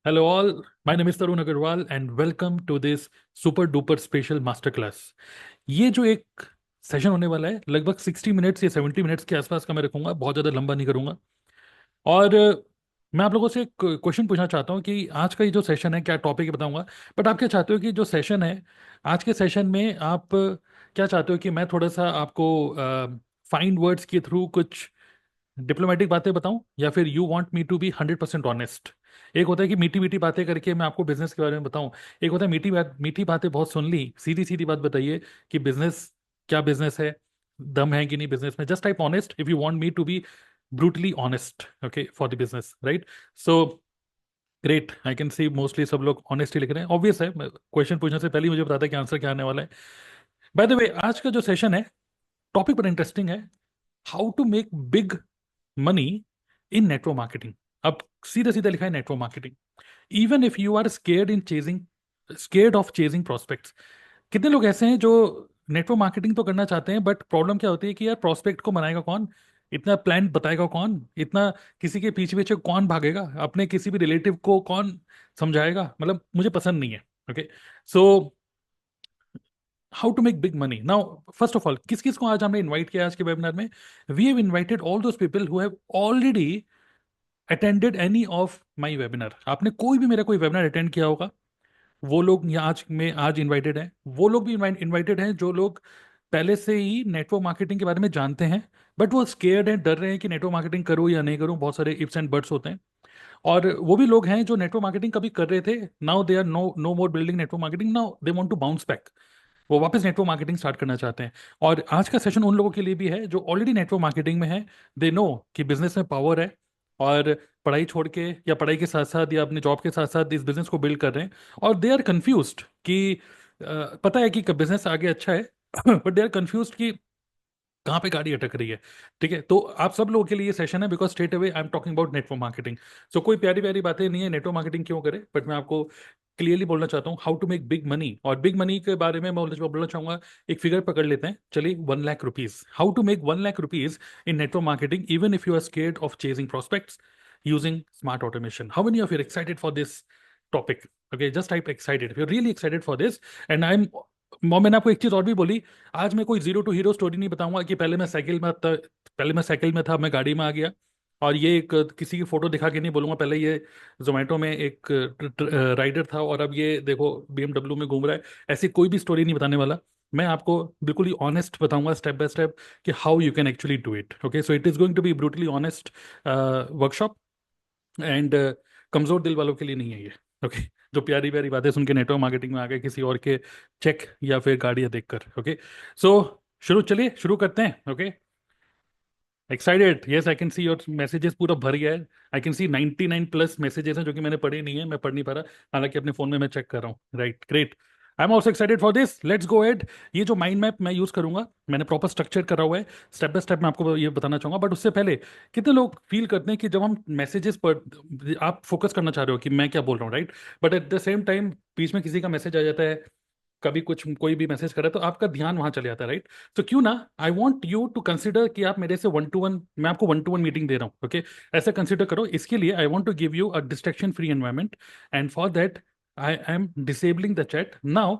Hello all, my name is Tarun Agarwal and welcome to this super duper special master class। ये जो एक session होने वाला है लगभग 60 मिनट्स या 70 मिनट्स के आसपास का मैं रखूंगा, बहुत ज़्यादा लंबा नहीं करूंगा। और मैं आप लोगों से एक क्वेश्चन पूछना चाहता हूँ कि आज का ये जो सेशन है, क्या टॉपिक बताऊंगा, बट आप क्या चाहते हो कि जो सेशन है आज के सेशन में आप क्या चाहते हो कि मैं थोड़ा सा आपको फाइंड वर्ड्स के थ्रू कुछ डिप्लोमेटिक बातें बताऊं, या फिर you want me to be 100% honest. एक होता है कि मीठी मीठी बातें करके मैं आपको बिजनेस के बारे में बताऊं, एक होता है मीठी बातें बहुत सुन ली, सीधी सीधी बात बताइए कि बिजनेस क्या बिजनेस है, दम है कि नहीं बिजनेस में। Just type honest if you want me to be brutally honest, okay, for the business, right? So great, I can see mostly सब लोग ऑनेस्टली लिख रहे हैं। ऑब्वियस है, क्वेश्चन पूछने से पहले ही मुझे बताता है कि आंसर क्या आने वाला है। बाय द वे, आज का जो सेशन है टॉपिक बड़ा इंटरेस्टिंग है, how to make big money in network marketing. अब सीधा सीधा लिखा है network marketing. Even if you are scared of chasing prospects. कितने लोग ऐसे हैं जो नेटवर्क मार्केटिंग तो करना चाहते हैं, बट प्रॉब्लम क्या होती है कि यार प्रोस्पेक्ट को बनाएगा कौन, इतना प्लान बताएगा कौन, इतना किसी के पीछे पीछे कौन भागेगा, अपने किसी भी रिलेटिव को कौन समझाएगा, मतलब मुझे पसंद नहीं है। Okay, so how to make big money now. First of all, किस किस को आज हमने इनवाइट किया आज के वेबिनार में? We have invited all those people who have already attended any of my webinar. आपने कोई भी मेरा कोई वेबिनार अटेंड किया होगा, वो लोग यहाँ आज में आज इनवाइटेड हैं। वो लोग भी इनवाइटेड हैं जो लोग पहले से ही नेटवर्क मार्केटिंग के बारे में जानते हैं, बट वो स्केर्ड हैं, डर रहे हैं कि नेटवर्क मार्केटिंग करूँ या नहीं करूँ, बहुत सारे इफ्स एंड बट्स होते हैं। और वो भी लोग हैं जो नेटवर्क मार्केटिंग कभी कर रहे थे, now they are no more building network marketing, now they want to bounce back, वो वापस नेटवर्क मार्केटिंग स्टार्ट करना चाहते हैं। और आज का सेशन उन लोगों के लिए भी है जो ऑलरेडी नेटवर्क मार्केटिंग में है, दे नो कि बिजनेस में पावर है, और पढ़ाई छोड़ के या पढ़ाई के साथ साथ या अपने जॉब के साथ साथ इस बिजनेस को बिल्ड कर रहे हैं। और दे आर कन्फ्यूज्ड कि पता है कि बिजनेस आगे अच्छा है बट दे आर कन्फ्यूज्ड कि कहाँ पे गाड़ी अटक रही है। ठीक है, तो आप सब लोगों के लिए ये सेशन है, because straight away I am talking about network marketing. So कोई प्यारी प्यारी बातें नहीं है नेटवर्क मार्केटिंग क्यों करे, बट मैं आपको क्लियरली बोलना चाहता हूँ how to make big money. और बिग मनी के बारे में मैं बोलना चाहूंगा, एक फिगर पकड़ लेते हैं, चलिए, 1 lakh rupees. How to make 1 lakh rupees in network marketing even if you are scared of chasing prospects using smart automation. How many of you excited for this topic? Okay, just type excited if you really excited for this. And I am, मैंने आपको एक चीज और भी बोली, आज मैं कोई जीरो टू हीरो स्टोरी नहीं बताऊंगा कि पहले मैं साइकिल में था, मैं गाड़ी में आ गया। और ये एक किसी की फोटो दिखा के नहीं बोलूंगा, पहले ये जोमेटो में एक राइडर था और अब ये देखो BMW में घूम रहा है। ऐसी कोई भी स्टोरी नहीं बताने वाला। मैं आपको बिल्कुल ही ऑनेस्ट बताऊंगा, स्टेप बाय स्टेप, कि how you can actually do it. Okay, so it is going to be brutally honest workshop. And कमजोर दिल वालों के लिए नहीं है ये। ओके, जो प्यारी प्यारी बातें सुन के नेटवर्क मार्केटिंग में आ गए किसी और के चेक या फिर गाड़ियां देखकर। ओके, सो शुरू करते हैं। Okay, excited? Yes, I can see your messages पूरा भर गया है। आई कैन सी 99+ मैसेजेस हैं जो कि मैंने पढ़े नहीं है, मैं पढ़ नहीं पा रहा, हालांकि अपने फोन में मैं चेक कर रहा हूँ। Right, great, I am also excited for this, let's go ahead. ये जो माइंड मैप मैं यूज करूंगा, मैंने प्रॉपर स्ट्रक्चर करा हुआ है, स्टेप बाय स्टेप मैं आपको ये बताना चाहूंगा। बट उससे पहले, कितने लोग फील करते हैं कि जब हम मैसेजेस पर आप फोकस करना चाह रहे हो कि मैं क्या बोल रहा हूँ, right, but at the same time बीच में किसी का मैसेज आ जाता है, कभी कुछ कोई भी मैसेज करे तो आपका ध्यान वहां चले जाता है, राइट? तो क्यों ना, I want you to consider कि आप मेरे से 1 to 1, मैं आपको 1 to 1 मीटिंग दे रहा हूँ। ओके, ऐसा कंसिडर करो। इसके लिए I want to give you a distraction free environment, and for that I am disabling the chat now.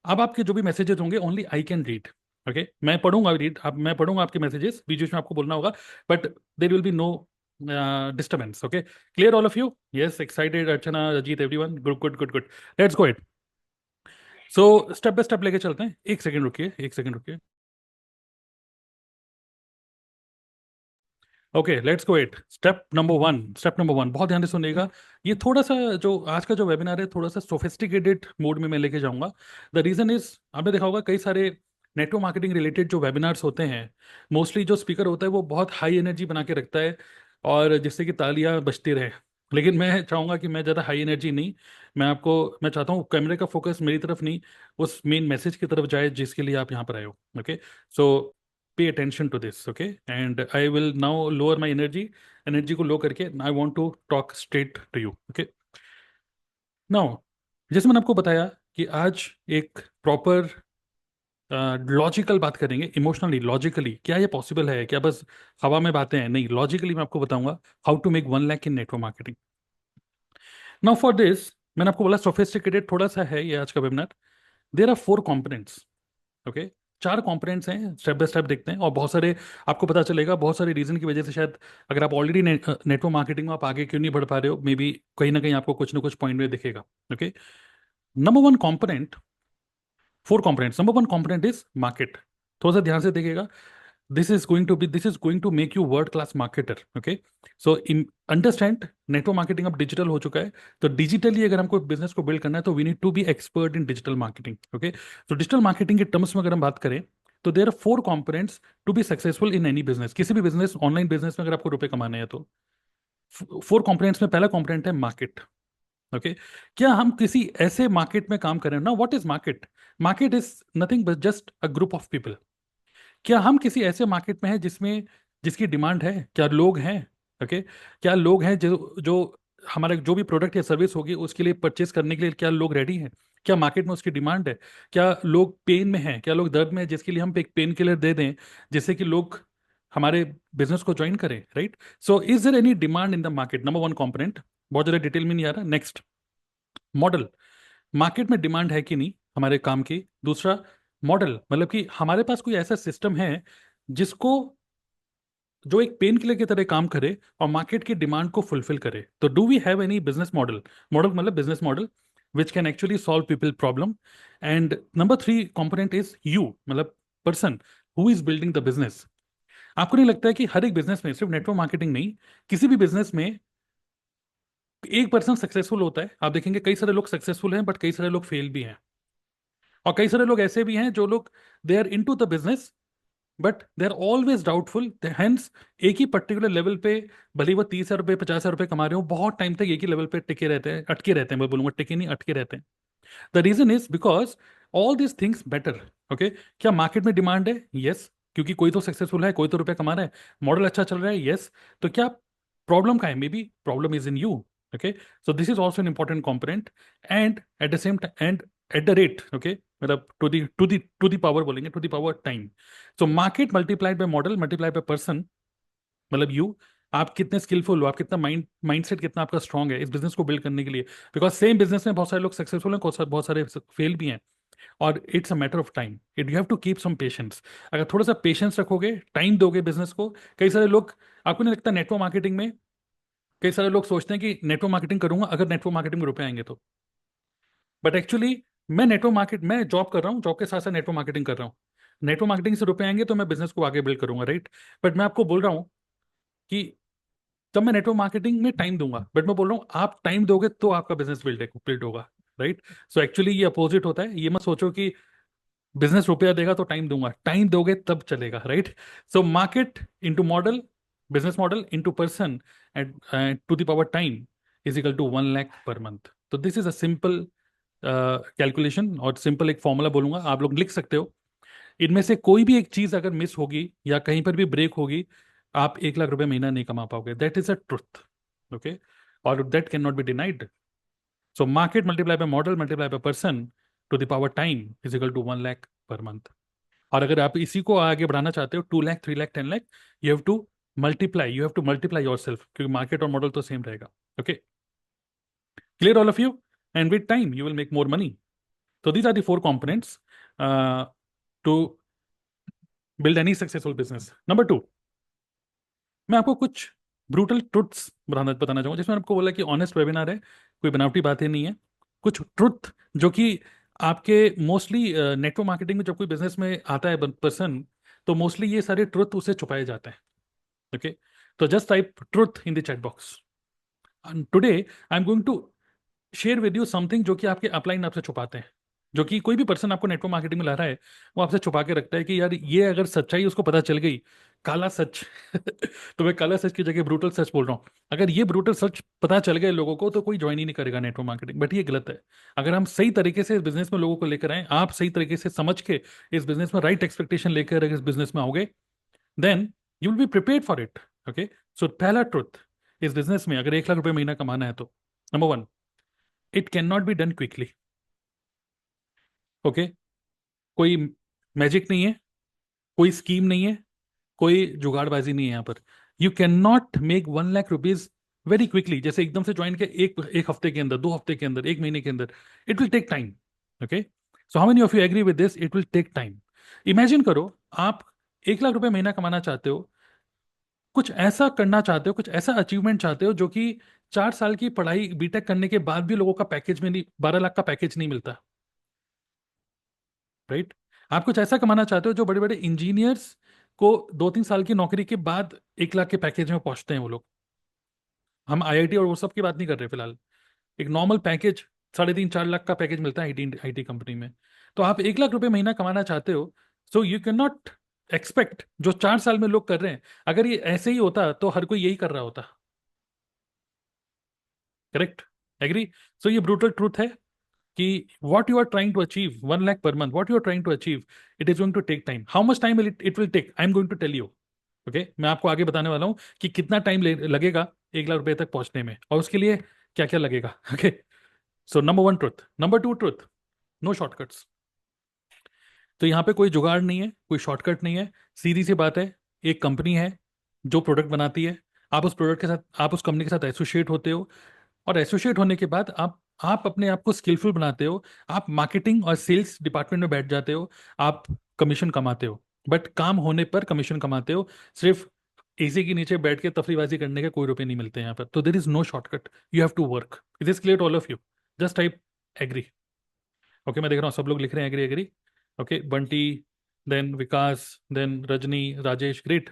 अब आपके जो भी मैसेजेस होंगे only I can read. Okay, मैं पढ़ूंगा, रीड, अब मैं पढ़ूंगा आपके मैसेजेस, बीच बीच में आपको बोलना होगा, but there will be no disturbance. Okay, clear all of you? Yes, excited? Archana, Ajit, everyone, good good good good, let's go. So step by step लेके चलते हैं। एक सेकंड रुकिए, एक सेकंड रुकिए। Okay, let's go it. Step number 1 बहुत ध्यान से सुनिएगा। ये थोड़ा सा, जो आज का जो वेबिनार है, थोड़ा सा सोफिस्टिकेटेड मोड में मैं लेके जाऊंगा। द रीजन इज, आपने देखा होगा कई सारे नेटवर्क मार्केटिंग रिलेटेड जो वेबिनार्स होते हैं, मोस्टली जो स्पीकर होता है वो बहुत हाई एनर्जी बना के रखता है, और जिससे कि तालियां बजती रहे। लेकिन मैं चाहूंगा कि मैं ज़्यादा हाई एनर्जी नहीं, मैं चाहता हूँ कैमरे का फोकस मेरी तरफ नहीं, उस मेन मैसेज की तरफ जाए जिसके लिए आप यहाँ पर आए हो। Okay, so pay attention to this, okay? And I will now lower my energy को लो करके I want to talk straight to you, okay? Now, जैसे मैंने आपको बताया कि आज एक प्रॉपर लॉजिकल बात करेंगे, इमोशनली लॉजिकली क्या ये पॉसिबल है, क्या बस हवा में बातें हैं? नहीं, लॉजिकली मैं आपको बताऊंगा how to make 1 lakh in network marketing. Now for this, मैंने आपको बोला सोफिस्टिकेटेड थोड़ा सा है ये आज का webinar. There are 4 components. Okay, 4 components हैं, स्टेप बाय स्टेप देखते हैं। और बहुत सारे आपको पता चलेगा, बहुत सारे रीजन की वजह से शायद अगर आप ऑलरेडी नेटवर्क मार्केटिंग में आप आगे क्यों नहीं बढ़ पा रहे हो, मे बी कहीं ना कहीं आपको कुछ ना कुछ पॉइंट में दिखेगा। Okay, number one component, 4 components, number one component is market. थोड़ा सा ध्यान से देखिएगा। This is going to make you world class marketer. Okay, so in understand, network marketing अब डिजिटल हो चुका है। तो डिजिटली अगर हमको बिजनेस को बिल्ड करना है तो we need to be expert in digital marketing. Okay, तो डिजिटल मार्केटिंग के टर्म्स में अगर हम बात करें तो there are 4 components to be successful in any business. किसी भी बिजनेस, ऑनलाइन बिजनेस में अगर आपको रुपए कमाने हैं तो 4 कंपोनेंट्स में पहला कंपोनेंट है मार्केट। ओके, क्या हम किसी ऐसे मार्केट में काम करें ना? What is market? Market is nothing but just a group of people. क्या हम किसी ऐसे मार्केट में हैं जिसमें जिसकी डिमांड है? क्या लोग हैं? ओके, क्या लोग हैं जो जो हमारा जो भी प्रोडक्ट या सर्विस होगी उसके लिए परचेस करने के लिए क्या लोग रेडी हैं? क्या मार्केट में उसकी डिमांड है? क्या लोग पेन में हैं? क्या लोग दर्द में हैं जिसके लिए हम एक पेन किलर दे दें जिससे कि लोग हमारे बिजनेस को ज्वाइन करें? Right, so is there any demand in the market? Number one component. बहुत ज्यादा डिटेल में नहीं आ रहा। Next, model. मार्केट में डिमांड है कि नहीं हमारे काम की? दूसरा, मॉडल मतलब कि हमारे पास कोई ऐसा सिस्टम है जिसको जो एक पेन किलर की तरह काम करे और मार्केट की डिमांड को फुलफिल करे। तो do we have any business model? Model मतलब business model which can actually solve people problem. And number three component is you, मतलब person who is building the business. आपको नहीं लगता है कि हर एक बिजनेस में, सिर्फ नेटवर्क मार्केटिंग नहीं, किसी भी बिजनेस में एक पर्सन सक्सेसफुल होता है? आप देखेंगे कई सारे लोग सक्सेसफुल हैं बट कई सारे लोग फेल भी हैं। और कई सारे लोग ऐसे भी हैं जो लोग they are into the business but they are always doubtful. Hence एक ही पर्टिकुलर लेवल पे, भले ही वो 30,000 रुपये 50,000 रुपये कमा रहे हो, बहुत टाइम तक एक ही लेवल पे टिके रहते हैं, अटके रहते हैं। मैं बोलूंगा टिके नहीं, अटके रहते हैं। The reason is because all this things better. Okay, क्या मार्केट में डिमांड है? यस, क्योंकि कोई तो सक्सेसफुल है, कोई तो रुपया कमा रहा है, मॉडल अच्छा चल रहा है। यस, तो क्या प्रॉब्लम का है? May be problem is in you. Okay, so this is also an important component. And at the same and at the rate, okay, मतलब टू दी पावर बोलेंगे, to the power time. So market multiplied by model multiplied by person, मतलब you, आप कितने skilful हो, आप कितना mindset कितना आपका स्ट्रांग है इस बिजनेस को बिल्ड करने के लिए। बिकॉज सेम बिजनेस में बहुत सारे लोग सक्सेसफुल हैं, बहुत सारे फेल भी हैं। और it's a matter of time, it you have to keep some patience. अगर थोड़ा सा पेशेंस रखोगे, टाइम दोगे बिजनेस को। कई सारे लोग, आपको नहीं लगता नेटवर्क मार्केटिंग में कई सारे लोग सोचते हैं कि नेटवर्क मार्केटिंग करूंगा अगर नेटवर्क मार्केटिंग में रुपए आएंगे तो। बट एक्चुअली मैं जॉब कर रहा हूँ, जॉब के साथ साथ नेटवर्क मार्केटिंग कर रहा हूँ। नेटवर्क मार्केटिंग से रुपए आएंगे तो मैं बिजनेस को आगे बिल्ड करूंगा, राइट। बट मैं आपको बोल रहा हूँ कि तब मैं नेटवर्क मार्केटिंग में टाइम दूंगा, बट मैं बोल रहा हूँ आप टाइम दोगे तो आपका बिजनेस बिल्ड होगा। राइट, सो एक्चुअली ये अपोजिट होता है। ये मत सोचो कि बिजनेस रुपया देगा तो टाइम दूंगा, टाइम दोगे तब चलेगा। Right, so market into model, business model into person and to the power time is equal to 1 lakh per month. तो this is a simple calculation और सिंपल एक फॉर्मूला बोलूंगा, आप लोग लिख सकते हो। इनमें से कोई भी एक चीज अगर मिस होगी या कहीं पर भी ब्रेक होगी, आप 1 लाख रुपए महीना नहीं कमा पाओगे। That is a truth. Okay, और that can not be denied. So market multiply by model multiply by person to the power time is equal to 1 lakh per month. और अगर आप इसी को आगे बढ़ाना चाहते हो, 2 lakh 3 lakh 10 lakh, you have to multiply your self, क्योंकि मार्केट और मॉडल तो सेम रहेगा। Okay, clear all of you? And with time you will make more money. So these are the 4 components to build any successful business. Number two, मैं आपको कुछ brutal truths बताना चाहूंगा, जिसमें आपको बोला कि ऑनेस्ट वेबिनार है, कोई बनावटी बातें नहीं है। कुछ ट्रुथ जो कि आपके मोस्टली नेटवर्क मार्केटिंग में जब कोई बिजनेस में आता है पर्सन, तो मोस्टली ये सारे ट्रुथ उसे छुपाए जाते हैं। ओके, तो just type truth in the chat box. Today I am going to share with you something जो कि आपके अपलाइन आपसे छुपाते हैं, जो कि कोई भी पर्सन आपको नेटवर्क मार्केटिंग में ला रहा है, वो आपसे छुपा के रखता है कि यार ये अगर सच्चाई उसको पता चल गई, काला सच तो मैं काला सच की जगह ब्रूटल सच बोल रहा हूँ। अगर ये ब्रूटल सच पता चल गए लोगों को तो कोई ज्वाइन ही नहीं करेगा नेटवर्क मार्केटिंग। बट ये गलत है। अगर हम सही तरीके से इस बिजनेस में लोगों को लेकर आए, आप सही तरीके से समझ के इस बिजनेस में राइट एक्सपेक्टेशन लेकर अगर इस बिजनेस में आओगे, then you will be prepared for it. Okay, so पहला ट्रुथ इस बिजनेस में अगर 1 लाख रुपए महीना कमाना है तो, number one, it can not be done quickly. Okay, कोई मैजिक नहीं है, कोई स्कीम नहीं है, कोई जुगाड़बाजी नहीं है यहाँ पर। You can not make 1 lakh rupees very quickly, जैसे एकदम से ज्वाइन किया एक एक हफ्ते के अंदर, 2 हफ्ते के अंदर, एक महीने के अंदर, it will take time. Okay, so how many of you agree with this, it will take time. Imagine करो, आप 1 लाख रुपए महीना कमाना चाहते हो, कुछ ऐसा करना चाहते हो, कुछ ऐसा अचीवमेंट चाहते हो जो कि 4 साल की पढ़ाई बीटेक करने के बाद भी लोगों का पैकेज में नहीं, 12 लाख का पैकेज नहीं मिलता, राइट? आप कुछ ऐसा कमाना चाहते हो जो बड़े बड़े इंजीनियर्स को 2-3 साल की नौकरी के बाद 1 लाख के पैकेज में पहुंचते हैं वो लोग। हम आईआईटी और वो सब की बात नहीं कर रहे फिलहाल। एक नॉर्मल पैकेज 3.5-4 लाख का पैकेज मिलता है आईटी आईटी कंपनी में। तो आप 1 लाख रुपए महीना कमाना चाहते हो, so you can not expect जो 4 साल में लोग कर रहे हैं। अगर ये ऐसे ही होता तो हर कोई यही कर रहा होता। करेक्ट? एग्री? सो ये ब्रूटल ट्रूथ है कि what you are trying to achieve 1 lakh per month, what you are trying to achieve, it is going to take time. How much time it will take, I'm going to tell you. Okay, मैं आपको आगे बताने वाला हूँ कि कितना time लगेगा 1 लाख रुपए तक पहुंचने में, और उसके लिए क्या क्या लगेगा। Okay, so number one truth. Number two truth, no shortcuts. तो यहाँ पे कोई जुगाड़ नहीं है, कोई शॉर्टकट नहीं है। सीधी सी बात है, एक कंपनी है जो प्रोडक्ट बनाती है, आप उस प्रोडक्ट के साथ, आप उस कंपनी के साथ एसोसिएट होते हो, और एसोसिएट होने के बाद आप अपने आप को स्किलफुल बनाते हो, आप मार्केटिंग और सेल्स डिपार्टमेंट में बैठ जाते हो, आप कमीशन कमाते हो। बट काम होने पर कमीशन कमाते हो, सिर्फ एसी के नीचे बैठ के तफरीबाजी करने के कोई रुपए नहीं मिलते यहाँ पर। तो there is no shortcut, you have to work. It is clear to all of you? Just type agree. Okay, मैं देख रहा हूँ सब लोग लिख रहे हैं agree agree. Okay, Bunty, then Vikas, then Rajni, Rajesh, great.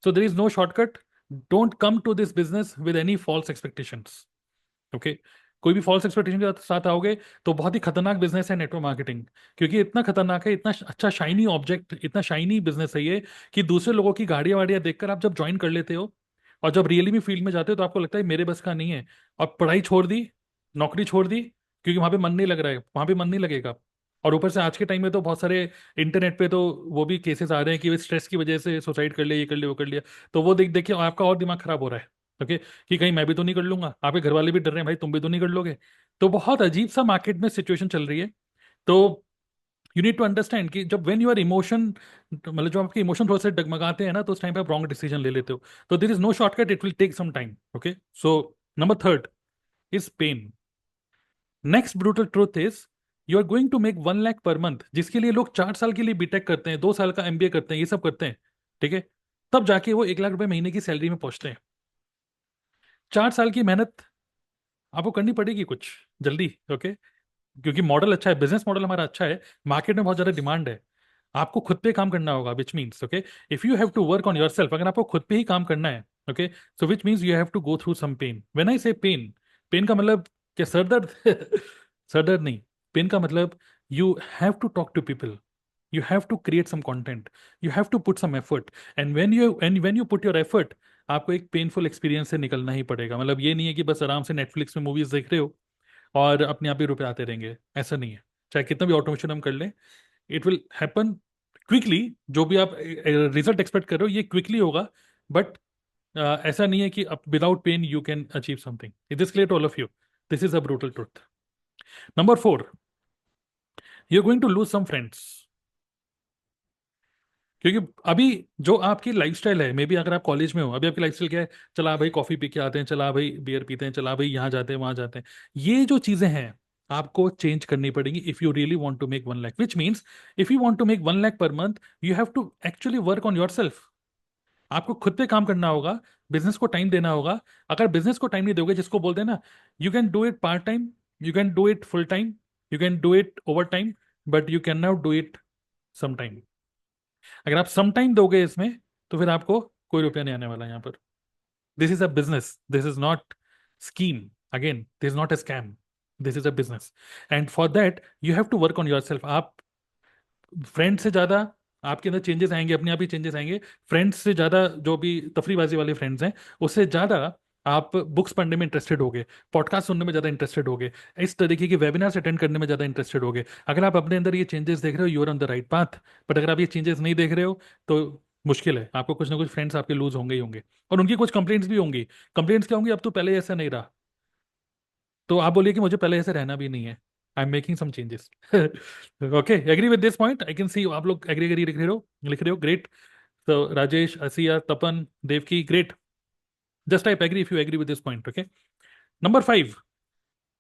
So there is no shortcut. Don't come to this business with any false expectations. Okay, कोई भी फॉल्स एक्सपेक्टेशन के साथ आओगे तो बहुत ही खतरनाक बिजनेस है नेटवर्क मार्केटिंग। क्योंकि इतना खतरनाक है, इतना अच्छा शाइनी ऑब्जेक्ट, इतना शाइनी बिजनेस है ये, कि दूसरे लोगों की गाड़ियां वाड़ियां देखकर आप जब ज्वाइन कर लेते हो, और जब रियली में फील्ड में जाते हो तो आपको लगता है मेरे बस का नहीं है। और पढ़ाई छोड़ दी, नौकरी छोड़ दी, क्योंकि वहां पे मन नहीं लग रहा है, वहां पे मन नहीं लगेगा। और ऊपर से आज के टाइम में तो बहुत सारे इंटरनेट पे तो वो भी केसेस आ रहे हैं कि स्ट्रेस की वजह से सुसाइड कर लिया, ये कर लिया, वो कर लिया। तो वो देख देख के आपका और दिमाग खराब हो रहा है। ओके, कि कहीं मैं भी तो नहीं कर लूंगा, आपके घर वाले भी डर रहे हैं भाई तुम भी तो नहीं कर लोगे। तो बहुत अजीब सा मार्केट में सिचुएशन चल रही है। तो यू नीड टू अंडरस्टैंड कि जब वेन यूर इमोशन, मतलब जब आपके इमोशन थोड़े से डगमगाते हैं ना, तो उस टाइम पे आप रॉन्ग डिसीजन ले लेते हो। तो there is no shortcut, it will take some time. Okay, so number third is pain. Next brutal truth is, you are going to make 1 lakh per month, जिसके लिए लोग 4 साल के लिए बीटेक करते हैं, 2 साल का एमबीए करते हैं, ये सब करते हैं, ठीक है? तब जाके वो 1 लाख रुपए महीने की सैलरी में पहुंचते हैं। 4 साल की मेहनत आपको करनी पड़ेगी कुछ जल्दी। ओके, क्योंकि मॉडल अच्छा है, बिजनेस मॉडल हमारा अच्छा है, मार्केट में बहुत ज्यादा डिमांड है। आपको खुद पे काम करना होगा, which means, okay, if you have to work on your self, अगर आपको खुद पे ही काम करना है, okay, so which means you have to go through some pain. When I say pain, pen का मतलब क्या, सर दर्द? सर दर्द नहीं, पेन का मतलब you have to talk to people, you have to create some content, you have to put some effort, and when you put your effort, आपको एक पेनफुल एक्सपीरियंस से निकलना ही पड़ेगा। मतलब ये नहीं है कि बस आराम से नेटफ्लिक्स में मूवीज देख रहे हो और अपने आप ही रुपए आते रहेंगे, ऐसा नहीं है। चाहे कितना भी ऑटोमेशन हम कर लें, इट विल हैपन क्विकली। जो भी आप रिजल्ट एक्सपेक्ट कर रहे हो ये क्विकली होगा, बट ऐसा नहीं है कि without pain you can achieve something. It is clear to all of you? This is a brutal truth. Number four, you are going to lose some friends. क्योंकि अभी जो आपकी लाइफस्टाइल है, मे बी अगर आप कॉलेज में हो, अभी आपकी लाइफस्टाइल क्या है, चला भाई कॉफी पी के आते हैं, चला भाई बियर पीते हैं, चला भाई यहाँ जाते हैं वहां जाते हैं, ये जो चीजें हैं आपको चेंज करनी पड़ेंगी if you really want to make 1 lakh, which means if you want to make 1 lakh per month, you have to actually work on your self. आपको खुद पे काम करना होगा, बिजनेस को टाइम देना होगा। अगर बिजनेस को टाइम नहीं दोगे, जिसको बोलते हैं ना, you can do it part time, you can do it full time, you can do it over time, but you can not do it some time. अगर आप सम टाइम दोगे इसमें, तो फिर आपको कोई रुपया नहीं आने वाला यहाँ पर। This is a business, this is not scheme, again this is not a scam, this is a business. And for that you have to work on your self. आप फ्रेंड से ज्यादा आपके अंदर चेंजेस आएंगे, अपने आप ही चेंजेस आएंगे। Friends से ज्यादा, जो भी तफरीबाजी वाले फ्रेंड्स हैं, उससे ज्यादा आप बुक्स पढ़ने में इंटरेस्टेड होगे, पॉडकास्ट सुनने में ज्यादा इंटरेस्टेड होगे, इस तरीके के वेबिनार्स अटेंड करने में ज्यादा इंटरेस्टेड होगे। अगर आप अपने अंदर ये चेंजेस देख रहे हो, you are on the right path. But अगर आप ये चेंजेस नहीं देख रहे हो, तो मुश्किल है, आपको कुछ ना कुछ फ्रेंड्स आपके लूज होंगे ही होंगे, और उनकी कुछ कंप्लेंट्स भी होंगी। कंप्लेंट्स क्या होंगी, अब तो पहले ऐसा नहीं रहा, तो आप बोलिए कि मुझे पहले ऐसे रहना भी नहीं है, I am making some changes. Okay, agree with this point, I can see आप लोग एग्री एग्री लिख रहे हो, लिख रहे हो, ग्रेट। तो Rajesh, Asiya, Tapan, Devki, great. Just type agree if you agree with this point. Okay. Number 5,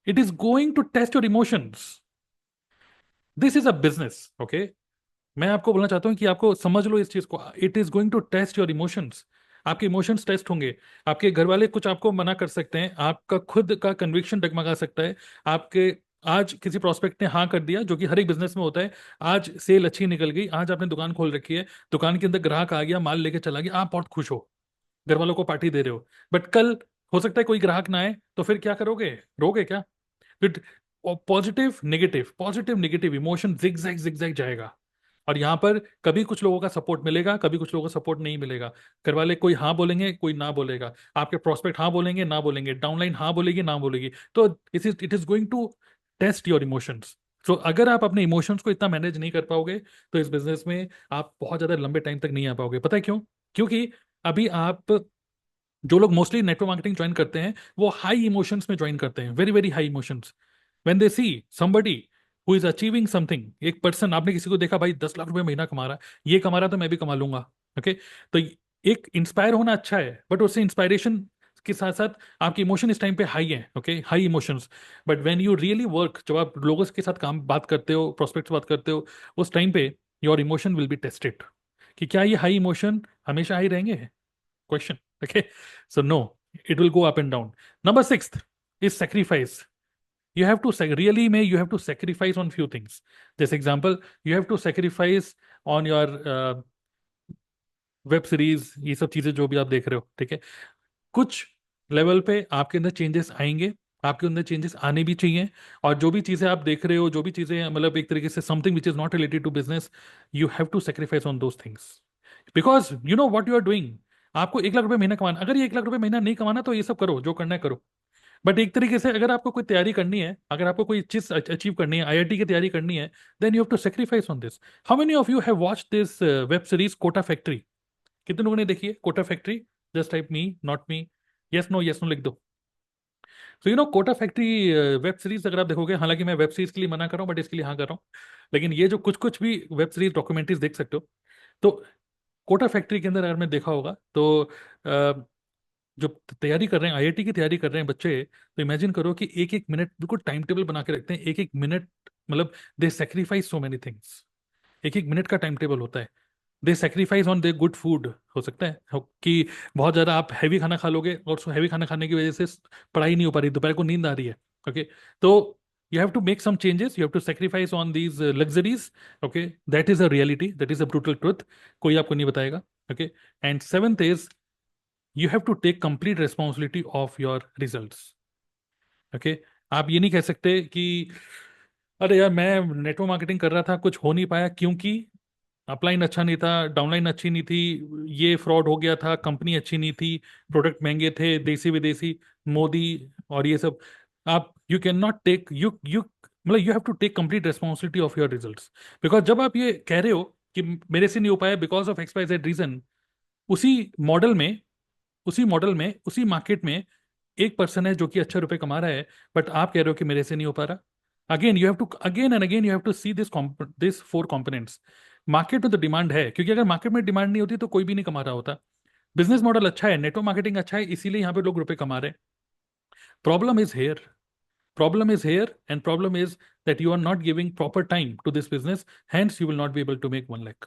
it is going to test your emotions. This is a business. Okay. मैं आपको बोलना चाहता हूं कि आपको समझ लो इस चीज को. It is going to test your emotions. आपके इमोशंस टेस्ट होंगे. आपके घर वाले कुछ आपको मना कर सकते हैं, आपका खुद का कन्विक्शन डगमगा सकता है. आपके आज किसी प्रोस्पेक्ट ने हाँ कर दिया, जो कि हर एक बिजनेस में होता है. आज सेल अच्छी निकल गई, आज आपने दुकान खोल रखी है, दुकान के अंदर ग्राहक आ गया, माल लेके चला गया, आप बहुत खुश हो, घर वालों को पार्टी दे रहे हो. बट कल हो सकता है कोई ग्राहक ना आए, तो फिर क्या करोगे? रोगे क्या? फिर positive negative emotion zigzag zigzag जाएगा. और यहाँ पर कभी कुछ लोगों का सपोर्ट मिलेगा, कभी कुछ लोगों का सपोर्ट नहीं मिलेगा. घर वाले कोई हाँ बोलेंगे, कोई ना बोलेगा. आपके प्रोस्पेक्ट हाँ बोलेंगे, ना बोलेंगे. डाउनलाइन हाँ बोलेगी, ना बोलेगी. तो it is going to test your emotions. तो अगर आप अपने इमोशंस को इतना मैनेज नहीं कर पाओगे, तो इस बिजनेस में आप बहुत ज्यादा लंबे टाइम तक नहीं आ पाओगे. पता है क्यों? क्योंकि अभी आप, जो लोग मोस्टली नेटवर्क मार्केटिंग ज्वाइन करते हैं, वो हाई इमोशंस में ज्वाइन करते हैं, very very high emotions. When they C somebody who is achieving something, एक पर्सन, आपने किसी को देखा भाई 10 लाख रुपए महीना कमा रहा है, ये कमा रहा है तो मैं भी कमा लूंगा. ओके. तो एक इंस्पायर होना अच्छा है, बट उससे इंस्पायरेशन के साथ साथ आपके इमोशन इस टाइम पे हाई है. Okay, high emotions. But when you really work, जब आप लोगों के साथ काम बात करते हो, प्रोस्पेक्ट से बात करते हो, उस टाइम पे your emotion will be tested, कि क्या ये हाई इमोशन हमेशा हाई रहेंगे. Question. Okay. So no, it will go up and down. Number 6 is sacrifice. You have to really may you have to sacrifice on few things. This example, you have to sacrifice on your web series, ये सब चीजें जो भी आप देख रहे हो. ठीक है. कुछ लेवल पे आपके अंदर चेंजेस आएंगे, आपके अंदर चेंजेस आने भी चाहिए. और जो भी चीजें आप देख रहे हो, जो भी चीजें, मतलब एक तरीके से something which is not related to business, you have to sacrifice on those things. Because you know what you are doing. आपको 1 लाख रुपए महीना कमाना, अगर ये 1 लाख रुपए महीना नहीं कमाना तो ये सब करो, जो करना है करो. बट एक तरीके से अगर आपको कोई तैयारी करनी है, अगर आपको कोई चीज अचीव करनी है, आईआईटी की तैयारी करनी है, then you have to sacrifice on this. How many of you have watch this web series Kota Factory? कितने लोगों ने देखी है Kota Factory? Just type me, not me. Yes no लिख दो. तो you know Kota Factory web series अगर आप देखोगे, हालांकि मैं वेब सीरीज के लिए मना कर रहा हूँ, बट इसके लिए हाँ कर रहा हूँ. लेकिन ये जो कुछ कुछ भी वेब सीरीज डॉक्यूमेंट्रीज देख सकते हो. तो कोटा फैक्ट्री के अंदर अगर मैं देखा होगा, तो जो तैयारी कर रहे हैं, आईआईटी की तैयारी कर रहे हैं बच्चे, तो इमेजिन करो कि एक एक मिनट बिल्कुल टाइम टेबल बना के रखते हैं. एक एक मिनट, मतलब दे सेक्रीफाइस सो मेनी थिंग्स. एक एक मिनट का टाइम टेबल होता है. दे sacrifice on they good food. हो सकता है कि बहुत ज़्यादा आप हैवी खाना खा लोगे, और हैवी खाना खाने की वजह से पढ़ाई नहीं हो पा रही, दोपहर को नींद आ रही है. ओके. तो you have to make some changes, you have to sacrifice on these luxuries. Okay, that is a reality, that is a brutal truth. कोई आपको नहीं बताएगा. Okay. And seventh is you have to take complete responsibility of your results. Okay. आप ये नहीं कह सकते कि अरे यार मैं नेटवर्क मार्केटिंग कर रहा था, कुछ हो नहीं पाया क्योंकि अपलाइन अच्छा नहीं था, डाउनलाइन अच्छी नहीं थी, ये फ्रॉड हो गया था, कंपनी अच्छी नहीं थी, प्रोडक्ट महंगे थे, देसी विदेशी, मोदी और ये सब. आप you can not take you you मतलब you have to take complete responsibility of your results. Because जब आप ये कह रहे हो कि मेरे से नहीं हो पाया because of X Y Z reason, उसी मॉडल में उसी मार्केट में एक पर्सन है जो कि अच्छे रुपए कमा रहा है, बट आप कह रहे हो कि मेरे से नहीं हो पा रहा. Again you have to, again and again you have to see this 4 components. Market में तो डिमांड है, क्योंकि अगर मार्केट में डिमांड नहीं होती तो कोई भी नहीं कमा रहा होता. बिजनेस मॉडल अच्छा है, नेटवर्क मार्केटिंग अच्छा है, इसीलिए यहाँ पे लोग रुपए कमा रहे हैं. Problem is here. Problem is here, and problem is that you are not giving proper time to this business. Hence, you will not be able to make 1 lakh.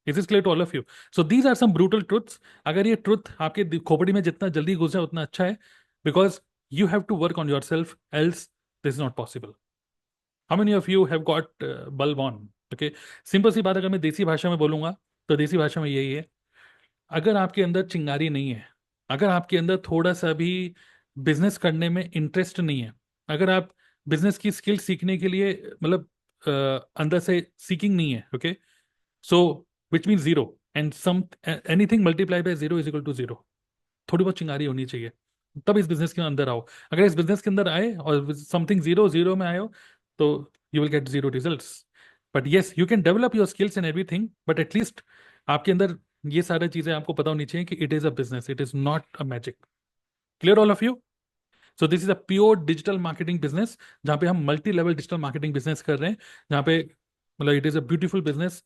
Is this clear to all of you? So these are some brutal truths. अगर ये truth आपके खोपड़ी में जितना जल्दी घुस जाए उतना अच्छा है, because you have to work on yourself, else this is not possible. How many of you have got bulb on? Okay, simple सी बात अगर मैं देसी भाषा में बोलूंगा, तो देसी भाषा में यही है. अगर आपके अंदर चिंगारी नहीं है, अगर आपके अंदर थोड़ा सा भी बिजनेस करने में इंटरेस्ट नहीं है, अगर आप बिजनेस की स्किल सीखने के लिए, मतलब अंदर से सीकिंग नहीं है. Okay. So which mean zero, and some anything multiply by zero is equal to zero. थोड़ी बहुत चिंगारी होनी चाहिए, तब इस बिजनेस के अंदर आओ. अगर इस बिजनेस के अंदर आए और समथिंग जीरो जीरो में आए हो, तो you will get zero results. But yes, you can develop your skills and everything, but at least आपके अंदर ये सारी चीजें आपको पता होनी चाहिए कि it is a business, it is not a magic. Clear all of you? So this is a pure digital marketing business, जहाँ पे हम multi level digital marketing business कर रहे हैं, जहाँ पे मतलब it is a beautiful business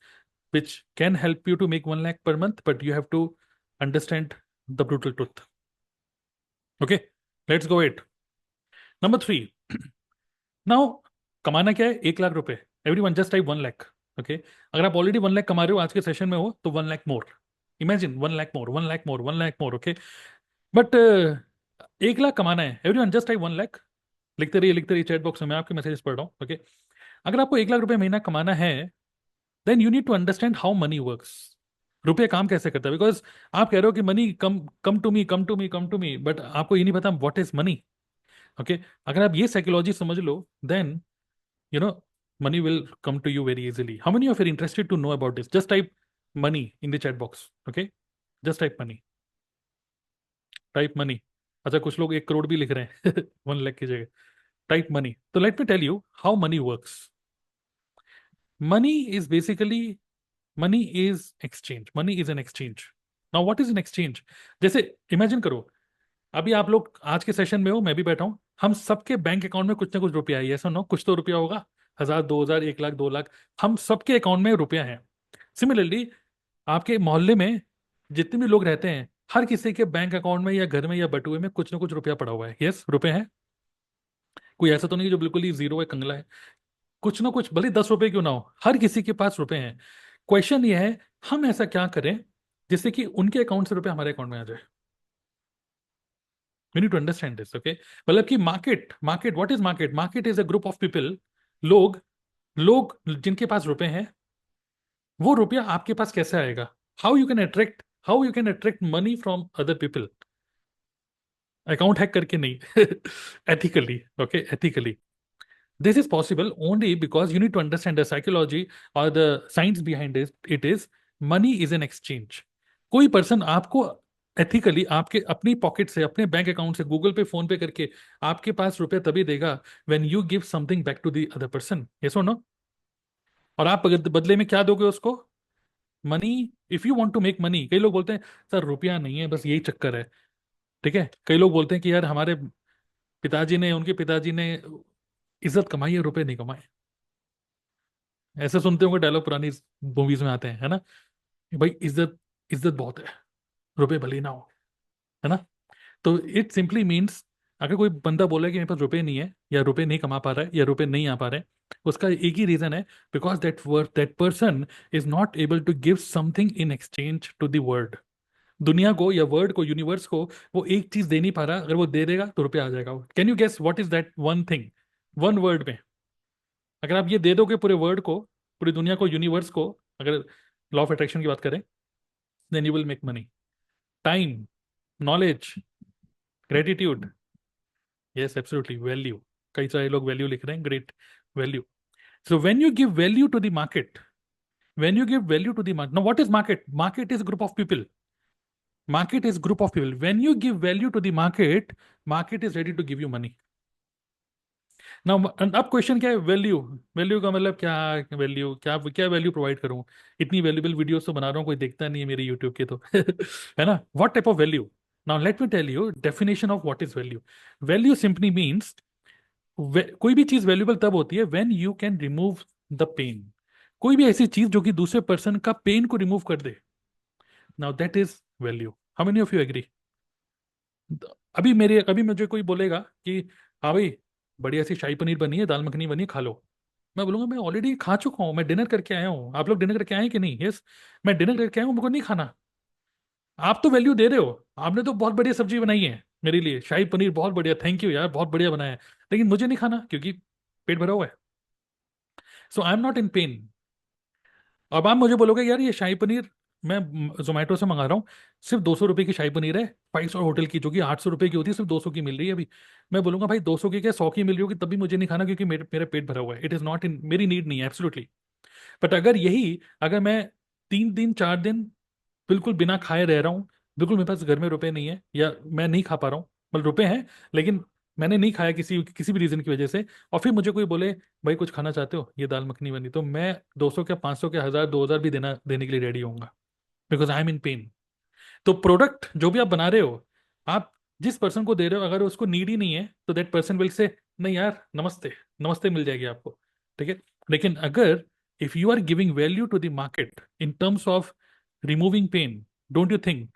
which can help you to make 1 lakh per month, but you have to understand the brutal truth. Okay, let's go it. Number 3, now कमाना क्या है? 1 लाख रुपए। Every one just type 1 lakh. Okay, अगर आप already 1 lakh कमा रहे हो आज के सेशन में हो तो 1 lakh more. Imagine 1 lakh more, 1 lakh more, 1 lakh more. Okay, but 1 lakh कमाना है। Every one just type 1 lakh. लिखते रहिए चैट बॉक्स में, मैं आपके मैसेज पढ़ रहा हूँ। ओके, अगर आपको 1 लाख रुपए महीना कमाना है, then you need to understand how money works. रुपये काम कैसे करता है? बिकॉज आप कह रहे हो कि money come, come to me, come to me, come to me, but आपको ये नहीं पता व्हाट इज मनी। ओके, अगर आप ये साइकोलॉजी समझ लो, then you know money will come to you very easily. How many of you are interested to know about this? Just type money in the chat box. Okay, just type money, type money. अच्छा, कुछ लोग 1 करोड़ भी लिख रहे हैं 1 लाख की जगह। Type money. तो let me tell you how money works. Money is basically, money is exchange. Money is an exchange. Now what is an exchange? जैसे इमेजिन करो, अभी आप लोग आज के सेशन में हो, मैं भी बैठा हूं, हम सबके बैंक अकाउंट में कुछ ना कुछ रुपया है, ऐसा नो कुछ तो रुपया होगा। 1,000, 2,000, 1 लाख, 2 लाख, हम सबके अकाउंट में रुपया है। सिमिलरली आपके मोहल्ले में जितने भी लोग रहते हैं, हर किसी के बैंक अकाउंट में या घर में या बटुए में कुछ ना कुछ रुपया पड़ा हुआ है। यस, रुपए हैं। कोई ऐसा तो नहीं जो बिल्कुल ही जीरो है, कंगला है। कुछ ना कुछ, भले 10 रुपए क्यों ना हो, हर किसी के पास रुपए हैं। क्वेश्चन ये है, हम ऐसा क्या करें जिससे कि उनके अकाउंट से रुपए हमारे अकाउंट में आ जाए? We need to understand this. Okay, मतलब कि market, market what is market? Market is a group of people, लोग, लोग जिनके पास रुपए हैं। वो रुपया आपके पास कैसे आएगा? How you can attract, how you can attract money from other people? Account hack करके नहीं ethically. Okay, ethically. This is possible only because you need to understand the psychology or the science behind it. It is money is an exchange. कोई person आपको ethically आपके अपनी pocket से, अपने bank account से, Google Pay, PhonePe करके आपके पास रुपए तभी देगा when you give something back to the other person. Yes और नो? और आप अगर बदले में क्या दोगे उसको? Money. If you want to make money, कई लोग बोलते हैं सर रुपया नहीं है, बस यही चक्कर है। ठीक है, कई लोग बोलते हैं कि यार हमारे पिताजी ने, उनके पिताजी ने इज्जत कमाई है, रुपए नहीं कमाए। ऐसे सुनते होंगे डायलॉग, पुरानी मूवीज में आते हैं, है ना? कि भाई इज्जत, इज्जत बहुत है, रुपए भले ही ना हो, है ना? तो इट सिंपली मीन्स, अगर कोई बंदा बोले कि मेरे पास रुपए नहीं है, या रुपए नहीं कमा पा रहा है, या रुपए नहीं आ पा रहे हैं, उसका एक ही रीजन है, because that person is not able to give something in exchange to the world. दुनिया को या वर्ल्ड को, यूनिवर्स को वो एक चीज दे नहीं पा रहा। अगर वो दे देगा तो रुपया आ जाएगा। Can you guess what is that one thing? One word में अगर आप ये दे दोगे पूरे वर्ल्ड को, पूरी दुनिया को, यूनिवर्स को, अगर लॉ ऑफ अट्रैक्शन की बात करें, then you will make money. Time, knowledge, gratitude, yes absolutely, value. कई सारे लोग वैल्यू लिख रहे हैं, great value. So when you give value to the market, when you give value to the market, now what is market? Market is a group of people. Market is group of people. When you give value to the market, market is ready to give you money. ना, अब question क्या है? Value. Value का मतलब क्या? Value क्या, क्या value provide करूं? इतनी वैल्यूबल वीडियोस तो बना रहा हूँ, कोई देखता नहीं है मेरे यूट्यूब के तो है ना? What type of value? Now let me tell you definition of what is value. Value simply means, कोई भी चीज वैल्यूबल तब होती है when you can remove the pain. कोई भी ऐसी चीज जो कि दूसरे पर्सन का पेन को रिमूव कर दे, now that is value. How many of you agree? अभी मुझे कोई बोलेगा कि हाँ भाई, बढ़िया सी शाही पनीर बनी है, दाल मखनी बनी है, खा लो। मैं बोलूंगा मैं ऑलरेडी खा चुका हूँ, मैं डिनर करके आया हूँ। आप लोग डिनर करके आए हैं कि नहीं? यस, मैं डिनर करके आया हूँ, मुझको नहीं खाना। आप तो वैल्यू दे रहे हो, आपने तो बहुत बढ़िया सब्जी बनाई है मेरे लिए, शाही पनीर बहुत बढ़िया, थैंक यू यार, बहुत बढ़िया बनाया है, लेकिन मुझे नहीं खाना क्योंकि पेट भरा हुआ है। So I am not in pain. अब आप मुझे बोलोगे यार ये शाही पनीर मैं जोमेटो से मंगा रहा हूँ, सिर्फ 200 रुपये की शाही पनीर है, 5 स्टार होटल की, जो कि 800 रुपये की होती है, सिर्फ 200 की मिल रही है अभी। मैं बोलूंगा भाई 200 की क्या, 100 की मिल रही होगी तब भी मुझे नहीं खाना क्योंकि मेरा पेट भरा हुआ है। इट इज नॉट इन, मेरी नीड नहीं है एब्सोल्युटली। बट अगर यही, अगर मैं 3 दिन 4 दिन बिल्कुल बिना खाए रह रहा हूँ, बिल्कुल मेरे पास घर में रुपए नहीं है, या मैं नहीं खा पा रहा हूँ, मतलब रुपए हैं लेकिन मैंने नहीं खाया किसी किसी भी रीजन की वजह से, और फिर मुझे कोई बोले भाई कुछ खाना चाहते हो, ये दाल मखनी बनी, तो मैं 200 क्या, 500 क्या, 1000, 2000 भी देने के लिए रेडी होऊंगा, because I am in pen. तो प्रोडक्ट जो भी आप बना रहे हो, आप जिस पर्सन को दे रहे हो, अगर उसको नीड ही नहीं है तो दैट पर्सन विल से नहीं यार, नमस्ते, नमस्ते मिल जाएगी आपको। ठीक है, लेकिन अगर if you are giving value to the market in terms of removing pain, don't you think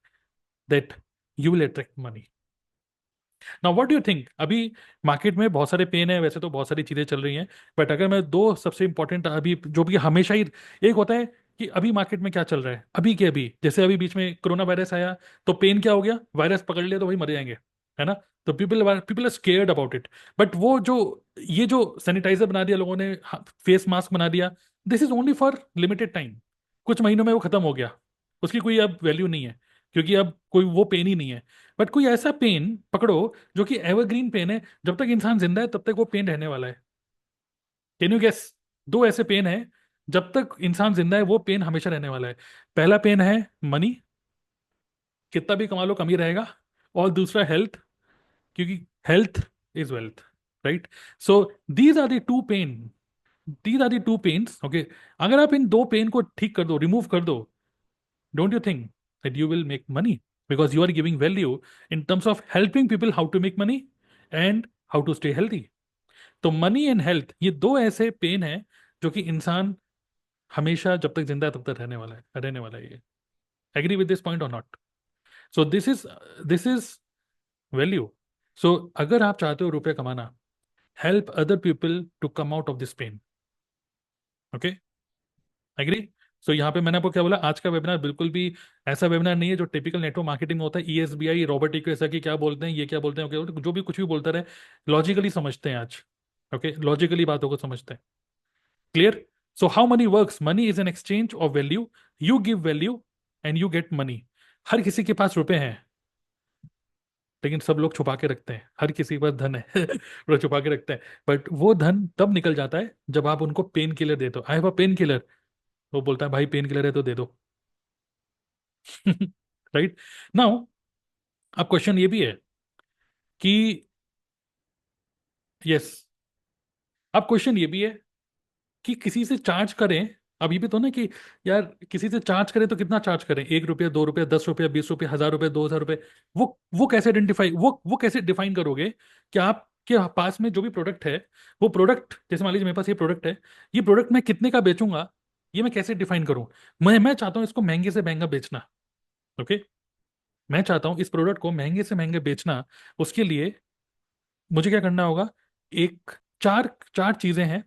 that you will attract money? Now what do you think? अभी मार्केट में बहुत सारे पेन है, वैसे तो बहुत सारी चीजें चल रही हैं, बट अगर मैं दो सबसे इंपॉर्टेंट अभी जो भी हमेशा ही एक होता है कि अभी मार्केट में क्या चल रहा है, अभी के अभी जैसे अभी बीच में कोरोना वायरस आया, तो पेन क्या हो गया, वायरस पकड़ लिया तो भाई मर जाएंगे, है ना? तो people people are scared about it. But वो जो ये जो सैनिटाइजर बना दिया लोगों ने, फेस मास्क बना दिया, this is only for limited time. कुछ महीनों में वो खत्म हो गया, उसकी कोई अब वैल्यू नहीं है, क्योंकि अब कोई वो पेन ही नहीं है। बट कोई ऐसा पेन पकड़ो जो कि एवरग्रीन पेन है, जब तक इंसान जिंदा है तब तक वो पेन रहने वाला है। Can you guess? दो ऐसे पेन है, जब तक इंसान जिंदा है वो पेन हमेशा रहने वाला है। पहला पेन है मनी, कितना भी कमा लो कमी रहेगा। और दूसरा हेल्थ, क्योंकि health is wealth, right? So these are the two pain, these are the two pains, okay? अगर आप इन दो पेन को ठीक कर दो, रिमूव कर दो, don't you think that you will make money? Because you are giving value in terms of helping people how to make money and how to stay healthy. तो मनी एंड हेल्थ, ये दो ऐसे pen है जो कि इंसान हमेशा जब तक जिंदा है तब तक रहने वाला है ये। एग्री विद दिस पॉइंट और not? So this is value. So अगर आप चाहते हो रुपए कमाना, help other people to come out of this pain. Okay, agree? So यहाँ पे मैंने आपको क्या बोला, आज का वेबिनार बिल्कुल भी ऐसा वेबिनार नहीं है जो टिपिकल नेटवर्क मार्केटिंग में होता है, ईएसबीआई रोबोटिक ऐसा कि क्या बोलते हैं, ये क्या बोलते हैं, क्या बोलते हैं, जो भी कुछ भी बोलता रहे। लॉजिकली समझते हैं आज, ओके? लॉजिकली बातों को समझते हैं। Clear? So how money works, money is an exchange of value. You give value and you get money. हर किसी के पास रुपए हैं, लेकिन सब लोग छुपा के रखते हैं। हर किसी के पास धन है वो छुपा के रखते हैं, बट वो धन तब निकल जाता है जब आप उनको पेन किलर दे दो। I have a pain killer, वो बोलता है भाई पेन किलर है तो दे दो। राइट? नाउ अब क्वेश्चन ये भी है कि, यस, अब क्वेश्चन ये भी है कि किसी से चार्ज करें। अब ये भी तो ना कि यार किसी से चार्ज करें तो कितना चार्ज करें, 1 रुपया, 2 रुपया, 10 रुपया, 20 रुपया, 1000 रुपये, 2000 रुपये? वो कैसे आइडेंटिफाई, वो कैसे डिफाइन करोगे कि आपके पास में जो भी प्रोडक्ट है, वो प्रोडक्ट, जैसे मान लीजिए मेरे पास ये प्रोडक्ट है, ये प्रोडक्ट मैं कितने का बेचूंगा, ये मैं कैसे डिफाइन करूं? मैं चाहता हूं इसको महंगे से महंगा बेचना, ओके? मैं चाहता हूं इस प्रोडक्ट को महंगे से महंगे बेचना। उसके लिए मुझे क्या करना होगा? एक चार चार चीजें हैं।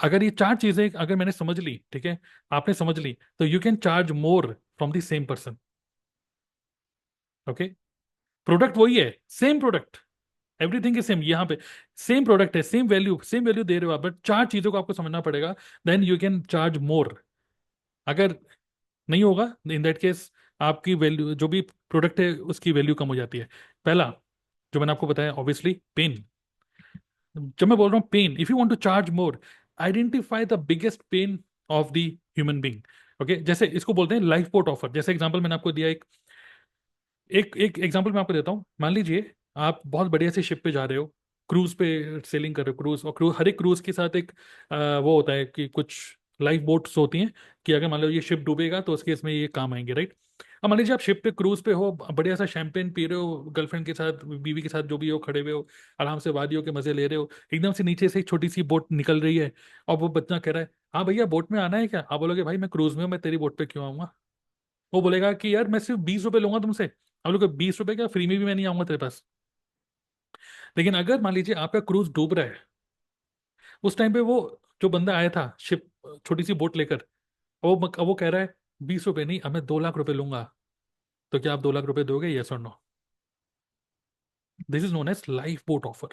अगर ये चार चीजें अगर मैंने समझ ली, ठीक है, आपने समझ ली, तो you can charge more from the same person. Okay? Product वही है, same product, everything is same यहाँ पे, सेम प्रोडक्ट है, सेम वैल्यू दे रहे हो आप, बट चार चीजों को आपको समझना पड़ेगा, then you can charge more. अगर नहीं होगा, इन दैट केस आपकी वैल्यू, जो भी प्रोडक्ट है उसकी वैल्यू कम हो जाती है। पहला जो मैंने आपको बताया, ऑब्वियसली पेन। जब मैं बोल रहा हूँ pain, if you want to charge more, identify the biggest pain of the human being. Okay? जैसे इसको बोलते हैं लाइफ बोट ऑफर। जैसे एग्जांपल मैंने आपको दिया, एक एक एक एग्जांपल मैं आपको देता हूँ। मान लीजिए आप बहुत बढ़िया से शिप पे जा रहे हो, क्रूज पे सेलिंग कर रहे हो, क्रूज, और हर एक क्रूज के साथ एक वो होता है कि कुछ लाइफ बोट्स होती हैं, कि अगर मान लो ये शिप डूबेगा तो उसके इसमें ये काम आएंगे, राइट? अब मान लीजिए आप शिप पे, क्रूज पे हो, बढ़िया सा शैंपेन पी रहे हो, गर्लफ्रेंड के साथ, बीवी के साथ, जो भी हो, खड़े हुए हो, आराम से वादियों के मजे ले रहे हो। एकदम से नीचे से एक छोटी सी बोट निकल रही है, और वो बच्चा कह रहा है, हाँ भैया बोट में आना है क्या? आप बोलोगे भाई मैं क्रूज में हूँ, मैं तेरी बोट पे क्यों आऊंगा? वो बोलेगा कि यार मैं सिर्फ 20 रुपए लूंगा तुमसे। आप लोग 20 रुपए क्या, फ्री में भी मैं नहीं आऊंगा तेरे पास। लेकिन अगर मान लीजिए आपका क्रूज डूब रहा है, उस टाइम पे वो जो बंदा आया था शिप, छोटी सी बोट लेकर, वो कह रहा है 20 रुपए नहीं, अब मैं 2 लाख रुपए लूंगा। तो क्या आप 2 लाख रुपए दोगे, यस और no? This is known as life boat offer.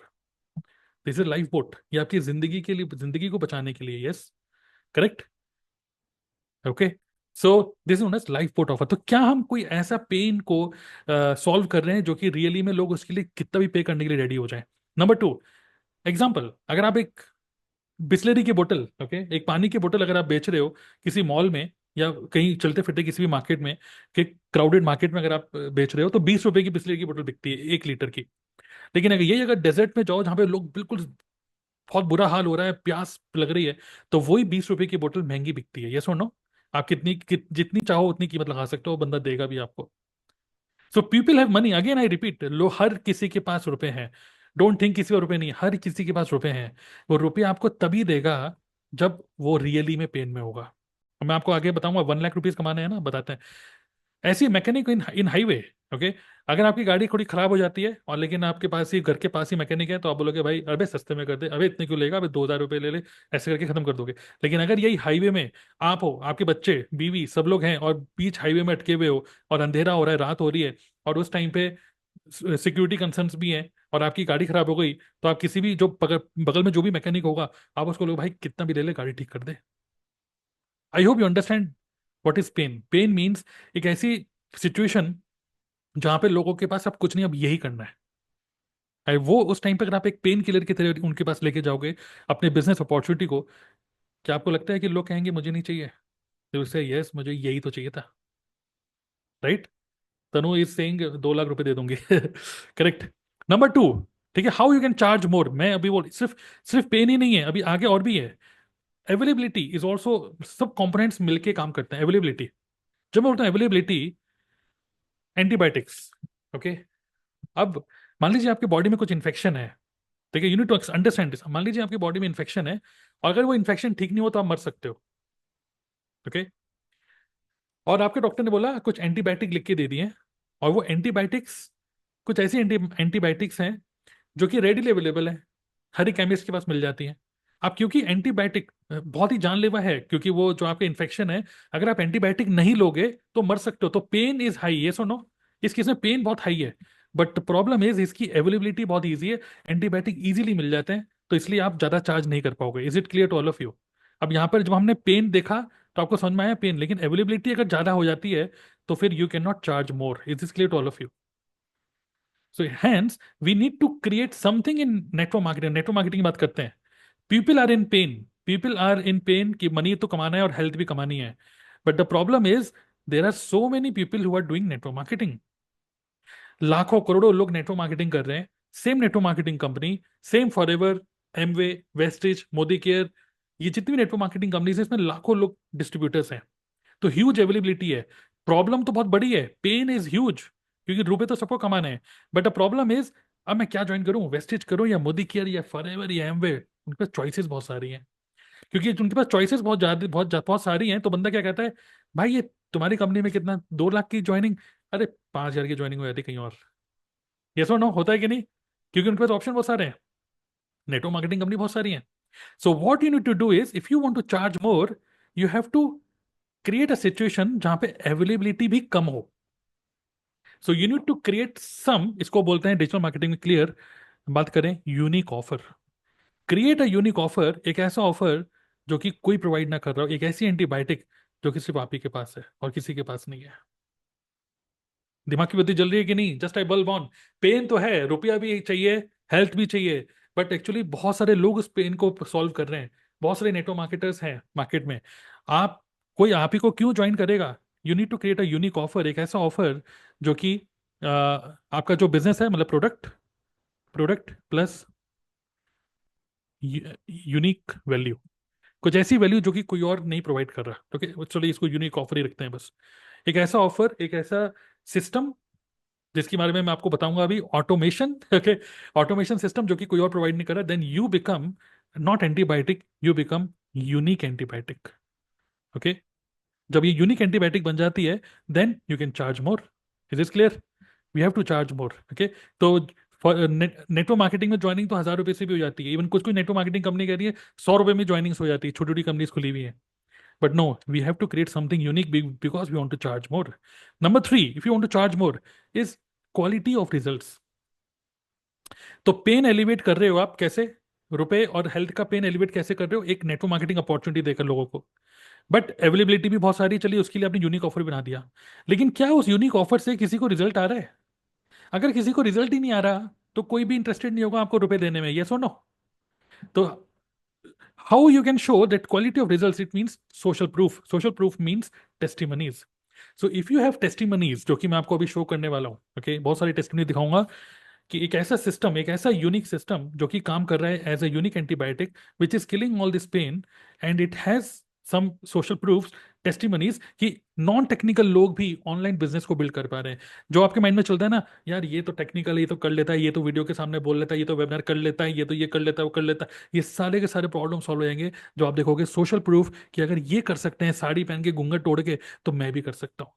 This is life boat, ये आपकी जिंदगी के लिए, जिंदगी को बचाने के लिए, yes, correct? Okay? So this is known as life boat offer. तो क्या हम कोई ऐसा पेन को सॉल्व कर रहे हैं जो कि रियली में लोग उसके लिए कितना भी पे करने के लिए रेडी हो जाए? नंबर टू एग्जाम्पल, अगर आप एक बिस्लरी की बोतल, ओके, एक पानी की बोतल अगर आप बेच रहे हो किसी मॉल में, या कहीं चलते फिरते किसी भी मार्केट में, कि क्राउडेड मार्केट में अगर आप बेच रहे हो, तो 20 रुपए की बिस्लरी की बोतल बिकती है, 1 लीटर की। लेकिन अगर यही अगर डेजर्ट में जाओ, जहाँ पे लोग बिल्कुल बहुत बुरा हाल हो रहा है, प्यास लग रही है, तो वही 20 रुपए की बोतल महंगी बिकती है, ये सुनो। आप जितनी चाहो उतनी कीमत लगा सकते हो, बंदा देगा भी आपको। So people have money, again I repeat, लो, हर किसी के पास रुपए हैं। डोंट थिंक किसी का रुपए नहीं, हर किसी के पास रुपए हैं। वो रुपये आपको तभी देगा जब वो रियली में पेन में होगा। और मैं आपको आगे बताऊंगा, 1 लाख रुपीज कमाने हैं ना, बताते हैं। ऐसी मैकेनिक इन इन हाईवे, ओके। अगर आपकी गाड़ी थोड़ी खराब हो जाती है और लेकिन आपके पास ही घर के पास ही मैकेनिक है, तो आप बोलोगे भाई अबे सस्ते में कर दे, अबे इतने क्यों लेगा, अबे 2,000 रुपये ले ले, ऐसे करके खत्म कर दोगे। लेकिन अगर यही हाईवे में आप हो, आपके बच्चे बीवी सब लोग हैं, और बीच हाईवे में अटके हुए हो, और अंधेरा हो रहा है, रात हो रही है, और उस टाइम पे सिक्योरिटी कंसर्न्स भी हैं, और आपकी गाड़ी खराब हो गई, तो आप किसी भी जो बगल बगल में जो भी मैकेनिक होगा, आप उसको लोग भाई कितना भी ले ले, गाड़ी ठीक कर दे। I hope you understand what is pain. Pain means एक ऐसी सिचुएशन जहां पे लोगों के पास अब कुछ नहीं, अब यही करना है। वो उस टाइम पे अगर आप एक पेन किलर की तरह उनके पास लेके जाओगे अपने बिजनेस अपॉर्चुनिटी को, क्या आपको लगता है कि लोग कहेंगे मुझे नहीं चाहिए? तो उससे यस, मुझे यही तो चाहिए था, right? Tanu is saying 2 lakh रुपए दे दूंगी। करेक्ट। नंबर टू, ठीक है, हाउ यू कैन चार्ज मोर। मैं अभी बोल, सिर्फ सिर्फ पेन ही नहीं है, अभी आगे और भी है। अवेलेबिलिटी इज ऑल्सो, सब कंपोनेंट्स मिलके काम करते हैं। अवेलेबिलिटी, जब मैं बोलता हूँ अवेलेबिलिटी, एंटीबायोटिक्स, ओके। अब मान लीजिए आपके बॉडी में कुछ इन्फेक्शन है, ठीक है, you need to understand this. मान लीजिए आपकी बॉडी में इन्फेक्शन है, और अगर वो इन्फेक्शन ठीक नहीं हो तो आप मर सकते हो, ओके। और आपके डॉक्टर ने बोला कुछ एंटीबायोटिक लिख के दे दिए, और वो एंटीबायोटिक्स कुछ ऐसी एंटीबायोटिक्स हैं जो कि रेडिली अवेलेबल है, हर एक केमिस्ट के पास मिल जाती हैं। आप क्योंकि एंटीबायोटिक बहुत ही जानलेवा है, क्योंकि वो जो आपका इन्फेक्शन है, अगर आप एंटीबायोटिक नहीं लोगे तो मर सकते हो। तो पेन इज हाई, ये सुनो, इस केस में पेन बहुत हाई है, बट प्रॉब्लम इज इसकी अवेलेबिलिटी बहुत ईजी है, एंटीबायोटिक इजीली मिल जाते हैं, तो इसलिए आप ज्यादा चार्ज नहीं कर पाओगे। Is it clear to all of you? अब यहाँ पर जब हमने पेन देखा तो आपको समझ में आया पेन, लेकिन अवेलेबिलिटी अगर ज्यादा हो जाती है तो फिर you can not charge more. Is this clear to all of you? So hence we need to create something in network marketing। Network marketing की बात करते हैं। People are in pain, people are in pain कि money तो कमाना है और health भी कमानी है, but the problem is there are so many people who are doing network marketing. लाखों करोड़ों लोग नेटवर्क मार्केटिंग कर रहे हैं, same network marketing company, same forever, Amway, wastage, Modi care, ये जितनी भी नेटवर्क मार्केटिंग कंपनीज है, इसमें लाखों लोग डिस्ट्रीब्यूटर्स हैं, तो ह्यूज अवेलेबिलिटी है। प्रॉब्लम तो बहुत बड़ी है, पेन इज ह्यूज, क्योंकि रुपए तो सबको कमाने हैं, बट द प्रॉब्लम इज अब मैं क्या ज्वाइन करूं, वेस्टेज करूं या मोदी केयर या फॉरएवर या एमवे? उनके पास चॉइसेस बहुत सारी हैं। क्योंकि उनके पास चॉइसेस बहुत ज्यादा बहुत सारी हैं, तो बंदा क्या कहता है, भाई ये तुम्हारी कंपनी में कितना, 2 लाख की ज्वाइनिंग, अरे 5,000 की ज्वाइनिंग हो जाती कहीं और। ये सो नो होता है कि नहीं? क्योंकि उनके पास ऑप्शन बहुत सारे हैं, नेटवर्क मार्केटिंग कंपनी बहुत सारी हैं। So what you need to do is, if you want to charge more, you have to create a situation जहां पे अवेलेबिलिटी भी कम हो। So you need to create some, इसको बोलते हैं डिजिटल मार्केटिंग में, क्लियर बात करें, unique offer. Create a unique offer, एक ऐसा ऑफर जो कि कोई प्रोवाइड ना कर रहा हो, एक ऐसी एंटीबायोटिक जो कि सिर्फ आप ही के पास है और किसी के पास नहीं है। दिमाग की बत्ती जल रही है कि नहीं? Just I bulb on. Pain तो है, रुपया भी चाहिए, हेल्थ भी चाहिए, बट एक्चुअली बहुत सारे लोग उस पेन को सॉल्व कर रहे हैं। बहुत सारे नेटवर्क मार्केटर्स हैं मार्केट में। आप, कोई आप ही को क्यों ज्वाइन करेगा? You need to create a unique offer, एक ऐसा ऑफर जो कि आपका जो बिजनेस है, मतलब product, product plus unique value, कुछ ऐसी वैल्यू जो कि कोई और नहीं प्रोवाइड कर रहा। ओके, चलिए इसको यूनिक ऑफर ही रखते हैं बस। एक ऐसा ऑफर, एक ऐसा सिस्टम जिसके बारे में मैं आपको बताऊंगा अभी, ऑटोमेशन। ओके, ऑटोमेशन सिस्टम जो कि कोई और प्रोवाइड नहीं कर रहा, then you become not antibiotic, you become unique antibiotic. Okay, जब ये यूनिक एंटीबायोटिक बन जाती है, then you can charge more. Is is clear? We have to charge more. Okay, तो नेटवर्क मार्केटिंग में ज्वाइनिंग तो 1,000 रुपए से भी हो जाती है। इवन कुछ कुछ नेटवर्क मार्केटिंग कंपनी कह रही है 100 रुपए में ज्वाइनिंग्स हो जाती है, छोटी छोटी कंपनीज खुली हुई है। But no, we have to create something unique because we want to charge more. Number three, if you want to charge more, is quality of results. तो पेन एलिवेट कर रहे हो आप कैसे? रुपए और हेल्थ का पेन एलिवेट कैसे कर रहे हो? एक नेटवर्क मार्केटिंग अपॉर्चुनिटी देकर लोगों को। बट अवेलेबिलिटी भी बहुत सारी, चलिए उसके लिए आपने यूनिक ऑफर बना दिया, लेकिन क्या उस यूनिक ऑफर से किसी को रिजल्ट आ रहा है? अगर किसी को रिजल्ट ही नहीं आ रहा, तो कोई भी इंटरेस्टेड नहीं होगा आपको रुपए देने में, ये सुनो। तो how you can show that quality of results, it means social proof. Social proof means testimonies. So if you have testimonies, जो कि मैं आपको अभी शो करने वाला हूँ, ओके, बहुत सारी टेस्टिमनी दिखाऊंगा कि एक ऐसा सिस्टम, एक ऐसा यूनिक सिस्टम जो कि काम कर रहा है as a unique antibiotic which is killing all this pain, and it has some social proofs, testimonies, कि नॉन टेक्निकल लोग भी ऑनलाइन बिजनेस को बिल्ड कर पा रहे हैं। जो आपके माइंड में चलता है ना, यार ये तो टेक्निकल है, ये तो कर लेता है, ये तो वीडियो के सामने बोल लेता है, ये तो वेबिनार कर लेता है, ये तो ये कर लेता है, वो कर लेता है, ये सारे के सारे प्रॉब्लम सॉल्व हो जाएंगे जो आप देखोगे सोशल प्रूफ कि अगर ये कर सकते हैं साड़ी पहन के घूंघट तोड़ के, तो मैं भी कर सकता हूँ।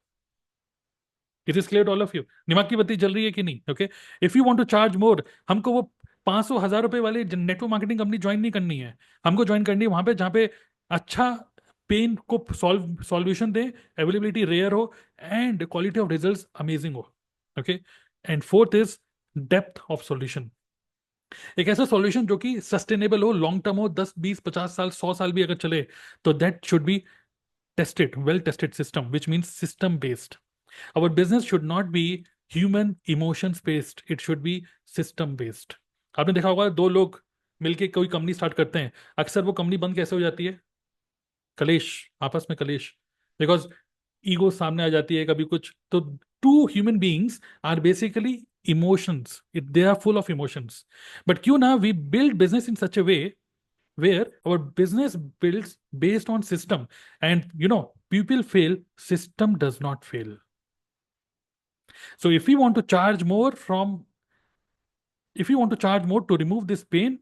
It is clear all of you? दिमाग की बत्ती जल रही है कि नहीं? Okay, if you want to charge more, हमको वो 500 1000 रुपए वाले नेटवर्क मार्केटिंग कंपनी ज्वाइन नहीं करनी है। हमको ज्वाइन करनी है वहां पे जहाँ पे अच्छा पेन को सॉल्यूशन दे, अवेलेबिलिटी रेयर हो, and quality of results amazing हो। Okay, and fourth is depth of solution. एक ऐसा सॉल्यूशन जो कि सस्टेनेबल हो, लॉन्ग टर्म हो, 10 20 50 साल 100 साल भी अगर चले, तो that should be tested, well tested system, which means system based. Our business should not be human emotions based, it should be system based. आपने देखा होगा दो लोग मिलके कोई कंपनी स्टार्ट करते हैं, अक्सर वो कंपनी बंद कैसे हो जाती है? कलेश, आपस में कलेश, बिकॉज ईगो सामने आ जाती है कभी कुछ तो। Two human beings are basically emotions, they are full of emotions. But क्यों ना we build business in such a way where our business builds based on system, and people fail, system does not fail. So if you want to charge more to remove this pain,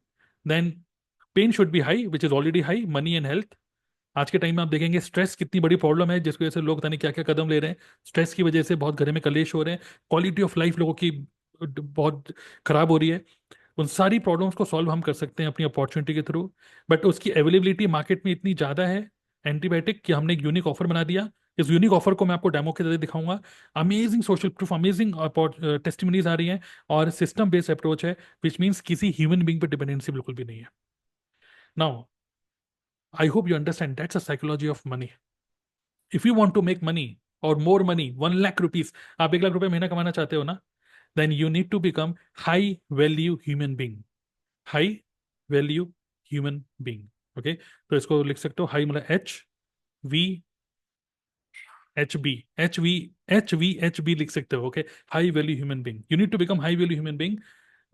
then pain should be high, which is already high, money and health. आज के time में आप देखेंगे stress कितनी बड़ी problem है, जिसकी वजह से लोग पता नहीं क्या क्या कदम ले रहे हैं। स्ट्रेस की वजह से बहुत घरों में कलेश हो रहे हैं, क्वालिटी ऑफ लाइफ लोगों की बहुत खराब हो रही है। उन सारी प्रॉब्लम्स को सॉल्व हम कर सकते हैं अपनी अपॉर्चुनिटी के थ्रू, बट उसकी अवेलेबिलिटी मार्केट में इतनी ज़्यादा है एंटीबायोटिक कि हमने एक यूनिक ऑफर बना दिया। इस यूनिक ऑफर को मैं आपको डेमो के जरिए दिखाऊंगा। Amazing social proof, amazing testimonies आ रही हैं, और सिस्टम बेस्ड अप्रोच है, विच मीन्स किसी ह्यूमन बींग पर डिपेंडेंसी बिल्कुल भी नहीं है। Now I hope you understand that's a psychology of money. If you want to make money और मोर मनी, 1 लाख रुपीज, आप 1 लाख रुपए महीना कमाना चाहते हो ना, then you need to become high value human being. High value human being. Okay, तो इसको लिख सकते हो हाई मतलब वी एच बी लिख सकते हो। Okay, high value human being, you need to become high value human being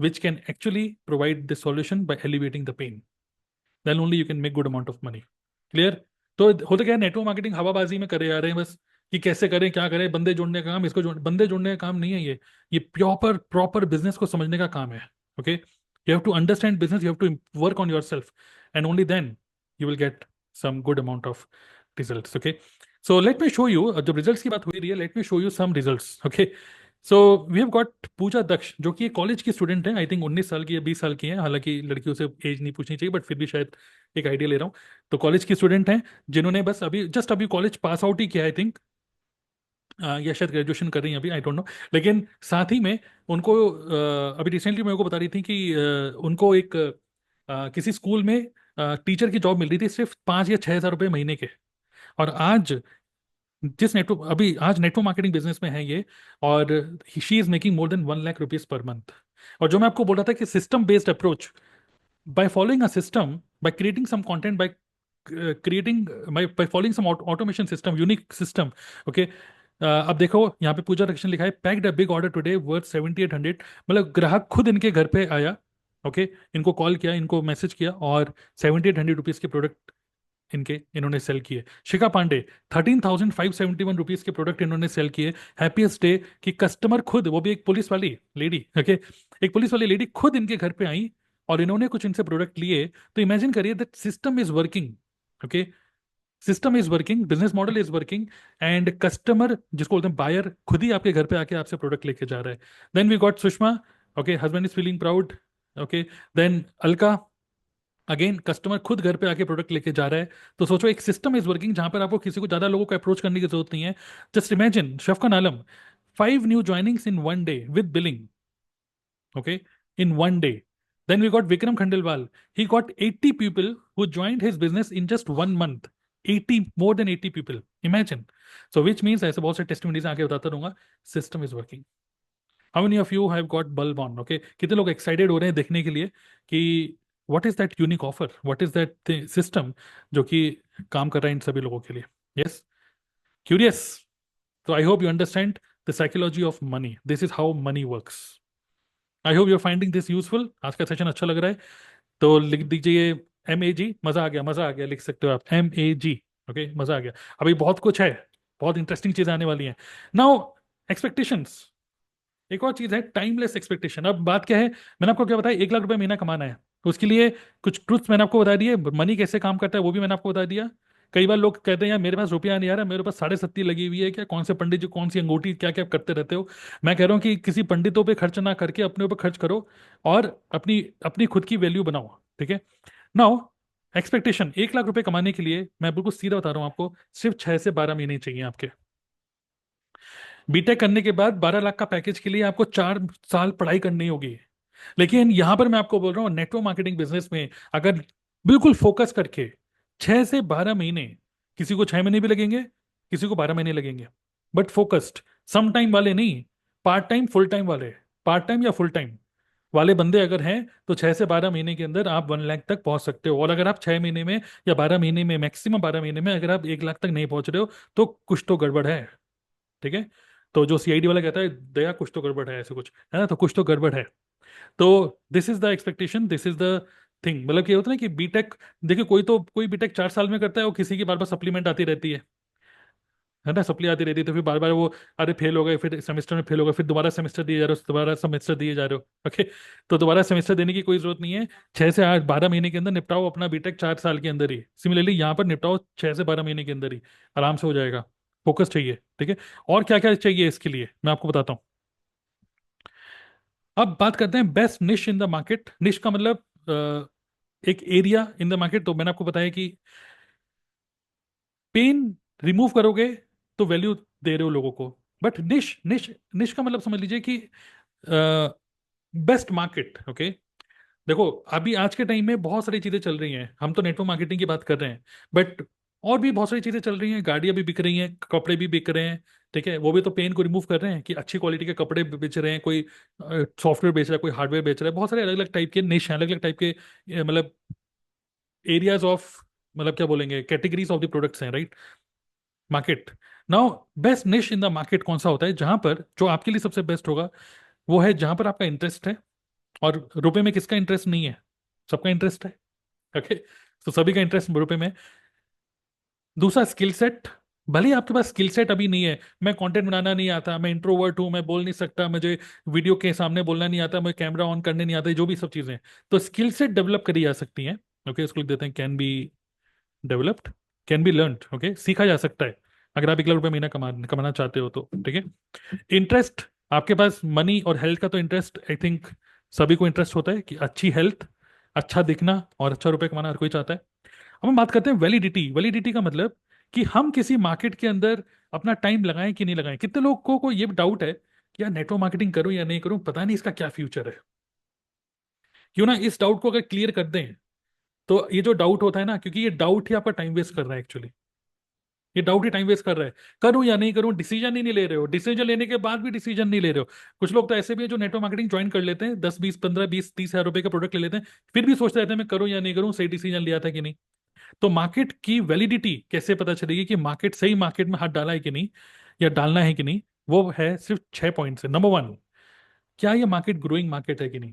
which can actually provide the solution by alleviating the pain. Then only you can make good amount of money. Clear? तो होता क्या है, network marketing हवाबाजी में करे जा रहे हैं बस, कि कैसे करें क्या करें, बंदे जोड़ने का काम, बंदे जोड़ने का काम नहीं है ये प्रॉपर प्रॉपर बिजनेस को समझने का काम है। Okay, you have to understand business, you have to work on your self, and only then you will get some good amount of results. Okay, so let me show you, जब results की बात हो रही है, let me show you some results. Okay, so we have got Pooja Daksh, जो कि college की student है, आई थिंक 19 साल की या 20 साल की है, हालांकि लड़कियों से एज नहीं पूछनी चाहिए, बट फिर भी शायद एक आइडिया ले रहा हूँ। तो कॉलेज की स्टूडेंट हैं, जिन्होंने बस अभी जस्ट अभी कॉलेज पास आउट ही किया, आई थिंक, या शायद ग्रेजुएशन कर रही हैं अभी, आई डोंट नो। लेकिन साथ ही में उनको अभी रिसेंटली मेरे को बता रही थी कि उनको एक किसी स्कूल में टीचर की जॉब मिल रही थी, सिर्फ 5 या 6 हज़ार रुपये महीने के। और आज आज नेटवर्क मार्केटिंग बिजनेस में है ये, और she is making more than 1 lakh rupees per month. और जो मैं आपको बोल रहा था कि system based approach, by following a system, by creating some content, by creating by following some automation system, unique system. Okay, अब देखो यहाँ पे पूजा रक्षण लिखा है, packed a big order today worth 7800। मतलब ग्राहक खुद इनके घर पे आया। ओके, इनको कॉल किया, इनको मैसेज किया, और 7800 रुपीज के प्रोडक्ट इन्होंने सेल किए। शिखा पांडे, 13,571 रुपीज के प्रोडक्ट इन्होंने सेल किए। हैप्पीएस्ट डे कि कस्टमर खुद, वो भी एक पुलिस वाली लेडी, ओके, एक पुलिस वाली लेडी खुद इनके घर पे आई और इन्होंने कुछ इनसे प्रोडक्ट लिए। तो इमेजिन करिए that system is working. Okay, system is working, business model is working, and customer, जिसको बोलते हैं बायर, खुद ही आपके घर पे आके आपसे प्रोडक्ट लेके जा रहा है। Then we got Sushma, okay, husband is feeling proud. Okay, then Alka, again customer खुद घर पे आके प्रोडक्ट लेके जा रहा है। तो सोचो, एक सिस्टम इज वर्किंग जहां पर आपको किसी को ज्यादा लोगों को अप्रोच करने की जरूरत नहीं है। Just imagine Shafqan Alam, 5 new joinings in 1 day with billing. Okay, in 1 day. Then we got Vikram Khandelwal. He got 80 people who joined his business in just 1 month. 80, more than 80 people. Imagine. So which means, ऐसे बहुत से testimonies आगे बताता रहूंगा, system is working. How many of you have got bulb on? Okay, कितने लोग excited हो रहे हैं देखने के लिए कि what is that unique offer? What is that system जो कि काम कर रहा है इन सभी लोगों के लिए? Yes? Curious? So I hope you understand the psychology of money. This is how money works. I hope you're finding this useful. आज का सेशन अच्छा लग रहा है तो लिख दीजिए MAG, मजा आ गया, मजा आ गया, लिख सकते हो आप MAG। ओके, मजा आ गया। अभी बहुत कुछ है, बहुत इंटरेस्टिंग चीजें आने वाली हैं। नाउ एक्सपेक्टेशंस, एक और चीज है टाइमलेस एक्सपेक्टेशन। अब बात क्या है, मैंने आपको क्या बताया, 1 लाख रुपए महीना कमाना है, तो उसके लिए कुछ ट्रुथ्स मैंने आपको बता दिए, मनी कैसे काम करता है वो भी मैंने आपको बता दिया। कई बार लोग कहते हैं यार मेरे पास रुपया नहीं आ रहा, मेरे पास 70.5 लगी हुई है, क्या कौन से पंडित जी कौन सी अंगूठी क्या क्या करते रहते हो। मैं कह रहा हूँ कि किसी पंडितों पे खर्च ना करके अपने ऊपर खर्च करो और अपनी अपनी खुद की वैल्यू बनाओ, ठीक है। नाउ एक्सपेक्टेशन, 1 लाख रुपए कमाने के लिए मैं बिल्कुल सीधा बता रहा हूँ आपको, सिर्फ 6 से 12 महीने चाहिए आपके। बीटेक करने के बाद 12 लाख का पैकेज के लिए आपको 4 साल पढ़ाई करनी होगी। लेकिन यहां पर मैं आपको बोल रहा हूँ नेटवर्क मार्केटिंग बिजनेस में अगर बिल्कुल फोकस करके 6 से 12 महीने, किसी को 6 महीने भी लगेंगे, किसी को 12 महीने लगेंगे, बट फोकस्ड, सम टाइम वाले नहीं, पार्ट टाइम फुल टाइम वाले, पार्ट टाइम या फुल टाइम वाले बंदे अगर हैं तो 6 से 12 महीने के अंदर आप 1 लाख तक पहुंच सकते हो। और अगर आप 6 महीने में या 12 महीने में, मैक्सिमम 12 महीने में अगर आप 1 लाख तक नहीं पहुंच रहे हो तो कुछ तो गड़बड़ है, ठीक है। तो जो सीआईडी वाला कहता है दया कुछ तो गड़बड़ है, ऐसे कुछ है ना, तो कुछ तो गड़बड़ है। तो this is the expectation, this is the thing. मतलब कि होता है ना कि बीटेक, देखिए कोई बीटेक 4 साल में करता है, वो किसी की बार बार सप्लीमेंट आती रहती है ना, सप्ली आती रहती है, तो फिर बार बार वो अरे फेल हो गए, फिर सेमेस्टर में फेल हो गए, फिर दोबारा सेमेस्टर दिए जा रहे हो, दोबारा सेमेस्टर दिए जा रहे हो, ओके। तो दोबारा सेमेस्टर देने की कोई जरूरत नहीं है। 6 से 8 12 महीने के अंदर निपटाओ अपना बीटेक, 4 साल के अंदर ही। सिमिलरली यहाँ पर निपटाओ 6 से 12 महीने के अंदर ही, आराम से हो जाएगा। फोकस चाहिए, ठीक है। और क्या क्या चाहिए इसके लिए मैं आपको बताता हूँ। अब बात करते हैं best niche in the market. निश का मतलब एक एरिया इन द मार्केट। तो मैंने आपको बताया कि पेन रिमूव करोगे तो वैल्यू दे रहे हो लोगों को। बट निश निश निश का मतलब समझ लीजिए कि बेस्ट मार्केट, ओके। देखो अभी आज के टाइम में बहुत सारी चीजें चल रही हैं, हम तो नेटवर्क मार्केटिंग की बात कर रहे हैं, बट और भी बहुत सारी चीजें चल रही हैं, गाड़ियां भी बिक रही हैं, कपड़े भी बिक रहे हैं, ठीक है। वो भी तो पेन को रिमूव कर रहे हैं कि अच्छी क्वालिटी के कपड़े बेच रहे हैं, कोई सॉफ्टवेयर बेच रहा है, कोई हार्डवेयर बेच रहा है, बहुत सारे अलग अलग टाइप के निश हैं, अलग अलग टाइप के मतलब एरियाज ऑफ, मतलब क्या बोलेंगे, कैटेगरीज ऑफ द प्रोडक्ट्स हैं, right. Market. Now best niche in the market कौन सा होता है, जहां पर जो आपके लिए सबसे बेस्ट होगा वो है जहां पर आपका इंटरेस्ट है। और रुपए में किसका इंटरेस्ट नहीं है, सबका इंटरेस्ट है, ओके। तो सभी का इंटरेस्ट रुपए में। दूसरा स्किल सेट, भले ही आपके पास स्किल सेट अभी नहीं है, मैं कंटेंट बनाना नहीं आता, मैं इंट्रोवर्ट हूँ, मैं बोल नहीं सकता, मुझे वीडियो के सामने बोलना नहीं आता, मुझे कैमरा ऑन करने नहीं आता, जो भी सब चीजें हैं, तो स्किल सेट डेवलप करी जा सकती हैं, ओके। इसको लिख देते हैं can be developed, can be learned, okay, सीखा जा सकता है अगर आप 1 लाख रुपए महीना कमाना चाहते हो तो, ठीक है। इंटरेस्ट, आपके पास मनी और हेल्थ का तो इंटरेस्ट आई थिंक सभी को इंटरेस्ट होता है कि अच्छी हेल्थ, अच्छा दिखना और अच्छा रुपए कमाना हर कोई चाहता है। अब हम बात करते हैं वैलिडिटी। वैलिडिटी का मतलब कि हम किसी मार्केट के अंदर अपना टाइम लगाएं कि नहीं लगाएं। कितने लोगों को ये डाउट है कि यार नेटवर्क मार्केटिंग करूं या नहीं करूं, पता नहीं इसका क्या फ्यूचर है। क्यों ना इस डाउट को अगर क्लियर कर दें, तो ये जो डाउट होता है ना, क्योंकि ये डाउट ही आपका टाइम वेस्ट कर रहा है एक्चुअली, ये डाउट ही टाइम वेस्ट कर रहा है। करूं या नहीं करूं, डिसीजन ही नहीं ले रहे हो, डिसीजन लेने के बाद भी डिसीजन नहीं ले रहे हो। कुछ लोग तो ऐसे भी हैं जो नेटवर्क मार्केटिंग ज्वाइन कर लेते हैं, 10 20 15 20 30 हज़ार रुपए का प्रोडक्ट ले लेते हैं, फिर भी सोचते रहते हैं मैं करूं या नहीं करूं, सही डिसीजन लिया था कि नहीं। तो मार्केट की वैलिडिटी कैसे पता चलेगी कि मार्केट सही मार्केट में हाथ डाला है कि नहीं, या डालना है कि नहीं, वो है सिर्फ 6 पॉइंट से। नंबर वन, क्या ये मार्केट ग्रोइंग मार्केट है कि नहीं,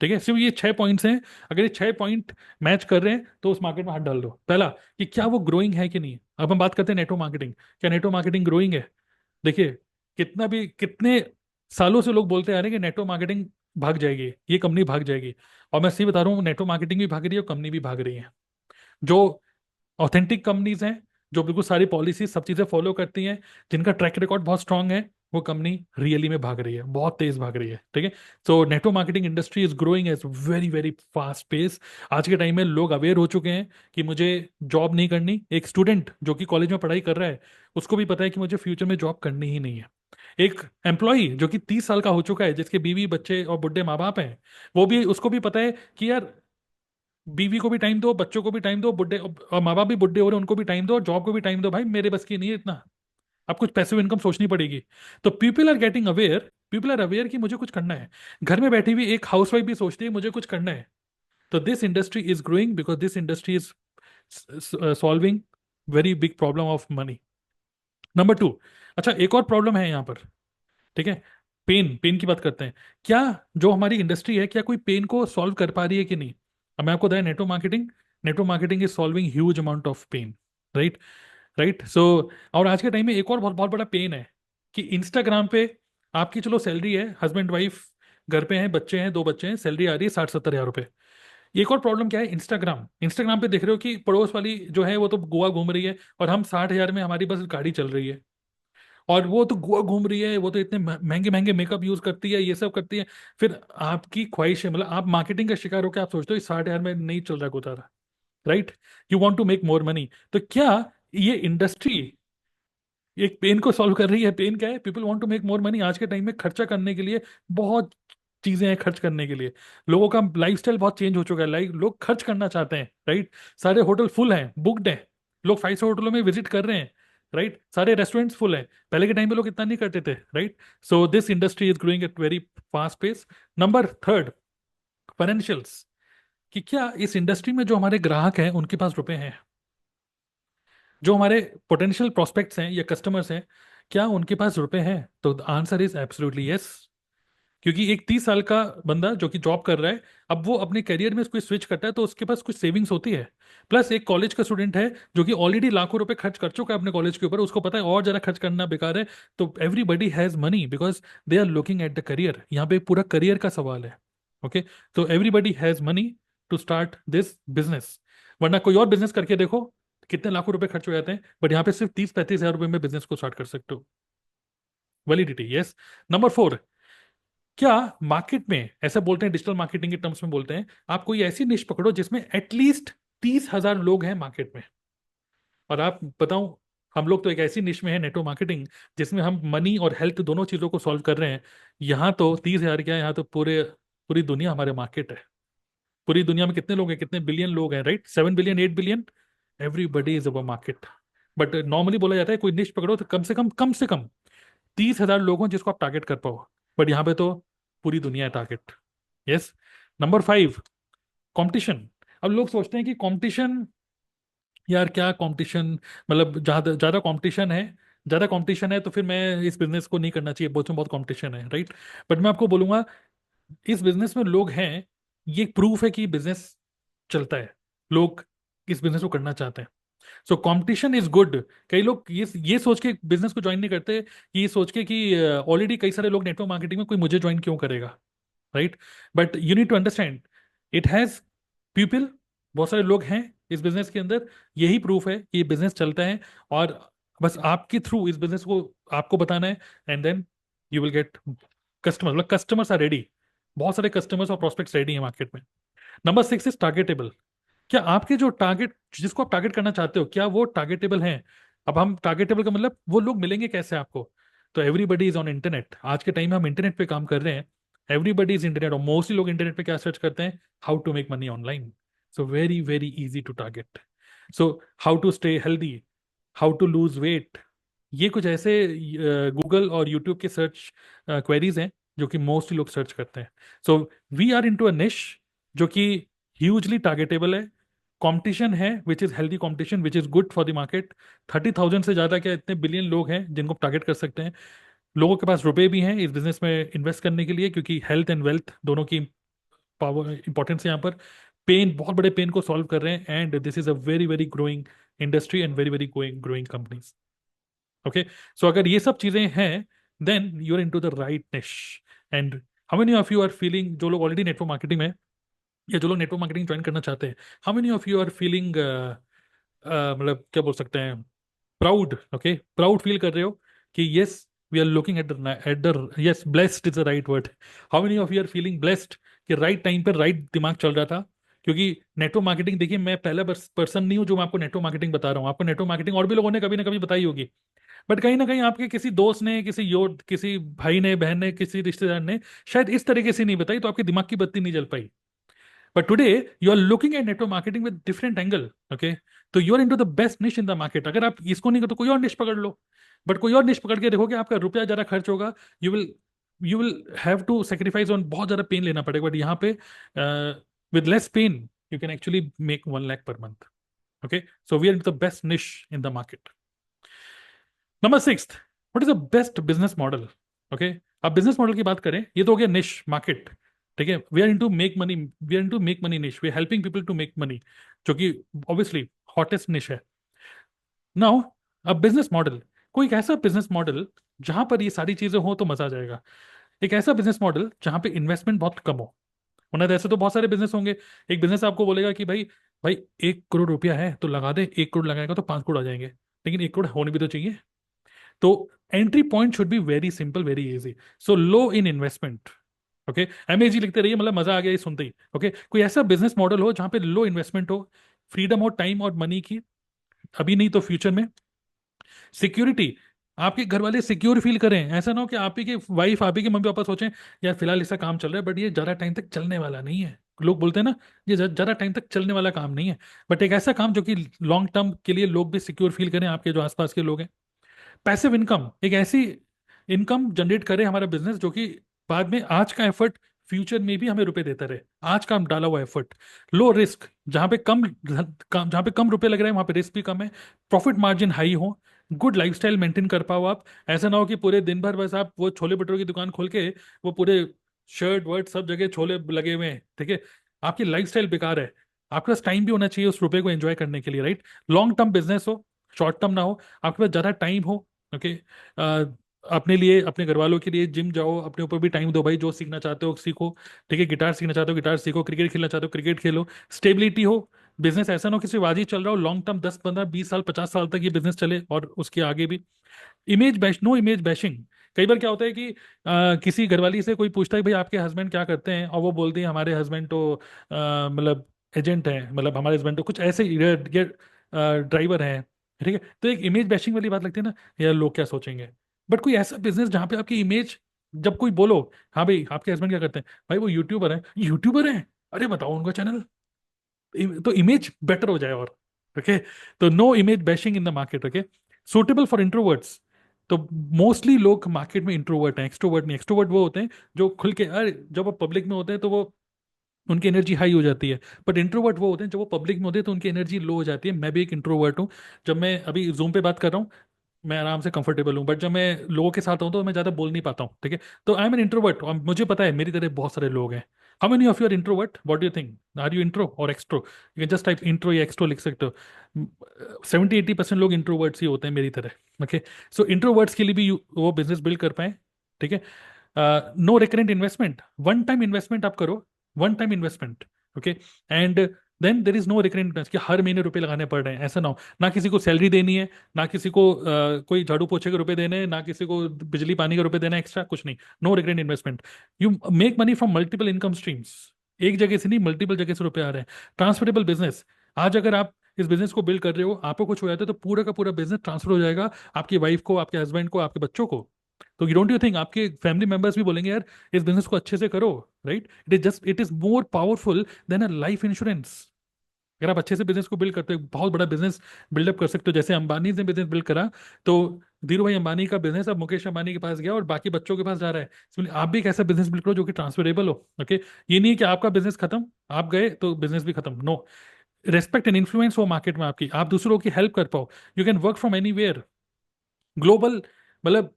ठीक है। सिर्फ ये 6 पॉइंट्स हैं, अगर ये 6 पॉइंट मैच कर रहे हैं तो उस मार्केट में हाथ डाल दो। पहला, कि क्या वो ग्रोइंग है कि नहीं। अब हम बात करते हैं नेटवर्क मार्केटिंग, क्या नेटवर्क मार्केटिंग ग्रोइंग है। देखिए, कितना भी कितने सालों से लोग बोलते आ रहे हैं कि नेटवर्क मार्केटिंग भाग जाएगी, ये कंपनी भाग जाएगी, और मैं सही बता रहा हूँ नेटवर्क मार्केटिंग भी भाग रही है और कंपनी भी भाग रही है। जो ऑथेंटिक कंपनीज हैं, जो बिल्कुल सारी पॉलिसी सब चीजें फॉलो करती हैं, जिनका ट्रैक रिकॉर्ड बहुत स्ट्रांग है, वो कंपनी रियली में भाग रही है, बहुत तेज भाग रही है, ठीक है। So network marketing industry is growing as very very fast pace. आज के टाइम में लोग अवेयर हो चुके हैं कि मुझे जॉब नहीं करनी। एक स्टूडेंट जो कि कॉलेज में पढ़ाई कर रहा है, उसको भी पता है कि मुझे फ्यूचर में जॉब करनी ही नहीं है। एक एम्प्लॉय जो कि 30 साल का हो चुका है, जिसके बीवी बच्चे और बुढ़े माँ बाप हैं, वो भी, उसको भी पता है कि यार बीवी को भी टाइम दो, बच्चों को भी टाइम दो, बुढ़े और माँ बाप भी बुढ़े हो रहे हैं उनको भी टाइम दो, और जॉब को भी टाइम दो। भाई मेरे बस की नहीं है इतना, अब कुछ पैसिव इनकम सोचनी पड़ेगी। तो people are getting aware, people are aware कि मुझे कुछ करना है। घर में बैठी हुई एक हाउसवाइफ भी सोचती है मुझे कुछ करना है। तो this industry is growing because this industry is solving very big problem of money. Number two, अच्छा एक और प्रॉब्लम है यहाँ पर, ठीक है। पेन, पेन की बात करते हैं। क्या जो हमारी इंडस्ट्री है, क्या कोई पेन को सॉल्व कर पा रही है कि नहीं। अब मैं आपको बताया network marketing, network marketing is solving huge amount of pain, right. Right, so और आज के टाइम में एक और बहुत बहुत बड़ा पेन है कि इंस्टाग्राम पे आपकी चलो सैलरी है, हस्बैंड वाइफ घर पे हैं, बच्चे हैं, 2 बच्चे हैं, सैलरी आ रही है 60 70 हज़ार रुपए। एक और प्रॉब्लम क्या है, इंस्टाग्राम। इंस्टाग्राम पे देख रहे हो कि पड़ोस वाली जो है वो तो गोवा घूम रही है, और हम 60,000 में हमारी बस गाड़ी चल रही है। और वो तो गोवा घूम रही है, वो तो इतने महंगे महंगे मेकअप यूज करती है, ये सब करती है। फिर आपकी ख्वाहिश है, मतलब आप मार्केटिंग का शिकार हो के आप सोचते हो इस 60,000 में नहीं चल रहा गुजारा, right? You want to make more money. तो क्या ये इंडस्ट्री एक पेन को सॉल्व कर रही है? पेन क्या है? People want to make more money. आज के टाइम में खर्चा करने के लिए बहुत चीजें हैं, खर्च करने के लिए। लोगों का लाइफस्टाइल बहुत चेंज हो चुका है, लाइक लोग खर्च करना चाहते हैं, राइट? सारे होटल फुल हैं, बुकड हैं। लोग 5 स्टार होटलों में विजिट कर रहे हैं, राइट? सारे रेस्टोरेंट्स फुल हैं। पहले के टाइम में लोग इतना नहीं करते थे, right? So this industry is growing at very fast pace. Number third, financials. कि क्या इस इंडस्ट्री में जो हमारे ग्राहक हैं उनके पास रुपए हैं? जो हमारे पोटेंशियल प्रोस्पेक्ट्स हैं या कस्टमर्स हैं, क्या उनके पास रुपए हैं? तो आंसर इज एब्सोल्युटली यस। क्योंकि एक 30 साल का बंदा जो कि जॉब कर रहा है, अब वो अपने करियर में कोई स्विच करता है तो उसके पास कुछ सेविंग्स होती है। प्लस एक कॉलेज का स्टूडेंट है जो कि ऑलरेडी लाखों रुपए खर्च कर चुका है अपने कॉलेज के ऊपर, उसको पता है और ज़्यादा खर्च करना बेकार है। तो everybody has money because they are looking at the career. यहाँ पे पूरा करियर का सवाल है। ओके, तो everybody has money to start this business. वरना कोई और बिजनेस करके देखो, कितने लाखों रुपए खर्च हो जाते हैं, बट यहाँ पे सिर्फ 30-35 हजार रुपए में बिजनेस को स्टार्ट कर सकते हो। Validity, yes. नंबर फोर, क्या मार्केट में ऐसा बोलते हैं, डिजिटल मार्केटिंग के टर्म्स में बोलते हैं, आप कोई ऐसी निश पकड़ो जिसमें एटलीस्ट 30,000 लोग हैं मार्केट में। और आप बताऊं, हम लोग तो एक ऐसी निश में है, नेटवर्क मार्केटिंग, जिसमें हम मनी और हेल्थ दोनों चीजों को सॉल्व कर रहे हैं। यहाँ तो 30,000 क्या है, यहाँ तो पूरी दुनिया हमारे मार्केट है। पूरी दुनिया में कितने लोग हैं, कितने बिलियन लोग हैं, right? 7 billion, 8 billion. Everybody is our market. But normally बोला जाता है कोई निश पकड़ो तो कम से कम 30,000 लोग हों जिसको आप टारगेट कर पाओ। बट यहाँ पे तो पूरी दुनिया है target. Yes. Number five, competition. अब लोग सोचते हैं कि कंपटीशन, यार क्या कंपटीशन, मतलब ज़्यादा ज़्यादा कंपटीशन है, ज़्यादा कंपटीशन है तो फिर मैं इस बिजनेस को नहीं करना चाहिए, बहुत बहुत कंपटीशन है, राइट? बट मैं आपको बोलूंगा, इस बिजनेस में लोग हैं, ये प्रूफ है कि बिजनेस चलता है। लोग इस बिजनेस को करना चाहते हैं। So competition is good. कई लोग ये सोच के बिजनेस को ज्वाइन नहीं करते, कि ये सोच के कि ऑलरेडी कई सारे लोग नेटवर्क मार्केटिंग में, कोई मुझे ज्वाइन क्यों करेगा, right? But you need to understand, it has people, बहुत सारे लोग हैं इस बिजनेस के अंदर। यही प्रूफ है कि ये बिजनेस चलता है। और बस आपके थ्रू इस बिजनेस को आपको बताना है, and then you will get customer, मतलब कस्टमर्स आर रेडी। बहुत सारे कस्टमर्स और प्रोस्पेक्ट्स रेडी हैं मार्केट में। Number six is targetable. क्या आपके जो टारगेट, जिसको आप टारगेट करना चाहते हो, क्या वो टारगेटेबल हैं? अब हम टारगेटेबल का मतलब वो लोग मिलेंगे कैसे आपको? तो एवरीबडी इज ऑन इंटरनेट। आज के टाइम में हम इंटरनेट पे काम कर रहे हैं। एवरीबडी इज इंटरनेट, और मोस्टली लोग इंटरनेट पे क्या सर्च करते हैं? How to make money online. So very very easy to target. So how to stay healthy, how to lose weight, ये कुछ ऐसे गूगल और यूट्यूब के सर्च क्वेरीज हैं जो कि मोस्टली लोग सर्च करते हैं। So we are into a niche जो कि ह्यूजली टारगेटेबल है। कंपटीशन है which is healthy competition, which is good for the market. 30,000 से ज्यादा, क्या इतने बिलियन लोग हैं जिनको टारगेट कर सकते हैं। लोगों के पास रुपए भी हैं इस बिजनेस में इन्वेस्ट करने के लिए, क्योंकि हेल्थ एंड वेल्थ दोनों की पावर इंपॉर्टेंस है यहाँ पर। पेन, बहुत बड़े पेन को सॉल्व कर रहे हैं, and this is a very very growing industry and very very growing companies. Okay, so अगर ये सब चीजें हैं, then you are into the right niche. And how many of you are feeling, जो लोग ऑलरेडी नेटवर्क मार्केटिंग में, या जो लोग नेटवर्क मार्केटिंग ज्वाइन करना चाहते हैं, how many of you are feeling, मतलब क्या बोल सकते हैं, प्राउड? ओके, प्राउड फील कर रहे हो कि yes, we are looking at the yes, blessed is the right word. How many of you are feeling blessed कि राइट टाइम पर राइट दिमाग चल रहा था? क्योंकि नेटवर्क मार्केटिंग, देखिए मैं पहला पर्सन नहीं हूँ जो मैं आपको नेटवर्क मार्केटिंग बता रहा हूँ। आपको नेटवर्क मार्केटिंग और भी लोगों ने कभी ना कभी बताई होगी, बट कहीं ना कहीं आपके किसी दोस्त ने, किसी भाई ने, बहन ने, किसी रिश्तेदार ने शायद इस तरीके से नहीं बताई, तो आपके दिमाग की बत्ती नहीं जल पाई। But today you are looking at network marketing with different angle. Okay, तो you are into the best niche in the market. अगर आप इसको नहीं कर तो कोई और निश पकड़ लो। बट कोई और निश पकड़ के देखो कि आपका रुपया ज्यादा खर्च होगा। You will have to sacrifice on, बहुत ज्यादा पेन लेना पड़ेगा। बट यहाँ पे with less pain you can actually make 1 lakh per month. Okay, so we are in the best niche in the market. Number six, what is the best business model? Okay, अब business model की बात करें, ये तो हो गया निश market, ठीक है? We are into make money, we are into make money niche, we are helping people to make money, जो कि ऑब्वियसली हॉटेस्ट निश है। नाउ, अब बिजनेस मॉडल, कोई एक ऐसा बिजनेस मॉडल जहां पर ये सारी चीजें हो तो मजा आ जाएगा। एक ऐसा बिजनेस मॉडल जहां पे इन्वेस्टमेंट बहुत कम हो, वरना तो ऐसे तो बहुत सारे बिजनेस होंगे। एक बिजनेस आपको बोलेगा कि भाई भाई 1 करोड़ रुपया है तो लगा दे, 1 करोड़ लगाएगा तो 5 करोड़ आ जाएंगे, लेकिन 1 करोड़ होने भी तो चाहिए। तो entry point should be very simple, very easy. So low in investment. Okay, MAG लिखते रहिए, मतलब मजा आ गया ये सुनते ही। ओके, कोई ऐसा बिजनेस मॉडल हो जहां पे लो इन्वेस्टमेंट हो, फ्रीडम हो टाइम और मनी की, अभी नहीं तो फ्यूचर में। सिक्योरिटी, आपके घर वाले सिक्योर फील करें, ऐसा ना हो कि आप ही के वाइफ, आप ही के मम्मी पापा सोचें यार फिलहाल इसका काम चल रहा है बट ये ज्यादा टाइम तक चलने वाला नहीं है। लोग बोलते हैं ना, ये ज्यादा टाइम तक चलने वाला काम नहीं है, बट एक ऐसा काम जो कि लॉन्ग टर्म के लिए लोग भी सिक्योर फील करें, आपके जो आसपास के लोग हैं। पैसिव इनकम, एक ऐसी इनकम जनरेट करे हमारा बिजनेस जो कि बाद में आज का एफर्ट फ्यूचर में भी हमें रुपए देता रहे, आज का हम डाला हुआ एफर्ट। लो रिस्क, जहां पे कम रुपए लग रहे हैं वहां पे रिस्क भी कम है। प्रॉफिट मार्जिन हाई हो, गुड लाइफस्टाइल मेंटेन कर पाओ आप। ऐसा ना हो कि पूरे दिन भर बस आप वो छोले भटूरे की दुकान खोल के वो पूरे शर्ट वर्ट सब जगह छोले लगे हुए हैं, ठीक है, आपकी लाइफस्टाइल बेकार है। आपके पास टाइम भी होना चाहिए उस रुपए को एंजॉय करने के लिए, राइट। लॉन्ग टर्म बिजनेस हो, शॉर्ट टर्म ना हो। आपके पास ज़्यादा टाइम हो, ओके, अपने लिए, अपने घर वालों के लिए जिम जाओ, अपने ऊपर भी टाइम दो भाई, जो सीखना चाहते हो सीखो, ठीक है, गिटार सीखना चाहते हो गिटार सीखो, क्रिकेट खेलना चाहते हो क्रिकेट खेलो। स्टेबिलिटी हो, बिजनेस ऐसा ना हो कि सिर्फ आज ही चल रहा हो, लॉन्ग टर्म 10 15 20 साल 50 साल तक ये बिजनेस चले और उसके आगे भी। Image bash, no image bashing. कई बार क्या होता है कि किसी घरवाली से कोई पूछता है भाई आपके हस्बैंड क्या करते हैं, और वो बोलते हैं हमारे हस्बैंड तो मतलब एजेंट है, मतलब हमारे हस्बैंड तो कुछ ऐसे ड्राइवर हैं, ठीक है। तो एक इमेज बैशिंग वाली बात लगती है ना, यार लोग क्या सोचेंगे। बट कोई ऐसा बिजनेस जहाँ पे आपकी इमेज, जब कोई बोलो हाँ भाई आपके हस्बैंड क्या करते हैं, भाई वो यूट्यूबर है, यूट्यूबर है, अरे बताओ उनका चैनल, तो इमेज बेटर हो जाए। और ओके, तो no image bashing in the market. Okay, suitable for introverts. तो मोस्टली लोग मार्केट में इंट्रोवर्ट हैं, एक्सट्रोवर्ट नहीं। एक्सट्रोवर्ट वो होते हैं जो खुल के, अरे जब वो पब्लिक में होते हैं तो वो उनकी एनर्जी हाई हो जाती है। बट इंट्रोवर्ट वो होते हैं जब वो पब्लिक में होते हैं तो उनकी एनर्जी लो हो जाती है। मैं भी एक इंट्रोवर्ट हूँ। जब मैं अभी जूम पे बात कर रहा हूँ मैं आराम से कंफर्टेबल हूँ, बट जब मैं लोगों के साथ हूँ तो मैं ज़्यादा बोल नहीं पाता हूँ, ठीक है। तो आई एम एन इंट्रोवर्ट और मुझे पता है मेरी तरह बहुत सारे लोग हैं। How many of you are introvert, what do you think, are you intro और extro? You can just type intro या एक्सट्रो लिख सकते हो। 70 80% लोग इंट्रोवर्ट्स ही होते हैं मेरी तरह, ओके। सो इंट्रोवर्ट्स के लिए भी वो बिजनेस बिल्ड कर पाए, ठीक है। No recurrent investment, one time investment आप करो, one time investment, okay. And then there is no recurrent invest कि हर महीने रुपए लगाने पड़ रहे हैं, ऐसा ना हो। ना किसी को सैलरी देनी है, ना किसी को कोई झाड़ू पोछे के रुपए देने हैं, ना किसी को बिजली पानी के रुपए देना है एक्स्ट्रा, कुछ नहीं। No recurrent investment. You make money from multiple income streams, एक जगह से नहीं मल्टीपल जगह से रुपए आ रहे हैं। ट्रांसफरेबल बिजनेस, आज अगर आप इस बिजनेस को बिल्ड कर रहे हो, आपको कुछ हो जाता है तो पूरा का पूरा बिजनेस ट्रांसफर हो जाएगा आपकी वाइफ को, आपके हस्बैंड को, आपके बच्चों को। तो यू डोंट यू थिंक आपके फैमिली मेंबर्स भी बोलेंगे यार इस बिजनेस को अच्छे से करो, right. It is more powerful than a life insurance. अगर आप अच्छे से बिजनेस को बिल्ड करते हो, एक बहुत बड़ा बिजनेस बिल्डअप कर सकते हो, जैसे अंबानी ने बिजनेस बिल्ड करा। तो धीरू भाई अंबानी का बिजनेस अब मुकेश अंबानी के पास गया और बाकी बच्चों के पास जा रहा है। इसलिए आप भी एक ऐसा बिजनेस बिल्ड करो जो कि ट्रांसफरेबल हो, ओके। ये नहीं है कि आपका बिजनेस खत्म, आप गए तो बिजनेस भी खत्म, नो। रेस्पेक्ट एंड इन्फ्लुएंस हो मार्केट में आपकी, आप दूसरों की हेल्प कर पाओ। You can work from anywhere, global, मतलब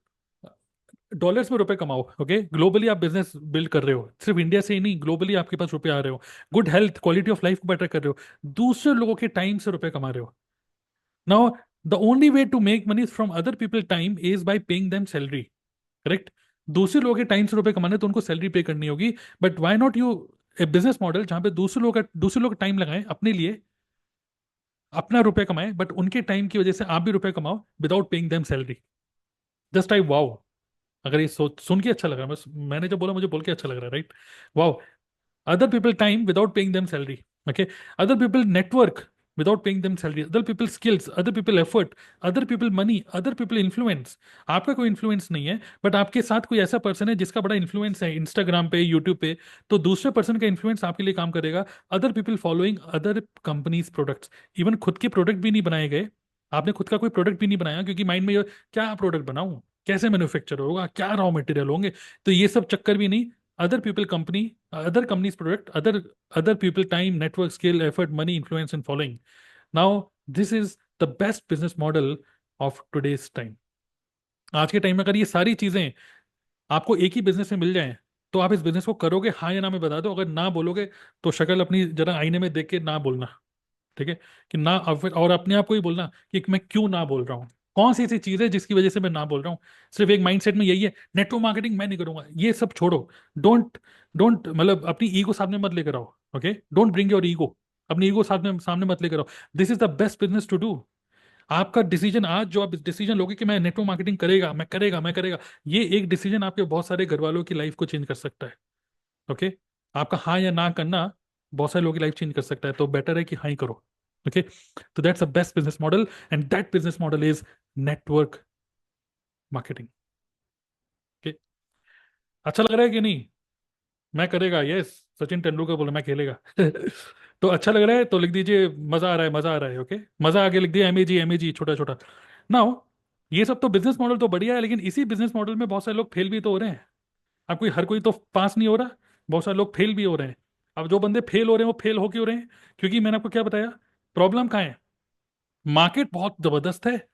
डॉलर्स में रुपए कमाओ, ओके। ग्लोबली आप बिजनेस बिल्ड कर रहे हो, सिर्फ इंडिया से ही नहीं, ग्लोबली आपके पास रुपए आ रहे हो। Good health, quality of life को बेटर कर रहे हो, दूसरे लोगों के टाइम से रुपए कमा रहे हो। Now the only way to make money from other people time is by paying them salary, correct. दूसरे लोगों के टाइम से रुपए कमाने तो उनको सैलरी पे करनी होगी। But why not U A business model जहां पे दूसरे लोग का टाइम लगाएं अपने लिए, अपना रुपए कमाएं, बट उनके टाइम की वजह से आप भी रुपए कमाओ without paying them salary. Just I wow. अगर ये सोच सुन के अच्छा लग रहा है, बस मैंने जो बोला मुझे बोल के अच्छा लग रहा है, right. Wow. other people time without paying them salary, okay. Other people network without paying them salary, other people skills, other people effort, other people money, other people influence। आपका कोई इन्फ्लुएंस नहीं है बट आपके साथ कोई ऐसा person है जिसका बड़ा इन्फ्लुएंस है इंस्टाग्राम पे, यूट्यूब पे, तो दूसरे पर्सन का इन्फ्लुएंस आपके लिए काम करेगा। Other people following other companies products, even खुद के प्रोडक्ट भी नहीं बनाए गए, आपने खुद का कोई प्रोडक्ट भी नहीं बनाया क्योंकि माइंड में ये क्या प्रोडक्ट बनाऊं, कैसे मैन्युफैक्चर होगा, क्या रॉ मटेरियल होंगे, तो ये सब चक्कर भी नहीं। other people company other companies product, other people time, network, skill, effort, money, influence and following. Now this is the best business model of today's time। आज के टाइम में अगर ये सारी चीजें आपको एक ही बिजनेस में मिल जाएं तो आप इस बिजनेस को करोगे, हाँ या ना में बता दो। अगर ना बोलोगे तो शक्ल अपनी जरा आईने में देख के ना बोलना, ठीक है। कि ना और अपने आप को ही बोलना कि मैं क्यों ना बोल रहा हूँ। कौन सी ऐसी चीज है जिसकी वजह से मैं ना बोल रहा हूँ? सिर्फ एक माइंडसेट में यही है, नेटवर्क मार्केटिंग मैं नहीं करूंगा, ये सब छोड़ो। डोंट डोंट मतलब अपनी ईगो सामने मत लेकर आओ। Okay, don't bring your ego, अपनी ईगो सामने सामने मत लेकर आओ। This is the best business to do. आपका डिसीजन आज जो आप डिसीजन लोगे कि मैं नेटवर्क मार्केटिंग करेगा, मैं करेगा, ये एक डिसीजन आपके बहुत सारे घर वालों की लाइफ को चेंज कर सकता है। ओके, आपका हाँ या ना करना बहुत सारे लोगों की लाइफ चेंज कर सकता है, तो बेटर है कि हाँ ही करो। ओके, तो that's a best business model, and that business model is network marketing. Okay, अच्छा लग रहा है कि नहीं? मैं करेगा, यस। सचिन तेंदुलकर बोला मैं खेलेगा। तो अच्छा लग रहा है तो लिख दीजिए मजा आ रहा है, मजा आ रहा है। ओके, मजा आगे लिख दिया, एम ए जी छोटा छोटा। नाउ, ये सब तो बिजनेस मॉडल तो बढ़िया है, लेकिन इसी बिजनेस मॉडल में बहुत सारे लोग फेल भी तो हो रहे हैं। अब कोई हर कोई तो पास नहीं हो रहा, बहुत सारे लोग फेल भी हो रहे हैं। अब जो बंदे फेल हो रहे हैं वो फेल हो क्यों रहे हैं? क्योंकि मैंने आपको क्या बताया, प्रॉब्लम कहाँ है? मार्केट बहुत जबरदस्त है।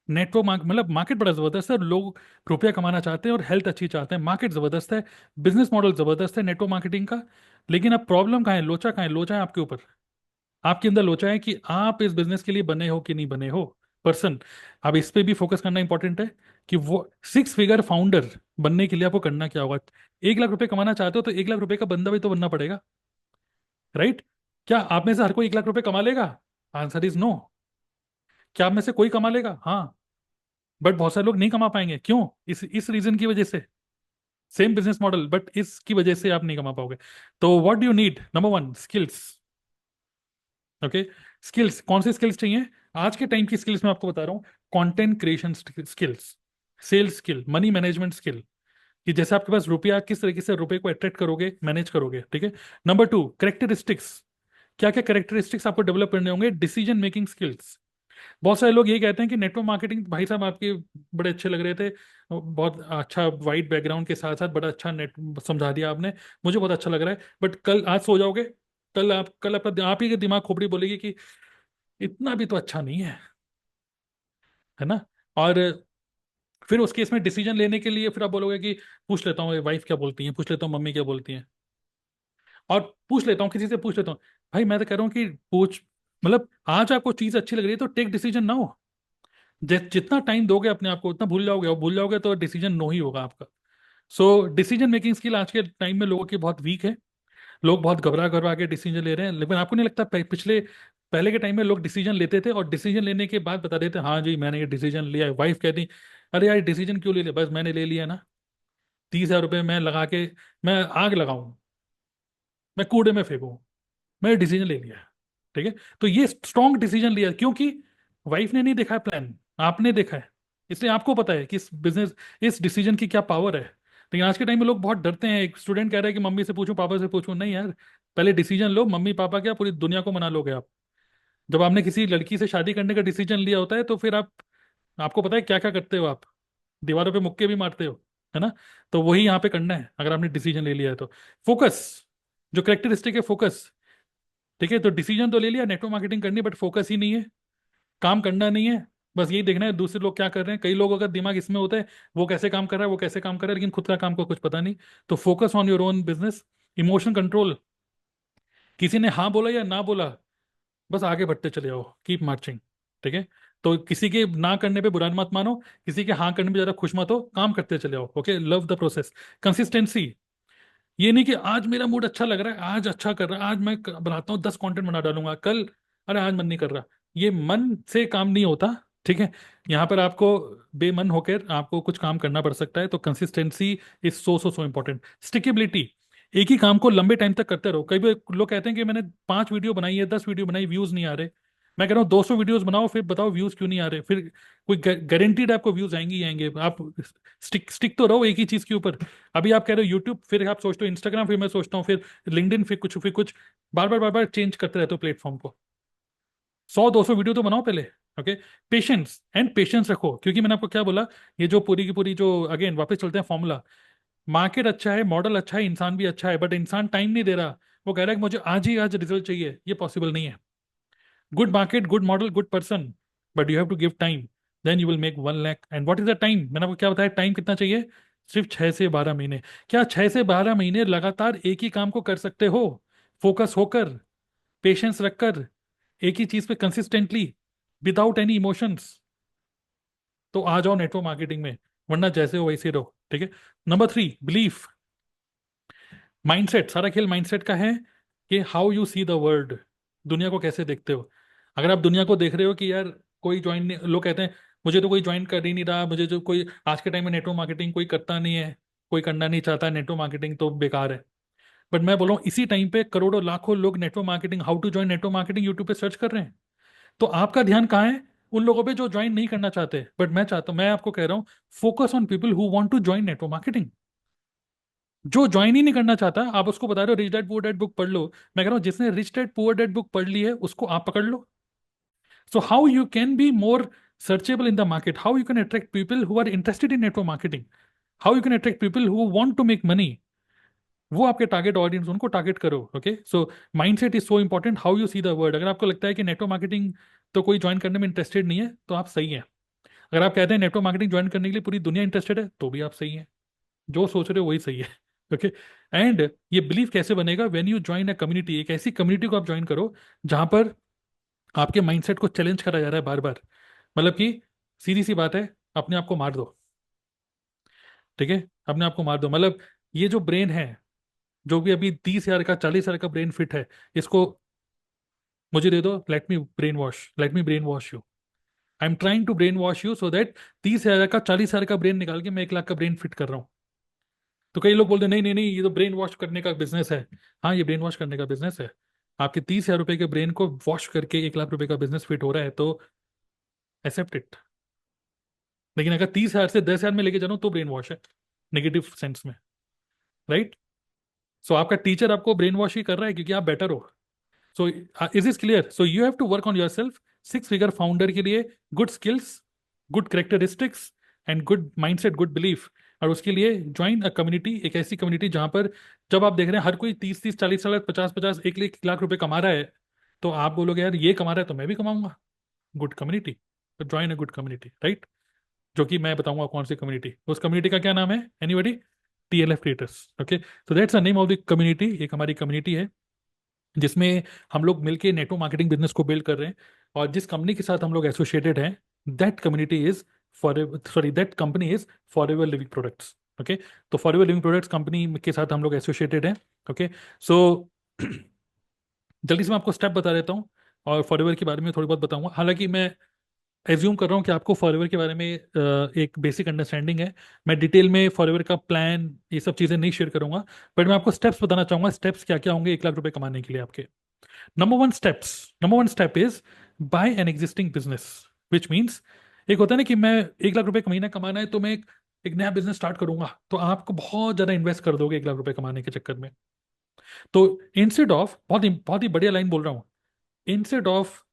नेटवर्क मतलब मार्केट बड़ा जबरदस्त है, लोग रुपया कमाना चाहते हैं और हेल्थ अच्छी चाहते हैं, मार्केट जबरदस्त है। बिजनेस मॉडल जबरदस्त है नेटवर्क मार्केटिंग का। लेकिन अब प्रॉब्लम कहाँ है, लोचा कहाँ है? लोचा है आपके ऊपर। आपके अंदर लोचा है कि आप इस बिजनेस के लिए बने हो कि नहीं बने हो पर्सन। अब इस पे भी फोकस करना इंपॉर्टेंट है कि वो 6 फिगर फाउंडर बनने के लिए आपको करना क्या होगा। 1 लाख रुपए कमाना चाहते हो तो 1 लाख रुपए का बंदा भी तो बनना पड़ेगा, राइट? क्या आप में से हर कोई 1 लाख रुपए कमा लेगा? Answer is no. क्या आप में से कोई कमा लेगा? हाँ, बट बहुत सारे लोग नहीं कमा पाएंगे। क्यों? इस रीजन की वजह से। सेम बिजनेस मॉडल बट इसकी वजह से आप नहीं कमा पाओगे। तो what do you need? Number one, skills. Okay, skills कौन सी स्किल्स चाहिए? आज के टाइम की स्किल्स मैं आपको बता रहा हूँ। Content creation skills, sales skill, money management skill, कि जैसे आपके पास रुपया, किस तरीके से रुपए को अट्रैक्ट करोगे, मैनेज करोगे। ठीक है। Number two, characteristics. क्या क्या करेक्टरिस्टिक्स आपको डेवलप करने होंगे? Decision making skills. बहुत सारे लोग ये कहते हैं कि नेटवर्क मार्केटिंग, भाई साहब आपके बड़े अच्छे लग रहे थे, बहुत अच्छा वाइट बैकग्राउंड के साथ साथ बड़ा अच्छा नेट समझा दिया आपने, मुझे बहुत अच्छा लग रहा है। बट कल, आज सो जाओगे, कल आपका आप ही के दिमाग खोपड़ी बोलेगी कि इतना भी तो अच्छा नहीं है ना? और फिर उस केस में डिसीजन लेने के लिए फिर आप बोलोगे कि पूछ लेता हूँ वाइफ क्या बोलती है, पूछ लेता हूँ मम्मी क्या बोलती हैं, और पूछ लेता हूँ किसी से, पूछ लेता हूँ। भाई मैं तो कह रहा हूँ कि पूछ, मतलब आज आपको चीज अच्छी लग रही है तो टेक डिसीजन ना हो। जितना टाइम दोगे अपने आप को उतना भूल जाओगे, और भूल जाओगे तो डिसीजन नो ही होगा आपका। सो डिसीजन मेकिंग स्किल आज के टाइम में लोगों की बहुत वीक है। लोग बहुत घबरा घबरा के डिसीजन ले रहे हैं। लेकिन आपको नहीं लगता पहले के टाइम में लोग डिसीजन लेते थे और डिसीजन लेने के बाद बता देते हाँ जी मैंने ये डिसीजन लिया है, वाइफ कहती अरे यार डिसीजन क्यों ले लिया, बस मैंने ले लिया ना, 30,000 रुपये मैं लगा के मैं आग लगाऊं, मैं कूड़े में फेंकूं, मैंने डिसीजन ले लिया। ठीक है, तो ये स्ट्रॉन्ग डिसीजन लिया क्योंकि वाइफ ने नहीं देखा है प्लान, आपने देखा है, इसलिए आपको पता है कि इस बिजनेस, इस डिसीजन की क्या पावर है। लेकिन आज के टाइम में लोग बहुत डरते हैं। एक स्टूडेंट कह रहा है कि मम्मी से पूछूं, पापा से पूछूं, नहीं यार, पहले डिसीजन लो। मम्मी पापा क्या, पूरी दुनिया को मना लोगे आप। जब आपने किसी लड़की से शादी करने का डिसीजन लिया होता है तो फिर आपको पता है क्या क्या करते हो आप, दीवारों पे मुक्के भी मारते हो, है ना? तो वही यहाँ पे करना है अगर आपने डिसीजन ले लिया है तो। फोकस, जो करेक्टरिस्टिक है फोकस। ठीक है, तो डिसीजन तो ले लिया नेटवर्क मार्केटिंग करनी, बट फोकस ही नहीं है, काम करना नहीं है। बस यही देखना है दूसरे लोग क्या कर रहे हैं। कई लोग अगर दिमाग इसमें होता है, वो कैसे काम कर रहा है, वो कैसे काम कर रहा है, लेकिन खुद का काम को कुछ पता नहीं। तो focus on your own business. Emotion control, किसी ने हाँ बोला या ना बोला, बस आगे बढ़ते चले जाओ, कीप मार्चिंग। ठीक है, तो किसी के ना करने पे बुरा मत मानो, किसी के हाँ करने पे ज्यादा खुश मत हो, काम करते चले जाओ। Okay, love the process. Consistency, ये नहीं कि आज मेरा मूड अच्छा लग रहा है, आज अच्छा कर रहा है, आज मैं बनाता हूँ 10 कंटेंट बना डालूंगा, कल अरे आज मन नहीं कर रहा। ये मन से काम नहीं होता। ठीक है, यहाँ पर आपको बेमन होकर आपको कुछ काम करना पड़ सकता है। तो कंसिस्टेंसी इज सो इंपॉर्टेंट। स्टिकेबिलिटी, एक ही काम को लंबे टाइम तक करते रहो। कई बार लोग कहते हैं कि मैंने 5 वीडियो बनाई है, 10 वीडियो बनाई, व्यूज नहीं आ रहे। मैं कह रहा हूँ 200 वीडियोज बनाओ, फिर बताओ व्यूज क्यों नहीं आ रहे। फिर कोई गारंटीड आपको व्यूज आएंगे ही आएंगे। आप स्टिक स्टिक तो रहो एक ही चीज के ऊपर। अभी आप कह रहे हो यूट्यूब, फिर आप सोचते हो इंस्टाग्राम, फिर मैं सोचता हूँ फिर लिंक्डइन, फिर कुछ बार बार चेंज करते रहते हो प्लेटफॉर्म को। 100-200 वीडियो तो बनाओ पहले। ओके, पेशेंस रखो, क्योंकि मैंने आपको क्या बोला, ये जो पूरी की पूरी जो, अगेन वापस चलते हैं फॉर्मूला। मार्केट अच्छा है, मॉडल अच्छा है, इंसान भी अच्छा है, बट इंसान टाइम नहीं दे रहा। वो कह रहा है कि मुझे आज ही आज रिजल्ट चाहिए, ये पॉसिबल नहीं है। Good market, good model, good person, but you have to give time, then you will make 1 lakh. And what is the time? मैंने आपको क्या बताया, टाइम कितना चाहिए? सिर्फ 6 से 12 महीने। क्या 6 से 12 महीने लगातार एक ही काम को कर सकते हो, फोकस होकर, पेशेंस रखकर, एक ही चीज पे कंसिस्टेंटली, विदाउट एनी इमोशंस? तो आ जाओ नेटवर्क मार्केटिंग में, वरना जैसे हो वैसे रहो, ठीक है। Number 3, belief, mindset. सारा खेल माइंडसेट का है कि how you see the world, दुनिया को कैसे देखते हो। अगर आप दुनिया को देख रहे हो कि यार कोई ज्वाइन नहीं, लोग कहते हैं मुझे तो कोई ज्वाइन कर ही नहीं रहा, मुझे जो कोई आज के टाइम में नेटवर्क मार्केटिंग कोई करता नहीं है, कोई करना नहीं चाहता, नेटवर्क मार्केटिंग तो बेकार है। बट मैं बोल रहा हूँ इसी टाइम पे करोड़ों लाखों लोग network marketing, how to join network marketing YouTube पे सर्च कर रहे हैं। तो आपका ध्यान कहाँ है? उन लोगों पे जो ज्वाइन नहीं करना चाहते। बट मैं चाहता हूँ, मैं आपको कह रहा हूँ, focus on people who want to join network marketing. जो ज्वाइन ही नहीं करना चाहता, आप उसको बता रहे हो rich dad poor dad book पढ़ लो। मैं कह रहा हूँ जिसने rich dad poor dad book पढ़ ली है उसको आप पकड़ लो। So how you can be more searchable in the market, how you can attract people who are interested in network marketing, how you can attract people who want to make money, वो आपके target audience, उनको target करो। Okay, so mindset is so important, how you see the word. अगर आपको लगता है कि network marketing तो कोई ज्वाइन करने में इंटरेस्टेड नहीं है, तो आप सही हैं। अगर आप कहते हैं नेटवर्क मार्केटिंग ज्वाइन करने के लिए पूरी दुनिया इंटरेस्टेड है, तो भी आप सही हैं। जो सोच रहे हो वही सही है। ओके, एंड ये बिलीव कैसे बनेगा? When you join a community, एक ऐसी कम्युनिटी को आप ज्वाइन करो जहां पर आपके माइंडसेट को चैलेंज करा जा रहा है बार बार। मतलब कि सीधी सी बात है, अपने आप को मार दो, ठीक है, अपने आप को मार दो। मतलब ये जो ब्रेन है, जो भी अभी 30,000 का 40,000 का ब्रेन फिट है, इसको मुझे दे दो, let me brainwash, let me brainwash you. I am trying to brainwash you so that 30,000 का 40,000 का ब्रेन निकाल के मैं 1 लाख का ब्रेन फिट कर रहा हूँ। तो कई लोग बोलते हैं नहीं नहीं नहीं, ये तो ब्रेन वॉश करने का बिजनेस है। हाँ, ये ब्रेन वॉश करने का बिजनेस है। आपके 30,000 रुपए के ब्रेन को वॉश करके 1 लाख रुपए का बिजनेस फिट हो रहा है, तो एक्सेप्ट इट। लेकिन अगर 30,000 से 10,000 में लेके जा रहा हूं तो ब्रेन वॉश है, नेगेटिव सेंस में, राइट। सो आपका टीचर आपको ब्रेन वॉश ही कर रहा है क्योंकि आप बेटर हो। So is is clear? So you have to work on your self. 6 figure founder के लिए good skills, good characteristics and good mindset, good belief. और उसके लिए ज्वाइन अ कम्युनिटी, एक ऐसी कम्युनिटी जहां पर जब आप देख रहे हैं हर कोई 30-30, 40-40, 50-50, 1 लाख रुपए कमा रहा है, तो आप बोलोगे यार ये कमा रहा है तो मैं भी कमाऊंगा। गुड कम्युनिटी, तो join a good community, right. जो कि मैं बताऊंगा कौन सी कम्युनिटी, उस कम्युनिटी का क्या नाम है? Anybody? TLF creators. Okay, so that's the name of the community. एक हमारी कम्युनिटी है जिसमें हम लोग मिलके नेटवर्क मार्केटिंग बिजनेस को बिल्ड कर रहे हैं। और जिस कंपनी के साथ हम लोग एसोसिएटेड हैं, that community is for, sorry, that company is for ever living products. Okay, तो for ever living products company के साथ हम लोग एसोसिएटेड हैं। ओके, सो जल्दी से मैं आपको स्टेप बता देता हूँ और फॉर एवर के बारे में थोड़ी बहुत बताऊंगा। हालांकि मैं एज्यूम कर रहा हूँ कि आपको फॉरएवर के बारे में एक बेसिक अंडरस्टैंडिंग है। मैं डिटेल में फॉरएवर का प्लान, ये सब चीज़ें नहीं शेयर करूंगा। बट मैं आपको स्टेप्स बताना चाहूंगा, स्टेप्स क्या क्या होंगे 1 लाख रुपए कमाने के लिए आपके। Number 1 step is by an existing business, which means, एक होता है ना कि मैं 1 लाख रुपए का महीना कमाना है तो मैं एक नया बिजनेस स्टार्ट करूंगा, तो आपको बहुत ज्यादा इन्वेस्ट कर दोगे 1 लाख रुपए कमाने के चक्कर में। तो इंस्टेड ऑफ, बहुत ही बढ़िया लाइन बोल रहा हूँ, instead of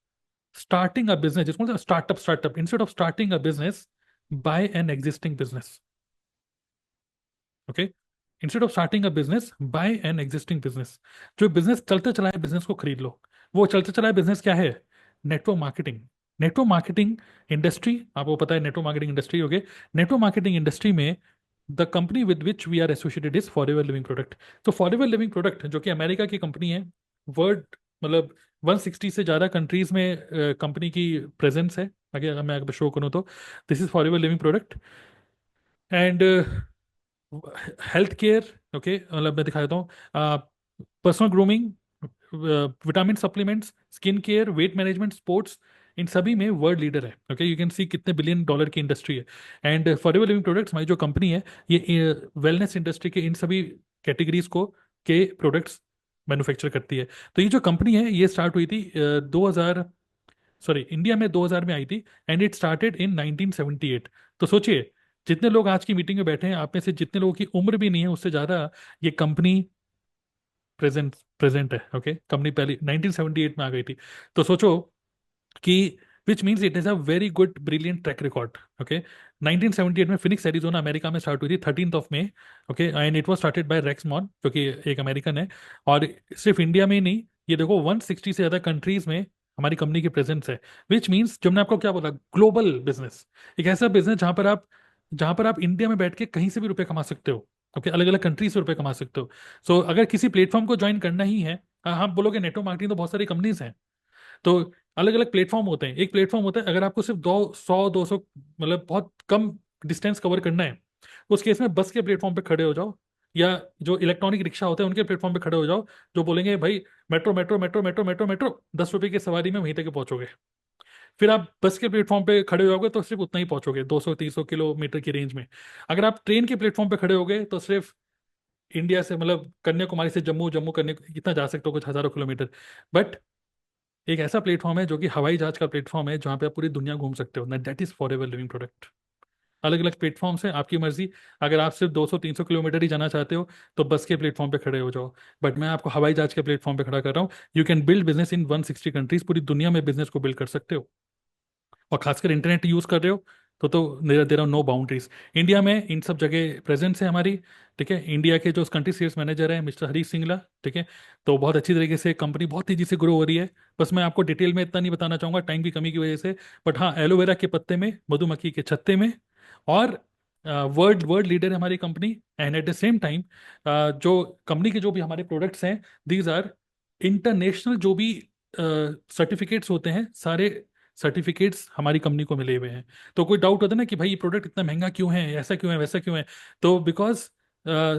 starting a business, जिसको बोलते हैं startup, instead of starting a business, buy an existing business. Okay, instead of starting a business, buy an existing business. जो बिजनेस चलते चलाए बिजनेस को खरीद लो। वो चलते चलाए बिजनेस क्या है? Network marketing. Network marketing industry, आपको पता है network marketing industry. Okay, network marketing industry में the company with which we are associated is for ever living product. तो फॉर एवर लिविंग प्रोडक्ट जो कि अमेरिका की कंपनी है, वर्ल्ड, मतलब 160 से ज़्यादा कंट्रीज में कंपनी की प्रेजेंस है। अगर मैं अगर शो करूँ तो this is for ever living product. And health care, okay, मतलब मैं दिखा देता हूँ, personal grooming, vitamin supplements, skin care, weight management, sports, इन सभी में वर्ल्ड लीडर है। ओके, यू कैन सी कितने बिलियन डॉलर की इंडस्ट्री है। एंड फॉरएवर लिविंग प्रोडक्ट्स, हमारी जो कंपनी है, ये वेलनेस इंडस्ट्री के इन सभी कैटेगरीज को के प्रोडक्ट्स मैन्युफैक्चर करती है। तो ये जो कंपनी है ये स्टार्ट हुई थी 2000, सॉरी, इंडिया में 2000 में आई थी, एंड इट स्टार्टेड इन 1978। तो सोचिए, जितने लोग आज की मीटिंग में बैठे हैं, आप में से जितने लोगों की उम्र भी नहीं है उससे ज़्यादा, ये कंपनी प्रेजेंट प्रेजेंट है। ओके, कंपनी पहले 1978 में आ गई थी। तो सोचो कि which means it is a very good brilliant track record. Okay, 1978 में फिनिक्स एरिजोना अमेरिका में स्टार्ट हुई थी 13 मई। Okay, and it was started by Rex Maughan, जो कि एक अमेरिकन है। और सिर्फ इंडिया में ही नहीं, ये देखो 160 से ज़्यादा कंट्रीज में हमारी कंपनी की प्रेजेंस है। विच मीन्स, जो मैंने आपको क्या बोला, ग्लोबल बिजनेस, एक ऐसा बिजनेस जहां पर आप इंडिया में बैठ के कहीं से भी रुपए कमा सकते हो। ओके, अलग अलग कंट्री से रुपए कमा सकते हो। सो अगर किसी प्लेटफॉर्म को ज्वाइन करना ही है, हाँ बोलोगे नेटवर्क मार्केटिंग तो बहुत सारी कंपनीज हैं, तो अलग अलग प्लेटफॉर्म होते हैं। एक प्लेटफॉर्म होता है अगर आपको सिर्फ 200 मतलब बहुत कम डिस्टेंस कवर करना है, उस केस में बस के प्लेटफॉर्म पे खड़े हो जाओ, या जो इलेक्ट्रॉनिक रिक्शा होते हैं उनके प्लेटफॉर्म पे खड़े हो जाओ, जो बोलेंगे भाई metro metro metro metro metro metro, 10 रुपए की सवारी में वहीं तक पहुंचोगे। फिर आप बस के प्लेटफॉर्म पे खड़े हो जाओगे तो सिर्फ उतना ही पहुंचोगे, 200-300 किलोमीटर की रेंज में। अगर आप ट्रेन के प्लेटफॉर्म पे खड़े होगे तो सिर्फ इंडिया से मतलब कन्याकुमारी से जम्मू, जम्मू कन्या इतना जा सकते हो, कुछ हजारों किलोमीटर। बट एक ऐसा प्लेटफॉर्म है जो कि हवाई जहाज का प्लेटफॉर्म है, जहाँ पे आप पूरी दुनिया घूम सकते हो ना। That is for ever living product. अलग अलग प्लेटफॉर्म है, आपकी मर्जी। अगर आप सिर्फ 200-300 किलोमीटर ही जाना चाहते हो तो बस के प्लेटफॉर्म पे खड़े हो जाओ, बट मैं आपको हवाई जहाज के प्लेटफॉर्म पे खड़ा कर रहा हूँ। You can build business in 160 countries, पूरी दुनिया में बिजनेस को बिल्ड कर सकते हो। और खासकर इंटरनेट यूज कर रहे हो तो there are no boundaries. India में इन सब जगह प्रेजेंस है हमारी। ठीक है, इंडिया के जो कंट्री सेल्स मैनेजर है मिस्टर हरीश सिंगला, ठीक है, तो बहुत अच्छी तरीके से कंपनी बहुत तेजी से ग्रो हो रही है। बस मैं आपको डिटेल में इतना नहीं बताना चाहूंगा टाइम की कमी की वजह से। बट हाँ, एलोवेरा के पत्ते में, मधुमक्खी के छत्ते में, और वर्ल्ड वर्ल्ड लीडर है हमारी company. And at the same time जो कंपनी के जो भी हमारे प्रोडक्ट्स हैं, दीज आर इंटरनेशनल। जो भी सर्टिफिकेट्स होते हैं, सारे सर्टिफिकेट्स हमारी कंपनी को मिले हुए हैं। तो कोई डाउट होता है ना कि भाई ये प्रोडक्ट इतना महंगा क्यों है, ऐसा क्यों है, वैसा क्यों है, तो बिकॉज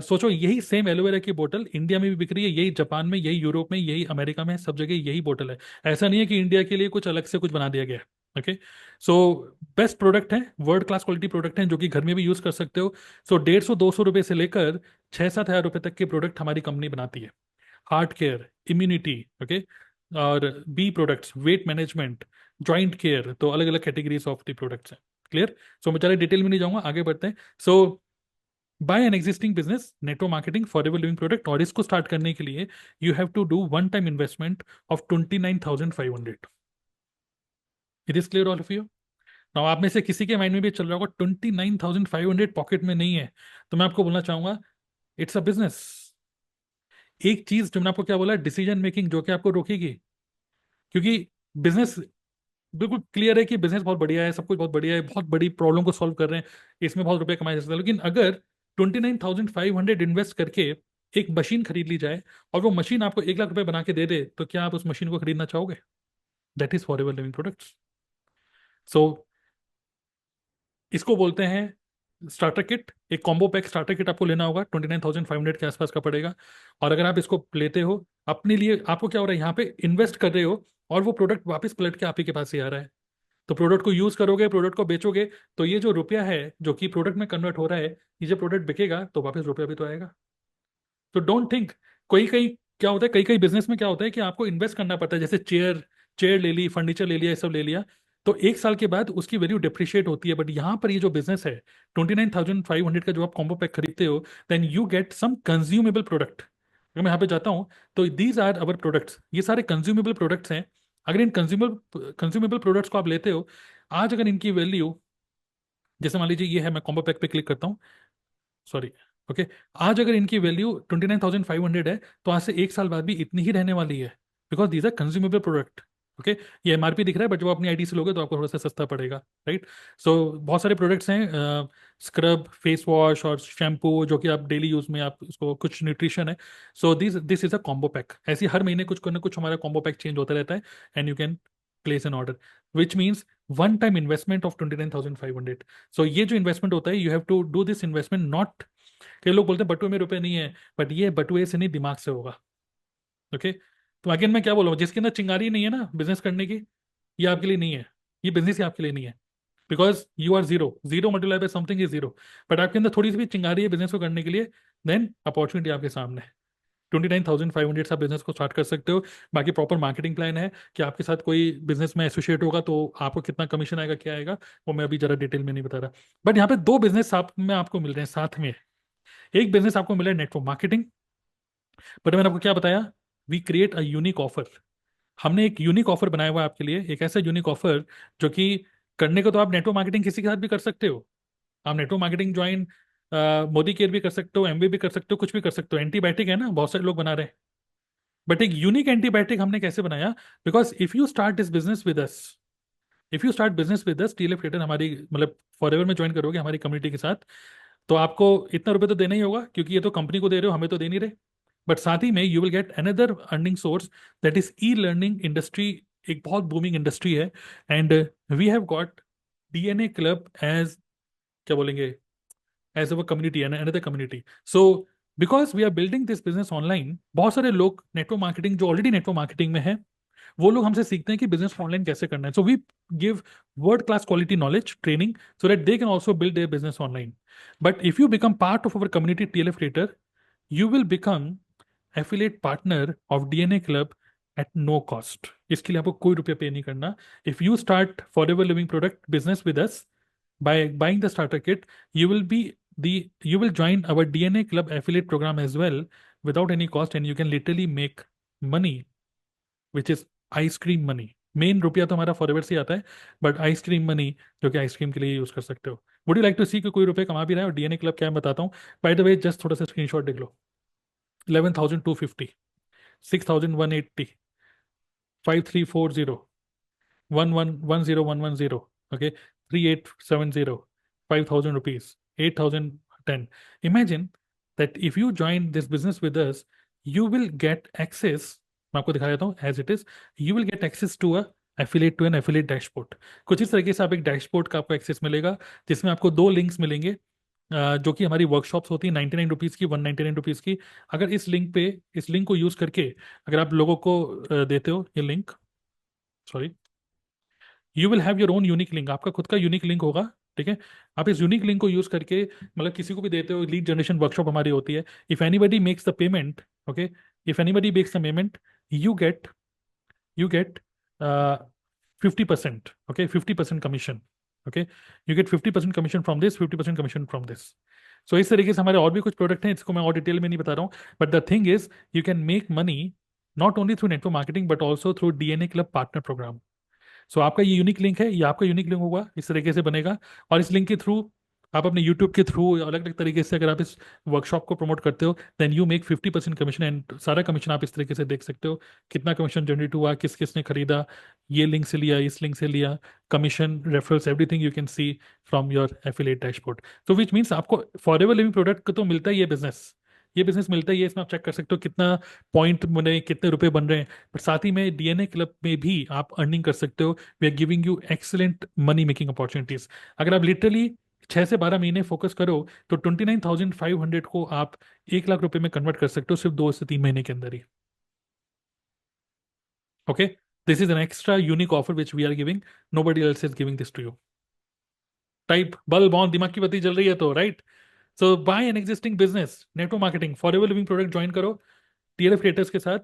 सोचो यही सेम एलोवेरा की बोतल इंडिया में भी बिक रही है, यही जापान में, यही यूरोप में, यही अमेरिका में, सब जगह यही बोतल है। ऐसा नहीं है कि इंडिया के लिए कुछ अलग से कुछ बना दिया गया है। ओके, सो बेस्ट प्रोडक्ट है, वर्ल्ड क्लास क्वालिटी प्रोडक्ट है जो कि घर में भी यूज कर सकते हो। सो 150-200 रुपए से लेकर 6-7 हज़ार रुपए तक के प्रोडक्ट हमारी कंपनी बनाती है। हार्ट केयर, इम्यूनिटी, ओके, और bee products, weight management, joint care, तो अलग अलग कैटेगरीज ऑफ द प्रोडक्ट्स हैं। क्लियर? सो मैं ज़्यादा डिटेल में नहीं जाऊंगा, आगे बढ़ते हैं। So by an existing business, network marketing for ever living product, और इसको स्टार्ट करने के लिए you have to do one time investment of 29,500। It is clear all of you? Now आप में से किसी के माइंड में भी चल रहा होगा 29,500 पॉकेट में नहीं है, तो मैं आपको बोलना चाहूंगा इट्स अ बिजनेस। एक चीज जो मैंने आपको क्या बोला, डिसीजन मेकिंग, जो कि आपको रोकेगी। क्योंकि बिजनेस बिल्कुल क्लियर है कि बिजनेस बहुत बढ़िया है, सब कुछ बहुत बढ़िया है, बहुत बड़ी प्रॉब्लम को सॉल्व कर रहे हैं, इसमें बहुत रुपए कमाए जा सकते हैं। लेकिन अगर 29,500 इन्वेस्ट करके एक मशीन खरीद ली जाए, और वो मशीन आपको 1 लाख रुपए बना के दे दे, तो क्या आप उस मशीन को खरीदना चाहोगे? That is for ever living products. So इसको बोलते हैं स्टार्टर किट। एक कॉम्बो पैक स्टार्टर किट आपको लेना होगा, 29,500 के आसपास का पड़ेगा। और अगर आप इसको लेते हो अपने लिए, आपको क्या हो रहा है, यहाँ पे इन्वेस्ट कर रहे हो, और वो प्रोडक्ट वापस पलट के आप ही के पास ही आ रहा है। तो प्रोडक्ट को यूज करोगे, प्रोडक्ट को बेचोगे, तो ये जो रुपया है जो कि प्रोडक्ट में कन्वर्ट हो रहा है, ये जो प्रोडक्ट बिकेगा तो वापस रुपया भी तो आएगा। तो डोंट थिंक। कोई कई क्या होता है, कई कई बिजनेस में क्या होता है कि आपको इन्वेस्ट करना पड़ता है, जैसे चेयर, चेयर ले ली, फर्नीचर ले लिया, ये सब ले लिया, तो 1 साल के बाद उसकी वैल्यू डिप्रिशिएट होती है। बट यहाँ पर ये जो बिजनेस है, 29,500 का जो आप कॉम्बो पैक खरीदते हो, then you get some consumable product. अगर मैं यहाँ पे जाता हूँ, तो दीज आर अवर प्रोडक्ट्स, ये सारे कंज्यूमेबल प्रोडक्ट्स हैं। अगर इन कंज्यूमेबल कंज्यूमेबल प्रोडक्ट्स को आप लेते हो, आज अगर इनकी वैल्यू, जैसे मान लीजिए ये है, मैं कॉम्बो पैक पे क्लिक करता हूँ, सॉरी, ओके, आज अगर इनकी वैल्यू 29,500 है, तो आज से 1 साल बाद भी इतनी ही रहने वाली है, because these are consumable product. Okay, ये एमआरपी दिख रहा है, बट जब अपनी आईडी से लोगे तो आपको थोड़ा सा सस्ता पड़ेगा, राइट? सो बहुत सारे प्रोडक्ट्स हैं, स्क्रब, फेस वॉश और शैम्पू, जो कि आप डेली यूज में, आप उसको, कुछ न्यूट्रिशन है। So this this is a combo pack. ऐसे हर महीने कुछ ना कुछ हमारा कॉम्बो पैक चेंज होता रहता है, and you can place an order, which means one time investment of 29,500। So ये जो इन्वेस्टमेंट होता है, you have to do this investment not, कई लोग बोलते हैं बटुए में रुपए नहीं है, बट ये बटुए से नहीं, दिमाग से होगा। ओके, तो अगेन मैं क्या बोल रहा हूँ, जिसके अंदर चिंगारी नहीं है ना बिजनेस करने की, ये आपके लिए नहीं है, ये बिजनेस ही आपके लिए नहीं है। Because you are zero, zero multiply by something is zero. But आपके अंदर थोड़ी सी भी चिंगारी है बिजनेस को करने के लिए, देन अपॉर्चुनिटी आपके सामने है। 29,500 से आप बिजनेस को स्टार्ट कर सकते हो। बाकी प्रॉपर मार्केटिंग प्लान है कि आपके साथ कोई बिजनेस में एसोसिएट होगा तो आपको कितना कमीशन आएगा, क्या आएगा, वो मैं अभी जरा डिटेल में नहीं बता रहा। बट यहाँ पे दो बिजनेस साथ में आपको मिल रहे हैं, साथ में। एक बिजनेस आपको मिला है नेटवर्क मार्केटिंग, बट मैंने आपको क्या बताया, we create a unique offer. हमने एक यूनिक ऑफर बनाया हुआ है आपके लिए, एक ऐसा यूनिक ऑफर जो कि करने को तो आप नेटवर्क मार्केटिंग किसी के साथ भी कर सकते हो। आप network marketing join Modi care भी कर सकते हो, एमबी भी कर सकते हो, कुछ भी कर सकते हो। एंटीबायोटिक है ना, बहुत सारे लोग बना रहे हैं, बट एक यूनिक एंटीबायोटिक हमने कैसे बनाया, because if you start this business with us, if you start business with us, TLF return हमारी मतलब फॉर एवर में ज्वाइन करोगे हमारी कम्युनिटी के साथ, तो आपको इतना रुपए तो देना ही होगा, क्योंकि ये तो कंपनी को दे रहे हो, हमें तो दे नहीं रहे। बट साथ ही में you will get another earning source, that is e learning industry एक बहुत बूमिंग इंडस्ट्री है। And we have got DNA club as, क्या बोलेंगे, as our community and another community. So because we are building this business online, बहुत सारे लोग network marketing जो already network marketing में है, वो लोग हमसे सीखते हैं कि बिजनेस ऑनलाइन कैसे करना है। So we give world class quality knowledge training so that they can also build their business online. But if you become part of our community TLF creator, you will become affiliate partner of DNA club at no cost. इसके लिए आपको कोई रुपया pay नहीं करना। If you start for ever living product business with us by buying the starter kit, you will be the you will join our DNA club affiliate program as well without any cost, and you can literally make money, which is ice cream money. Main रुपया तो हमारा forever से आता है, but ice cream money जो कि ice cream के लिए यूज कर सकते हो। वुड यू लाइक टू सी कि कोई रुपये कमा भी रहा है? और डीएनए क्लब क्या है मैं बताता हूँ। बाय द वे, जस्ट थोड़ा सा स्क्रीनशॉट देख लो। 11,250, 6,180, 5,340, 1,110,110, okay, 3,870, 5,000 rupees, 8,010. Imagine that if you join this business with us, you will get access, मैं आपको दिखा देता हूँ as it is. You will get access to an affiliate dashboard. कुछ इस तरीके से आप एक डैशबोर्ड का आपको एक्सेस मिलेगा, जिसमें आपको दो लिंक्स मिलेंगे, जो कि हमारी वर्कशॉप्स होती है 99 रुपीज़ की, 199 रुपीज़ की। अगर इस लिंक को यूज़ करके अगर आप लोगों को देते हो ये link, sorry, you will have your own unique link, आपका खुद का यूनिक लिंक होगा। ठीक है, आप इस यूनिक लिंक को यूज करके मतलब किसी को भी देते हो। लीड जनरेशन वर्कशॉप हमारी होती है। If anybody makes the payment, okay, if anybody makes the payment, you get you get 50%, okay, 50% commission, okay, you get 50% commission from this, 50% commission from this. So इस तरीके से हमारे और भी कुछ प्रोडक्ट हैं, इसको मैं और डिटेल में नहीं बता रहा हूँ। But the thing is, you can make money not only through network marketing but also through DNA club partner program. So आपका ये यूनिक लिंक है, ये आपका यूनिक लिंक होगा, इस तरीके से बनेगा। और इस लिंक के थ्रू आप अपने यूट्यूब के थ्रू अलग अलग तरीके से अगर आप इस वर्कशॉप को प्रमोट करते हो, then you make 50% commission. And सारा कमीशन आप इस तरीके से देख सकते हो, कितना कमीशन जनरेट हुआ, किस किसने खरीदा, ये लिंक से लिया, इस लिंक से लिया, commission, referrals, everything you can C from your affiliate dashboard. तो विच मीन्स आपको फॉर एवर लिविंग प्रोडक्ट तो मिलता ही है, ये बिजनेस मिलता ही है। इसमें आप चेक कर सकते हो कितना पॉइंट बने, कितने रुपए बन रहे हैं। पर साथ ही में डीएनए क्लब में भी आप अर्निंग कर सकते हो। We are giving you excellent money making opportunities. अगर आप लिटरली 6 से 12 महीने फोकस करो तो 29,500 को आप 1 लाख रुपए में कन्वर्ट कर सकते हो सिर्फ 2 से 3 महीने के अंदर ही। Okay, this is an extra unique offer which we are giving, nobody else is giving this to you. Type bulb on, दिमाग की बत्ती जल रही है तो right. So by an existing business, network marketing, for ever living product join करो TLF creators के साथ।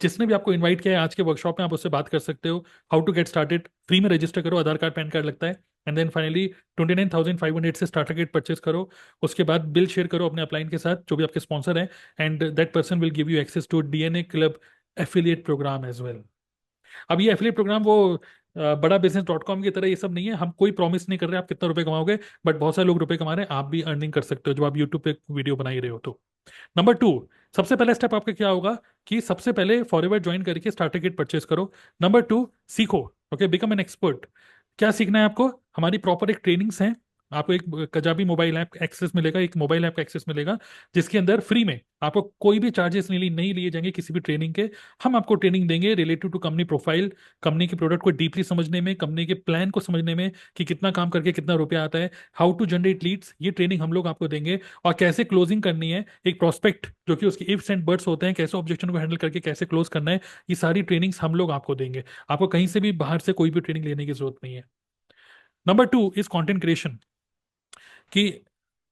जिसने भी आपको इनवाइट किया है आज के वर्कशॉप में, आप उससे बात कर सकते हो। How to get started, free में रजिस्टर करो, आधार कार्ड पैन कार्ड लगता है। एंड देन फाइनली 29,500 से स्टार्टर किट परचेस करो। उसके बाद बिल शेयर करो अपने अपलाइन के साथ जो भी आपके स्पॉन्सर हैं, and that person will give you access to DNA club affiliate program as well. अब ये एफिलिएट प्रोग्राम वो बड़ा बिजनेस डॉट कॉम की तरह ये सब नहीं है। हम कोई प्रॉमिस नहीं कर रहे आप कितना रुपए कमाओगे, बट बहुत सारे लोग रुपए कमा रहे हैं, आप भी अर्निंग कर सकते हो जब आप यूट्यूब पे वीडियो बना ही रहे हो तो। नंबर 2, सबसे पहला स्टेप आपका क्या होगा कि सबसे पहले फॉरएवर ज्वाइन करके स्टार्टर किट परचेस करो। नंबर 2, सीखो, ओके, बिकम एन एक्सपर्ट। क्या सीखना है आपको? हमारी प्रॉपर एक ट्रेनिंग्स हैं। आपको एक कजाबी मोबाइल ऐप एक्सेस मिलेगा, एक मोबाइल ऐप का एक्सेस मिलेगा, जिसके अंदर फ्री में आपको कोई भी चार्जेस नहीं लिए जाएंगे किसी भी ट्रेनिंग के। हम आपको ट्रेनिंग देंगे related to company profile, company के प्रोडक्ट को डीपली समझने में, कंपनी के प्लान को समझने में कि कितना काम करके कितना रुपया आता है, हाउ टू जनरेट लीड्स, ये ट्रेनिंग हम लोग आपको देंगे। और कैसे क्लोजिंग करनी है, एक प्रोस्पेक्ट जो कि उसके इफ्स एंड बट्स होते हैं, कैसे ऑब्जेक्शन को हैंडल करके कैसे क्लोज करना है, ये सारी ट्रेनिंग्स हम लोग आपको देंगे। आपको कहीं से भी बाहर से कोई भी ट्रेनिंग लेने की जरूरत नहीं है। नंबर 2 इज कंटेंट क्रिएशन, कि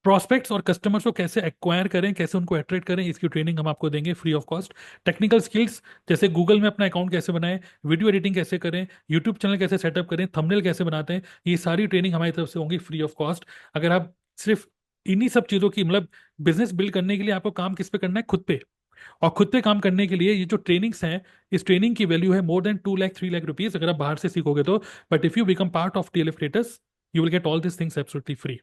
प्रोस्पेक्ट्स और कस्टमर्स को कैसे एक्वायर करें, कैसे उनको अट्रैक्ट करें, इसकी ट्रेनिंग हम आपको देंगे free of cost. Technical skills जैसे गूगल में अपना अकाउंट कैसे बनाएं, वीडियो एडिटिंग कैसे करें, यूट्यूब चैनल कैसे सेटअप करें, थंबनेल कैसे बनाते हैं, ये सारी ट्रेनिंग हमारी तरफ से होंगी फ्री ऑफ कॉस्ट। अगर आप सिर्फ इन्हीं सब चीज़ों की मतलब बिजनेस बिल्ड करने के लिए आपको काम किस पे करना है, खुद पे। और खुद पे काम करने के लिए ये जो ट्रेनिंग्स हैं, इस ट्रेनिंग की वैल्यू है more than 2 lakh 3 lakh rupees अगर आप बाहर से सीखोगे तो। But if you become part of TLF creators, you will get all this things absolutely free.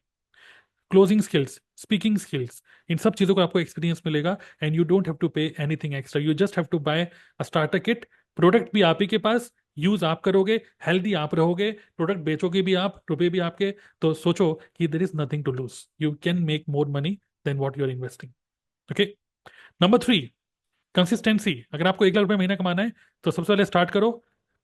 Closing skills, speaking skills, इन सब चीज़ों का आपको एक्सपीरियंस मिलेगा। And you don't have to pay anything extra, you just have to buy a starter kit. Product भी आप ही के पास, use आप करोगे, हेल्दी आप रहोगे, प्रोडक्ट बेचोगे भी आप, रुपए भी आपके। तो सोचो कि there is nothing to lose, you can make more money than what you are investing. Okay, number 3, consistency. अगर आपको 1 लाख रुपए महीना कमाना है तो सबसे पहले स्टार्ट करो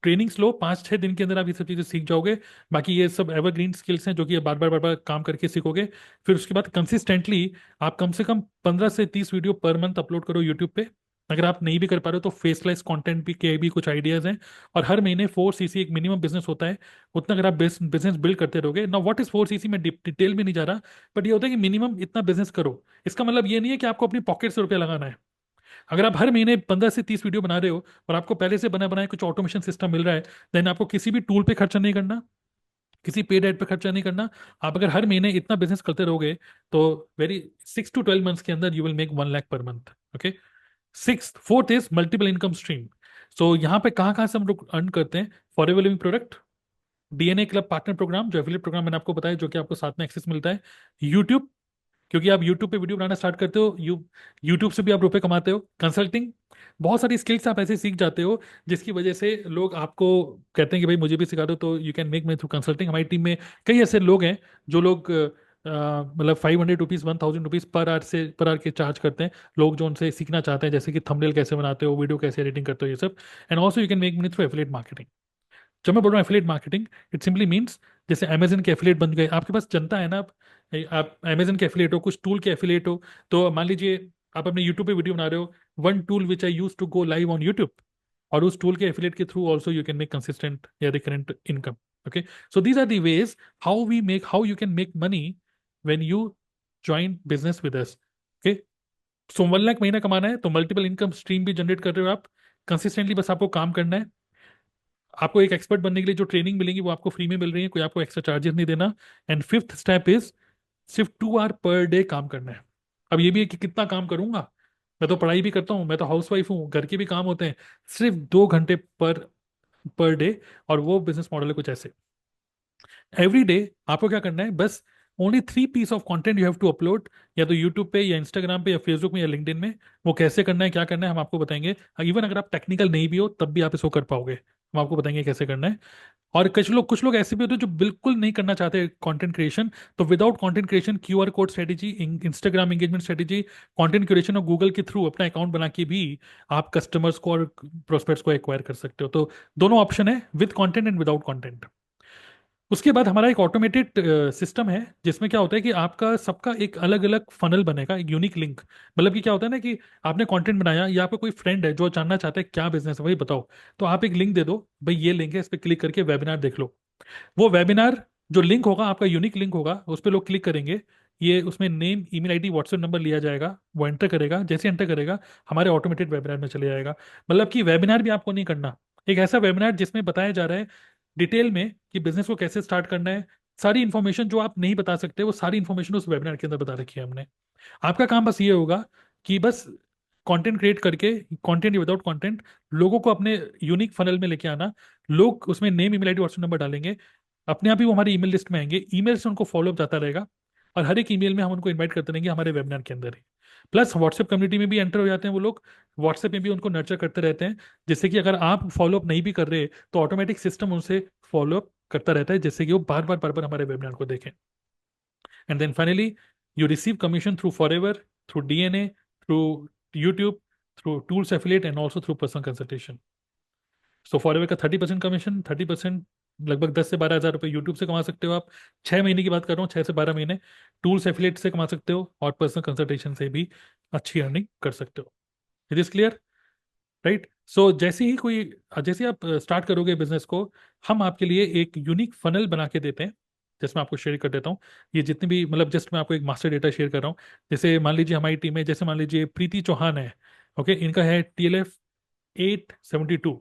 ट्रेनिंग्स लो, 5-6 दिन के अंदर आप ये सब चीज़ें सीख जाओगे। बाकी ये सब एवरग्रीन स्किल्स हैं जो कि बार बार काम करके सीखोगे। फिर उसके बाद कंसिस्टेंटली आप कम से कम 15 से 30 वीडियो पर मंथ अपलोड करो यूट्यूब पे। अगर आप नहीं भी कर पा रहे हो तो फेसलेस कंटेंट भी के भी कुछ आइडियाज हैं। और हर महीने 4 CC एक मिनिमम बिजनेस होता है, उतना अगर आप बिजनेस बिल्ड करते रहोगे ना। व्हाट इज 4 CC में डिटेल में नहीं जा रहा, बट ये होता है कि मिनिमम इतना बिजनेस करो। इसका मतलब ये नहीं है कि आपको अपनी पॉकेट से रुपया लगाना है। अगर आप हर महीने 15 से 30 वीडियो बना रहे हो और आपको पहले से बना बनाए कुछ ऑटोमेशन सिस्टम मिल रहा है, देन आपको किसी भी टूल पे खर्चा नहीं करना, किसी पेड एड पे खर्चा नहीं करना। आप अगर हर महीने इतना बिजनेस करते रहोगे तो वेरी 6 to 12 मंथ्स के अंदर you will make 1 lakh per month. Okay. Fourth is multiple income stream. So यहाँ पे कहाँ कहाँ से हम लोग अर्न करते हैं? Forever living product, DNA club partner program जो एफिलिएट प्रोग्राम मैंने आपको बताया, जो कि आपको साथ में एक्सेस मिलता है। यूट्यूब, क्योंकि आप यूट्यूब पे वीडियो बनाना स्टार्ट करते हो, यूट्यूब से भी आप रुपए कमाते हो। कंसल्टिंग, बहुत सारी स्किल्स आप ऐसे सीख जाते हो जिसकी वजह से लोग आपको कहते हैं कि भाई मुझे भी सिखा दो, तो you can make me through consulting. हमारी टीम में कई ऐसे लोग हैं जो लोग मतलब 500 रुपीज़ 1000 रुपीज़ पर आवर के चार्ज करते हैं, लोग जो उनसे सीखना चाहते हैं, जैसे कि थंबनेल कैसे बनाते हो, वीडियो कैसे एडिटिंग करते हो, ये सब। And also you can make money through affiliate marketing. जब मैं बोल रहा हूँ affiliate marketing, it simply means जैसे अमेजन के एफिलिएट बन गए, आपके पास जनता है ना, आप अमेजन के एफिलिएट हो, कुछ टूल के एफिलिएट हो। तो मान लीजिए आप अपने यूट्यूब पे वीडियो बना रहे हो, one tool which I use to go live on YouTube, और उस टूल के एफिलिएट के through also you can make consistent या recurrent income. Okay. So these are the ways how you can make money when you join business with us. Okay. So 1 lakh महीना कमाना है तो multiple income stream भी generate कर रहे हो आप कंसिस्टेंटली, बस आपको काम करना है। आपको एक एक्सपर्ट बनने के लिए जो ट्रेनिंग मिलेगी वो आपको फ्री में मिल रही है, कोई आपको एक्स्ट्रा चार्जेस नहीं देना। एंड फिफ्थ स्टेप इज सिर्फ 2 आवर पर डे काम करना है। अब ये भी है कि कितना काम करूंगा, मैं तो पढ़ाई भी करता हूँ, मैं तो हाउस वाइफ हूँ, घर के भी काम होते हैं। सिर्फ 2 घंटे पर पर डे। और वो बिजनेस मॉडल है कुछ ऐसे। एवरी डे आपको क्या करना है, बस only 3 piece of content you have to upload, या तो यूट्यूब पे या इंस्टाग्राम पे या फेसबुक में या लिंक्डइन में। वो कैसे करना है, क्या करना है, हम आपको बताएंगे। इवन अगर आप टेक्निकल नहीं भी हो तब भी आप इसको कर पाओगे, हम आपको बताएंगे कैसे करना है। और कुछ लोग ऐसे भी होते हैं जो बिल्कुल नहीं करना चाहते कंटेंट क्रिएशन। तो without content creation, QR code strategy, Instagram engagement strategy, content creation और गूगल के थ्रू अपना अकाउंट बना के भी आप कस्टमर्स को और प्रोस्पेक्ट्स को एक्वायर कर सकते हो। तो दोनों ऑप्शन है, with content and without content. उसके बाद हमारा एक ऑटोमेटेड सिस्टम है जिसमें क्या होता है कि आपका सबका एक अलग अलग फनल बनेगा, एक यूनिक लिंक। मतलब कि क्या होता है ना कि आपने कंटेंट बनाया, या आपका कोई फ्रेंड है जो जानना चाहता है क्या बिजनेस है भाई बताओ, तो आप एक लिंक दे दो, भाई ये लिंक है, इस पर क्लिक करके वेबिनार देख लो। वो वेबिनार जो लिंक होगा आपका यूनिक लिंक होगा, उस पर लोग क्लिक करेंगे। ये उसमें name, email ID, WhatsApp number लिया जाएगा, वो एंटर करेगा, जैसे एंटर करेगा हमारे ऑटोमेटेड वेबिनार में चले जाएगा। मतलब कि वेबिनार भी आपको नहीं करना, एक ऐसा वेबिनार जिसमें बताया जा रहा है डिटेल में कि बिजनेस को कैसे स्टार्ट करना है। सारी इन्फॉर्मेशन जो आप नहीं बता सकते वो सारी इन्फॉर्मेशन उस वेबिनार के अंदर बता रखी है हमने। आपका काम बस ये होगा कि बस कंटेंट क्रिएट करके, कंटेंट या विदाउट कंटेंट, लोगों को अपने यूनिक फनल में लेके आना। लोग उसमें name, email ID, WhatsApp number डालेंगे, अपने आप ही वो हमारी ईमेल लिस्ट में आएंगे, ईमेल से उनको फॉलोअप जाता रहेगा। और हर एक ईमेल में हम उनको इनवाइट करते रहेंगे हमारे वेबिनार के अंदर ही। प्लस व्हाट्सएप कम्युनिटी में भी एंटर हो जाते हैं वो लोग, व्हाट्सएप में भी उनको नर्चर करते रहते हैं, जिससे कि अगर आप फॉलोअप नहीं भी कर रहे तो ऑटोमेटिक सिस्टम उनसे फॉलोअप करता रहता है, जिससे कि वो बार बार हमारे वेबिनार को देखें। And then finally you receive commission through Forever, through DNA, through YouTube, through Tools Affiliate, and also through personal consultation. So Forever का 30% कमीशन, 30% लगभग 10 से 12 हज़ार रुपये यूट्यूब से कमा सकते हो आप। 6 महीने की बात कर रहा हूँ, 6 से 12 महीने। टूल्स एफिलिएट से कमा सकते हो और पर्सनल कंसल्टेशन से भी अच्छी अर्निंग कर सकते हो। It is clear, right? So जैसे ही आप स्टार्ट करोगे बिजनेस को, हम आपके लिए एक यूनिक फनल बना के देते हैं, जिसमें आपको शेयर कर देता हूँ। ये जितने भी, मतलब जस्ट मैं आपको एक मास्टर डेटा शेयर कर रहा हूँ। जैसे मान लीजिए हमारी टीम में, जैसे मान लीजिए प्रीति चौहान है। ओके, इनका है TLF 872।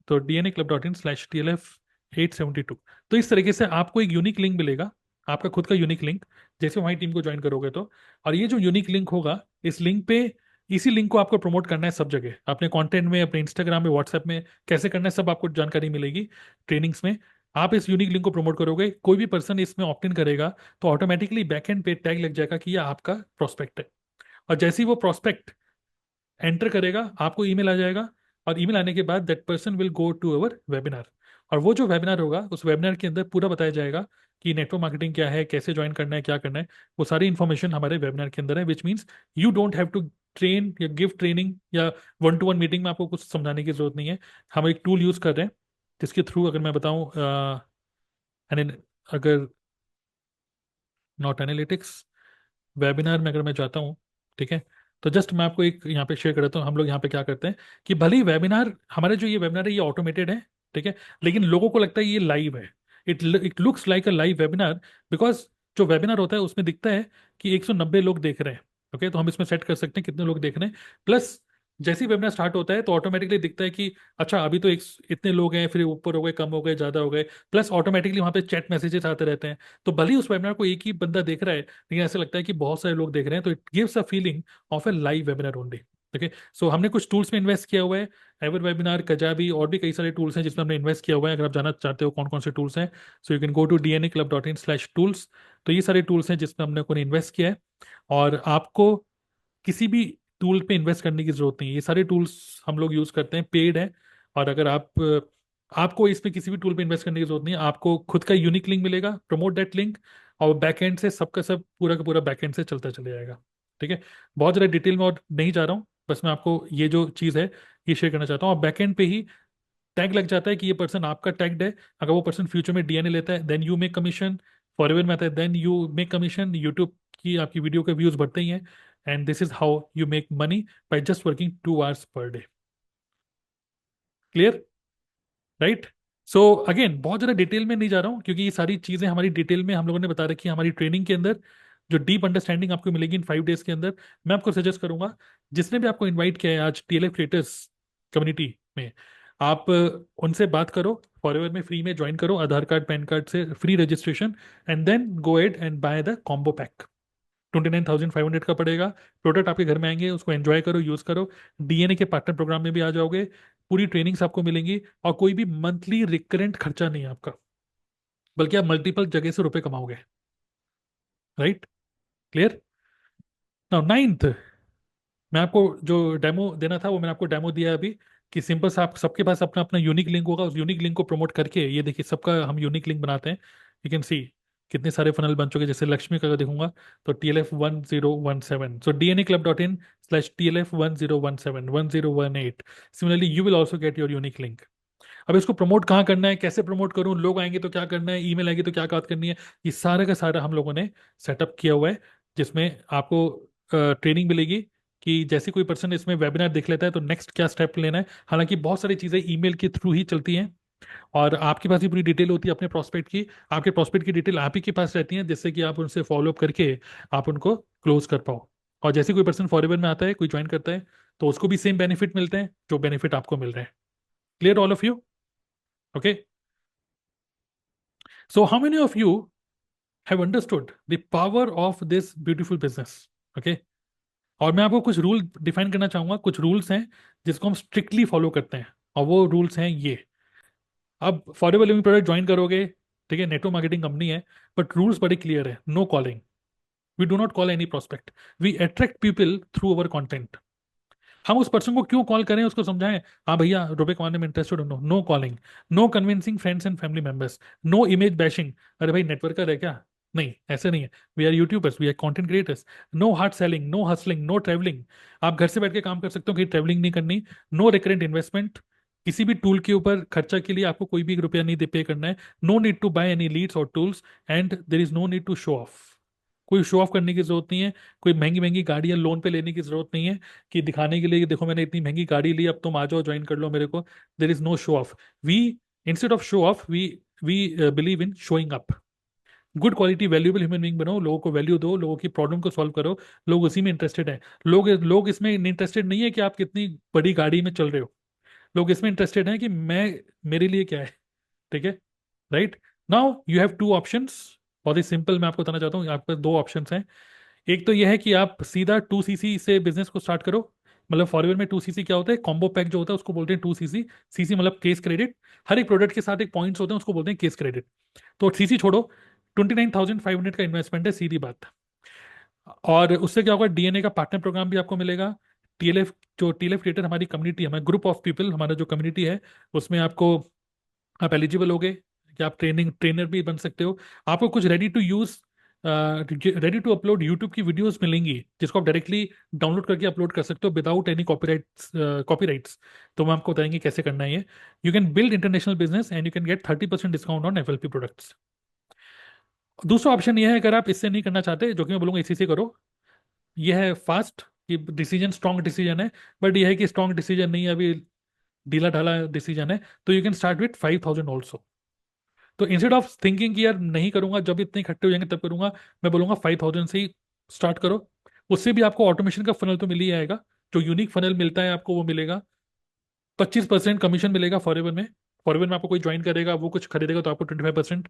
तो dnaclub.in/TLF 872। तो इस तरीके से आपको एक यूनिक लिंक मिलेगा, आपका खुद का यूनिक लिंक, जैसे हमारी टीम को ज्वाइन करोगे तो। और ये जो यूनिक लिंक होगा, इस लिंक पे, इसी लिंक को आपको प्रमोट करना है सब जगह, अपने कंटेंट में, अपने इंस्टाग्राम में, व्हाट्सएप में, कैसे करना है सब आपको जानकारी मिलेगी ट्रेनिंग्स में। आप इस यूनिक लिंक को प्रमोट करोगे, कोई भी पर्सन इसमें ऑप्ट इन करेगा तो ऑटोमेटिकली बैक एंड पे टैग लग जाएगा कि ये आपका प्रोस्पेक्ट है। और जैसे ही वो प्रोस्पेक्ट एंटर करेगा आपको ईमेल आ जाएगा, और ईमेल आने के बाद that person will go to our webinar. और वो जो वेबिनार होगा, उस वेबिनार के अंदर पूरा बताया जाएगा कि नेटवर्क मार्केटिंग क्या है, कैसे ज्वाइन करना है, क्या करना है। वो सारी इन्फॉर्मेशन हमारे वेबिनार के अंदर है, which means you don't have to train या गिव ट्रेनिंग, या 1-to-1 मीटिंग में आपको कुछ समझाने की जरूरत नहीं है। हम एक टूल यूज कर रहे हैं, जिसके थ्रू अगर मैं बताऊं, अगर नॉट एनालिटिक्स, वेबिनार में अगर मैं जाता हूँ, ठीक है, तो जस्ट मैं आपको एक यहाँ पे शेयर कर देता हूँ। हम लोग यहाँ पे क्या करते हैं कि भले ही वेबिनार, हमारे जो ये वेबिनार है ये ऑटोमेटेड है, ठीक है, लेकिन लोगों को लगता है ये लाइव है। It looks like a live webinar, because जो वेबिनार होता है उसमें दिखता है कि 190 लोग देख रहे हैं। ओके, तो हम इसमें सेट कर सकते हैं कितने लोग देख रहे हैं। प्लस जैसे ही वेबिनार स्टार्ट होता है तो ऑटोमेटिकली दिखता है कि अच्छा अभी तो एक इतने लोग हैं, फिर ऊपर हो गए, कम हो गए, ज़्यादा हो गए। प्लस ऑटोमेटिकली वहाँ पे चैट मैसेजेस आते रहते हैं। तो भले ही उस वेबिनार को एक ही बंदा देख रहा है, लेकिन ऐसा लगता है कि बहुत सारे लोग देख रहे हैं, तो it gives a feeling of a live webinar only. Okay, so हमने कुछ टूल्स में इन्वेस्ट किया हुआ है, एवर वेबिनार, कजाबी, और भी कई सारे टूल्स हैं जिसमें हमने इन्वेस्ट किया हुआ है। अगर आप जानना चाहते हो कौन कौन से टूल्स हैं, so you can go to dnaclub.in/tools। तो ये सारे टूल्स हैं जिसमें हमने को इन्वेस्ट किया है, और आपको किसी भी टूल पे इन्वेस्ट करने की जरूरत नहीं है। ये सारे टूल्स हम लोग यूज करते हैं, पेड है। और अगर आपको इसमें किसी भी टूल पे इन्वेस्ट करने की जरूरत नहीं है, आपको खुद का यूनिक लिंक मिलेगा, प्रमोट दैट लिंक, और बैकएंड से सबका सब पूरा का पूरा बैकएंड से चलता चले जाएगा। ठीक है, बहुत ज़्यादा डिटेल में और नहीं जा रहा हूँ, बस मैं आपको ये जो चीज़ है ये शेयर करना चाहता हूँ। और बैकएंड पे ही टैग लग जाता है कि ये पर्सन आपका टैग्ड है। अगर वो पर्सन फ्यूचर में डीएनए लेता है then you make commission, Forever में आता है then you make commission. YouTube की आपकी वीडियो के व्यूज बढ़ते ही हैं, and this is how you make money by just working 2 hours per day. Clear, right? So again बहुत ज़्यादा डिटेल में नहीं जा रहा हूँ, क्योंकि ये सारी चीज़ें हमारी डिटेल में हम लोगों ने बता रखी है हमारी ट्रेनिंग के अंदर, जो डीप अंडरस्टैंडिंग आपको मिलेगी इन 5 days के अंदर। मैं आपको सजेस्ट करूंगा, जिसने भी आपको इनवाइट किया है आज टीएलएफ क्रिएटर्स कम्युनिटी में, आप उनसे बात करो, फॉरएवर में फ्री में ज्वाइन करो, आधार कार्ड पैन कार्ड से free registration, and then go ahead and buy the combo pack. 29,500 का पड़ेगा। प्रोडक्ट आपके घर में आएंगे, उसको एंजॉय करो, यूज करो। डीएनए के पार्टनर प्रोग्राम में भी आ जाओगे, पूरी ट्रेनिंग्स आपको मिलेंगी, और कोई भी मंथली रिकरेंट खर्चा नहीं है आपका, बल्कि आप मल्टीपल जगह से रुपए कमाओगे। राइट? क्लियर? नाउ नाइन्थ, मैं आपको जो डेमो देना था वो मैंने आपको डेमो दिया है अभी, कि सिंपल सा आप सबके पास अपना अपना यूनिक लिंक होगा, उस यूनिक लिंक को प्रमोट करके, ये देखिए सबका हम यूनिक लिंक बनाते हैं। यू कैन सी कितने सारे फनल बन चुके हैं। जैसे लक्ष्मी का अगर देखूंगा तो TLF1017, so dnaclub.in/TLF1017 1018। Similarly you will also get your unique link. अब इसको प्रमोट कहाँ करना है, कैसे प्रमोट करूँ, लोग आएंगे तो क्या करना है, ईमेल आएगी तो क्या बात करनी है, ये सारा का सारा हम लोगों ने सेटअप किया हुआ है, जिसमें आपको ट्रेनिंग मिलेगी कि जैसे कोई पर्सन इसमें वेबिनार देख लेता है तो नेक्स्ट क्या स्टेप लेना है। हालांकि बहुत सारी चीज़ें ईमेल के थ्रू ही चलती हैं, और आपके पास ही पूरी डिटेल होती है अपने प्रोस्पेक्ट की। आपके प्रोस्पेक्ट की डिटेल आप ही के पास रहती है, जिससे कि आप उनसे फॉलोअप करके आप उनको क्लोज कर पाओ। और जैसे कोई पर्सन फॉरएवर में आता है, कोई ज्वाइन करता है, तो उसको भी सेम बेनिफिट मिलते हैं जो बेनिफिट आपको मिल रहे हैं। Clear all of you? Okay, so how many of you have understood the power of this beautiful business? Okay, और मैं आपको कुछ रूल डिफाइन करना चाहूंगा। कुछ रूल्स हैं जिसको हम स्ट्रिक्टली फॉलो करते हैं, और वो रूल्स हैं ये। अब फॉरएवर लिविंग प्रोडक्ट ज्वाइन करोगे, ठीक है, नेटवर्क मार्केटिंग कंपनी है, बट रूल्स बड़े क्लियर है। No calling, we do not call any prospect, we attract people through our content. हम उस पर्सन को क्यों कॉल करें, उसको समझाएं, हाँ भैया रुपए कमाने में इंटरेस्टेड हो, no no calling, no convincing friends and family members, no image bashing, अरे भाई नेटवर्कर है क्या, नहीं ऐसे नहीं है, we are YouTubers, we are content creators. No hard selling, no hustling, no travelling, आप घर से बैठ के काम कर सकते हो, कहीं ट्रैवलिंग नहीं करनी। नो रिकरेंट इन्वेस्टमेंट, किसी भी टूल के ऊपर खर्चा के लिए आपको कोई भी रुपया नहीं पे करना है। No need to buy any leads और tools, and there is no need to show off, कोई शो ऑफ करने की जरूरत नहीं है। कोई महंगी महंगी गाड़ियां लोन पे लेने की जरूरत नहीं है, कि दिखाने के लिए कि देखो मैंने इतनी महंगी गाड़ी ली, अब तुम आ जाओ ज्वाइन कर लो मेरे को। There is no show off. We, instead of show off, we believe in showing up. Good quality valuable human being बनो, लोगों को वैल्यू दो, लोगों की प्रॉब्लम को सॉल्व करो। लोग उसी में इंटरेस्टेड है। लोग इसमें इंटरेस्टेड नहीं है कि आप कितनी बड़ी गाड़ी में चल रहे हो, लोग इसमें इंटरेस्टेड हैं कि मैं, मेरे लिए क्या है। ठीक है, right? Now you have 2 options. बहुत ही सिंपल मैं आपको बताना चाहता हूँ, आपके पास 2 ऑप्शंस हैं। एक तो यह है कि आप सीधा 2cc से बिजनेस को स्टार्ट करो। मतलब फॉरएवर में 2cc क्या होता है, कॉम्बो पैक जो होता है उसको बोलते हैं 2cc। सीसी मतलब केस क्रेडिट, हर एक प्रोडक्ट के साथ एक पॉइंट्स होते हैं, उसको बोलते हैं केस क्रेडिट। तो सीसी छोड़ो, 29,500 का इन्वेस्टमेंट है, सीधी बात। और उससे क्या होगा, डीएनए का पार्टनर प्रोग्राम भी आपको मिलेगा। टीएलएफ, जो टीएलएफ क्रिएटर हमारी कम्युनिटी, हमारा ग्रुप ऑफ पीपल, हमारा जो कम्युनिटी है, उसमें आपको, आप एलिजिबल होगे कि आप ट्रेनर भी बन सकते हो। आपको कुछ ready to use ready to upload YouTube की वीडियोस मिलेंगी जिसको आप डायरेक्टली डाउनलोड करके अपलोड कर सकते हो विदाउट एनी कॉपीराइट्स। तो हम आपको बताएंगे कैसे करना है ये। You can build international business and you can get 30% discount on FLP products. दूसरा ऑप्शन ये है, अगर आप इससे नहीं करना चाहते, जो कि मैं बोलूंगा इसी से करो। यह है फास्ट, कि डिसीजन स्ट्रॉन्ग डिसीजन है, बट यह है कि स्ट्रॉन्ग डिसीजन नहीं है अभी, ढीला ढाला डिसीजन है। तो you can start with 5,000 also. तो इंस्टेड ऑफ थिंकिंग कि यार नहीं करूंगा, जब इतने इकट्ठे हो जाएंगे तब करूंगा, मैं बोलूंगा 5,000 से ही स्टार्ट करो। उससे भी आपको ऑटोमेशन का फनल तो मिल ही आएगा। जो यूनिक फनल मिलता है आपको वो मिलेगा। 25% कमीशन मिलेगा फॉरएवर में। फॉरएवर में आपको कोई ज्वाइन करेगा, वो कुछ खरीदेगा तो आपको 25%।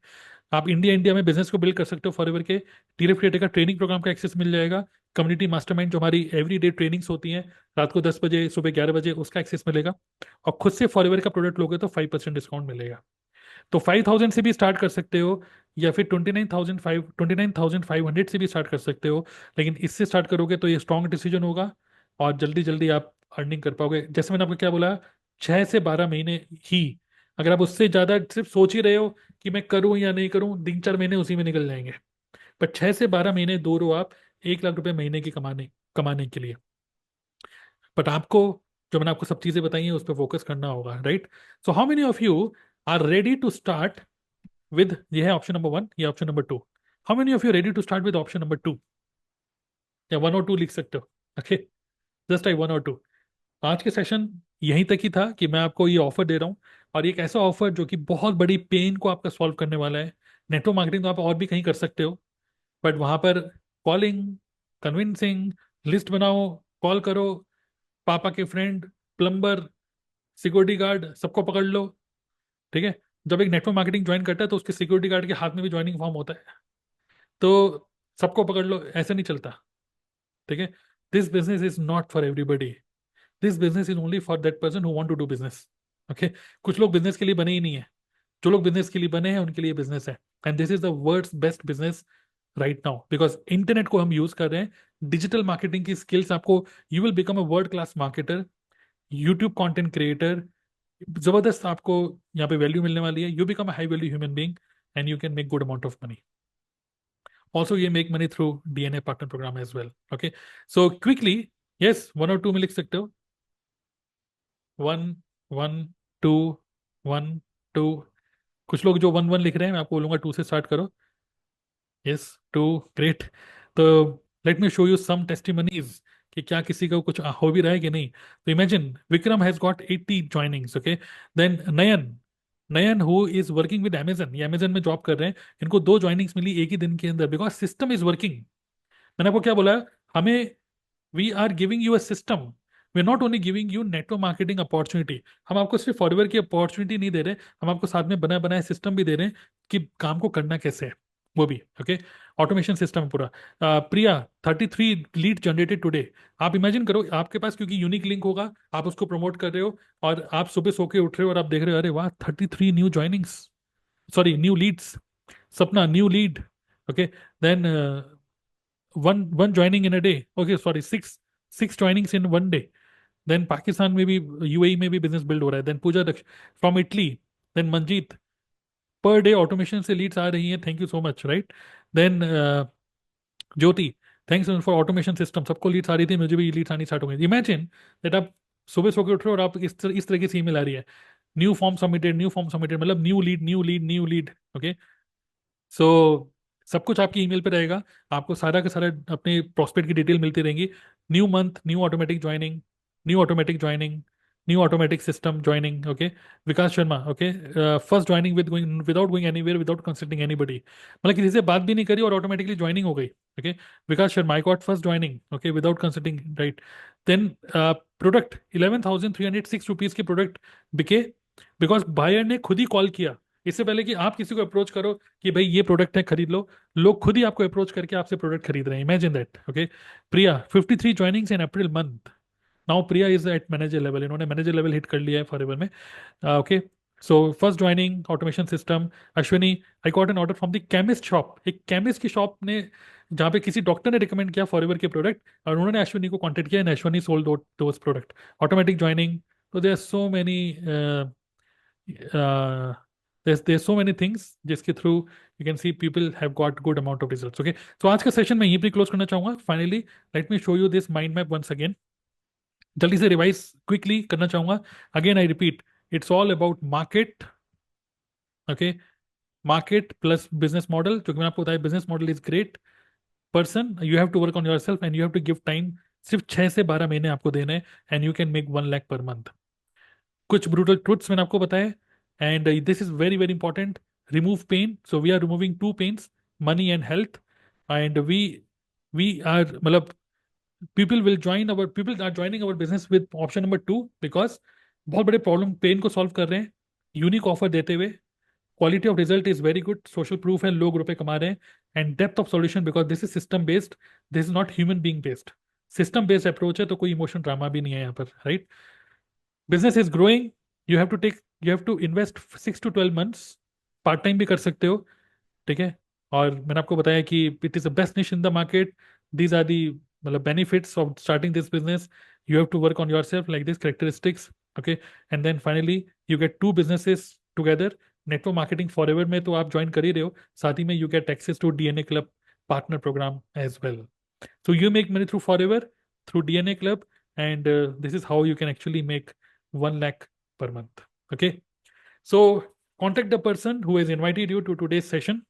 आप इंडिया इंडिया में बिजनेस को बिल्ड कर सकते हो फॉरएवर के। टीएफ क्रिएटर का ट्रेनिंग प्रोग्राम का एक्सेस मिल जाएगा। कम्युनिटी मास्टरमाइंड जो हमारी एवरी डे ट्रेनिंग्स होती हैं, रात को 10 बजे सुबह 11 बजे, उसका एक्सेस मिलेगा। और खुद से फॉरएवर का प्रोडक्ट लोगे तो 5% डिस्काउंट मिलेगा। तो 5,000 से भी स्टार्ट कर सकते हो, या फिर 29,500 से भी स्टार्ट कर सकते हो। लेकिन इससे स्टार्ट करोगे तो ये स्ट्रॉन्ग डिसीजन होगा, और जल्दी जल्दी आप अर्निंग कर पाओगे। जैसे मैंने आपको क्या बोला, 6 से 12 महीने ही। अगर आप उससे ज़्यादा सिर्फ सोच ही रहे हो कि मैं करूं या नहीं करूं, 3-4 महीने उसी में निकल जाएंगे। पर 6 से 12 महीने दूर हो आप 1 लाख रुपए महीने की कमाने कमाने के लिए। बट आपको, जो मैंने आपको सब चीज़ें बताई हैं उस पर फोकस करना होगा, right? So how many of you are ready to start with, ये है ऑप्शन नंबर 1, ये option number 2। How many of you ready to start with option number 2? या 1 और 2 लिख सकते हो। ओके, जस्ट आई 1 और 2। आज के सेशन यहीं तक ही था कि मैं आपको ये ऑफर दे रहा हूँ। और ये एक ऐसा ऑफर जो कि बहुत बड़ी पेन को आपका सॉल्व करने वाला है। नेटवर्क मार्केटिंग तो आप और भी कहीं कर सकते हो, बट वहां पर कॉलिंग, कन्विंसिंग, लिस्ट बनाओ, कॉल करो, पापा के फ्रेंड, प्लम्बर, सिक्योरिटी गार्ड, सबको पकड़ लो। ठीक है? जब एक नेटवर्क मार्केटिंग ज्वाइन करता है तो उसके सिक्योरिटी गार्ड के हाथ में भी ज्वाइनिंग फॉर्म होता है। तो सबको पकड़ लो, ऐसे नहीं चलता। ठीक है? This business is not for everybody. This business is only for that person who want to do business. Okay? कुछ लोग बिजनेस के लिए बने ही नहीं है। जो लोग बिजनेस के लिए बने हैं उनके लिए बिजनेस है। And this is the world's best business right now, because internet को हम यूज कर रहे हैं। डिजिटल मार्केटिंग की स्किल्स आपको, you will become a world class marketer, YouTube content creator. जबरदस्त आपको यहाँ पे वैल्यू मिलने वाली है। You become a high value human being and you can make good amount of money. Also, you make money through DNA partner program as well. Okay. So quickly, yes, 1 और 2 में लिख सकते हो। 1, 1, 2, 1, 2। कुछ लोग जो 1, 1 लिख रहे हैं, मैं आपको बोलूंगा 2 से स्टार्ट करो। Yes, 2, great. तो let me show you some testimonies कि क्या किसी को कुछ हो भी रहा है कि नहीं। तो imagine Vikram has got 80 joinings. Okay, then Nayan, Nayan who is working with Amazon, ये अमेजन में जॉब कर रहे हैं। इनको 2 ज्वाइनिंग्स मिली एक ही दिन के अंदर, बिकॉज सिस्टम इज वर्किंग। मैंने आपको क्या बोला? हमें, we are giving you a system, we are not only giving you network marketing opportunity. हम आपको सिर्फ फॉरवर्ड की अपॉर्चुनिटी नहीं दे रहे, हम आपको साथ में बनाया बनाया सिस्टम भी दे रहे हैं कि काम को करना कैसे है, वो भी। ओके, ऑटोमेशन सिस्टम पूरा। प्रिया, 33 लीड जनरेटेड टुडे। आप इमेजिन करो, आपके पास क्योंकि यूनिक लिंक होगा, आप उसको प्रमोट कर रहे हो, और आप सुबह सो के उठ रहे हो और आप देख रहे हो, अरे वाह, 33 new joinings, sorry new leads. Sapna, new lead. Okay, then one one joining in a day. Okay sorry, six six joinings in one day. Then Pakistan में भी, यूएई में भी बिजनेस बिल्ड हो रहा है। Then Pooja Daksh from Italy. Then Manjeet, per day automation से leads आ रही हैं, thank you so much, right? Then Jyoti, thanks for automation system, सबको लीड्स आ रही थी, मुझे भी लीड्स आनी स्टार्ट हो गई। इमेजिन दैट आप सुबह सो के उठ रहे हो और आप इस तरह की ईमेल आ रही है, new form submitted, new form submitted, मतलब new lead, new lead, new lead. Okay, so सब कुछ आपकी ईमेल पे रहेगा। आपको सारा का सारा अपने प्रोस्पेक्ट की डिटेल मिलती रहेंगी। New month, new automatic joining, new automatic joining, new automatic system joining. Okay, Vikas Sharma, okay, first joining with going without going anywhere, without consulting anybody, मतलब किसी से बात भी नहीं करी और ऑटोमेटिकली ज्वाइनिंग हो गई। Okay, Vikas Sharma, I got first joining, okay, without consulting, right? Then product, 11,306 rupees के प्रोडक्ट बिके, बिकॉज बायर ने खुद ही कॉल किया। इससे पहले कि आप किसी को अप्रोच करो कि भाई ये प्रोडक्ट है खरीद लो, लोग खुद ही आपको अप्रोच करके आपसे प्रोडक्ट खरीद रहे हैं। Imagine that. Okay, Priya, 53 joinings in April month. Now Priya is at manager level, इन्होंने मैनेजर लेवल हिट कर लिया है फॉरएवर में। Okay, so first joining automation system. Ashwini, I got an order from the chemist shop, एक chemist की shop ने, जहाँ पे किसी डॉक्टर ने रिकमेंड किया फॉरएवर के प्रोडक्ट, और उन्होंने अश्विनी को कॉन्टेक्ट किया and Ashwini sold those product, automatic joining. तो there are so many there's so many things जिसके through you can see people have got good amount of results. Okay, तो आज का सेशन मैं यहीं पे क्लोज करना चाहूंगा. Finally let me show you this mind map once again. जल्दी से रिवाइज क्विकली करना चाहूंगा. Again I repeat, it's all about market. Okay, market plus business model. जो कि मैंने आपको बताया, business model is great. Person, you have to work on your self and you have to give time. सिर्फ 6 से 12 महीने आपको देने हैं and you can make 1 lakh per month. कुछ ब्रूटल ट्रुथ्स मैंने आपको बताए and this is very very important. Remove pain. So we are removing 2 pains, money and health. And we are मतलब people are joining our business with option number 2 because बहुत बड़े problem pen को solve कर रहे हैं unique offer देते हुए. Quality of result is very good. Social proof है, लोग रुपए कमा रहे हैं. And depth of solution because this is system based, this is not human being based. System based approach है तो कोई इमोशन ड्रामा भी नहीं है यहाँ पर, right? Business is growing. You have to invest 6 to 12 months. Part time भी कर सकते हो, ठीक है? और मैंने आपको बताया कि it is the best niche in the market. These are the मतलब benefits of starting this business. You have to work on your self like this characteristics. Okay, and then finally you get 2 businesses together. Network marketing Forever में तो आप join कर ही रहे हो, साथ ही में you get access to DNA club partner programme as well. So you make money through forever through DNA Club, and this is how you can actually make 1 lakh per month. Okay, so contact the person who has invited you to today's session.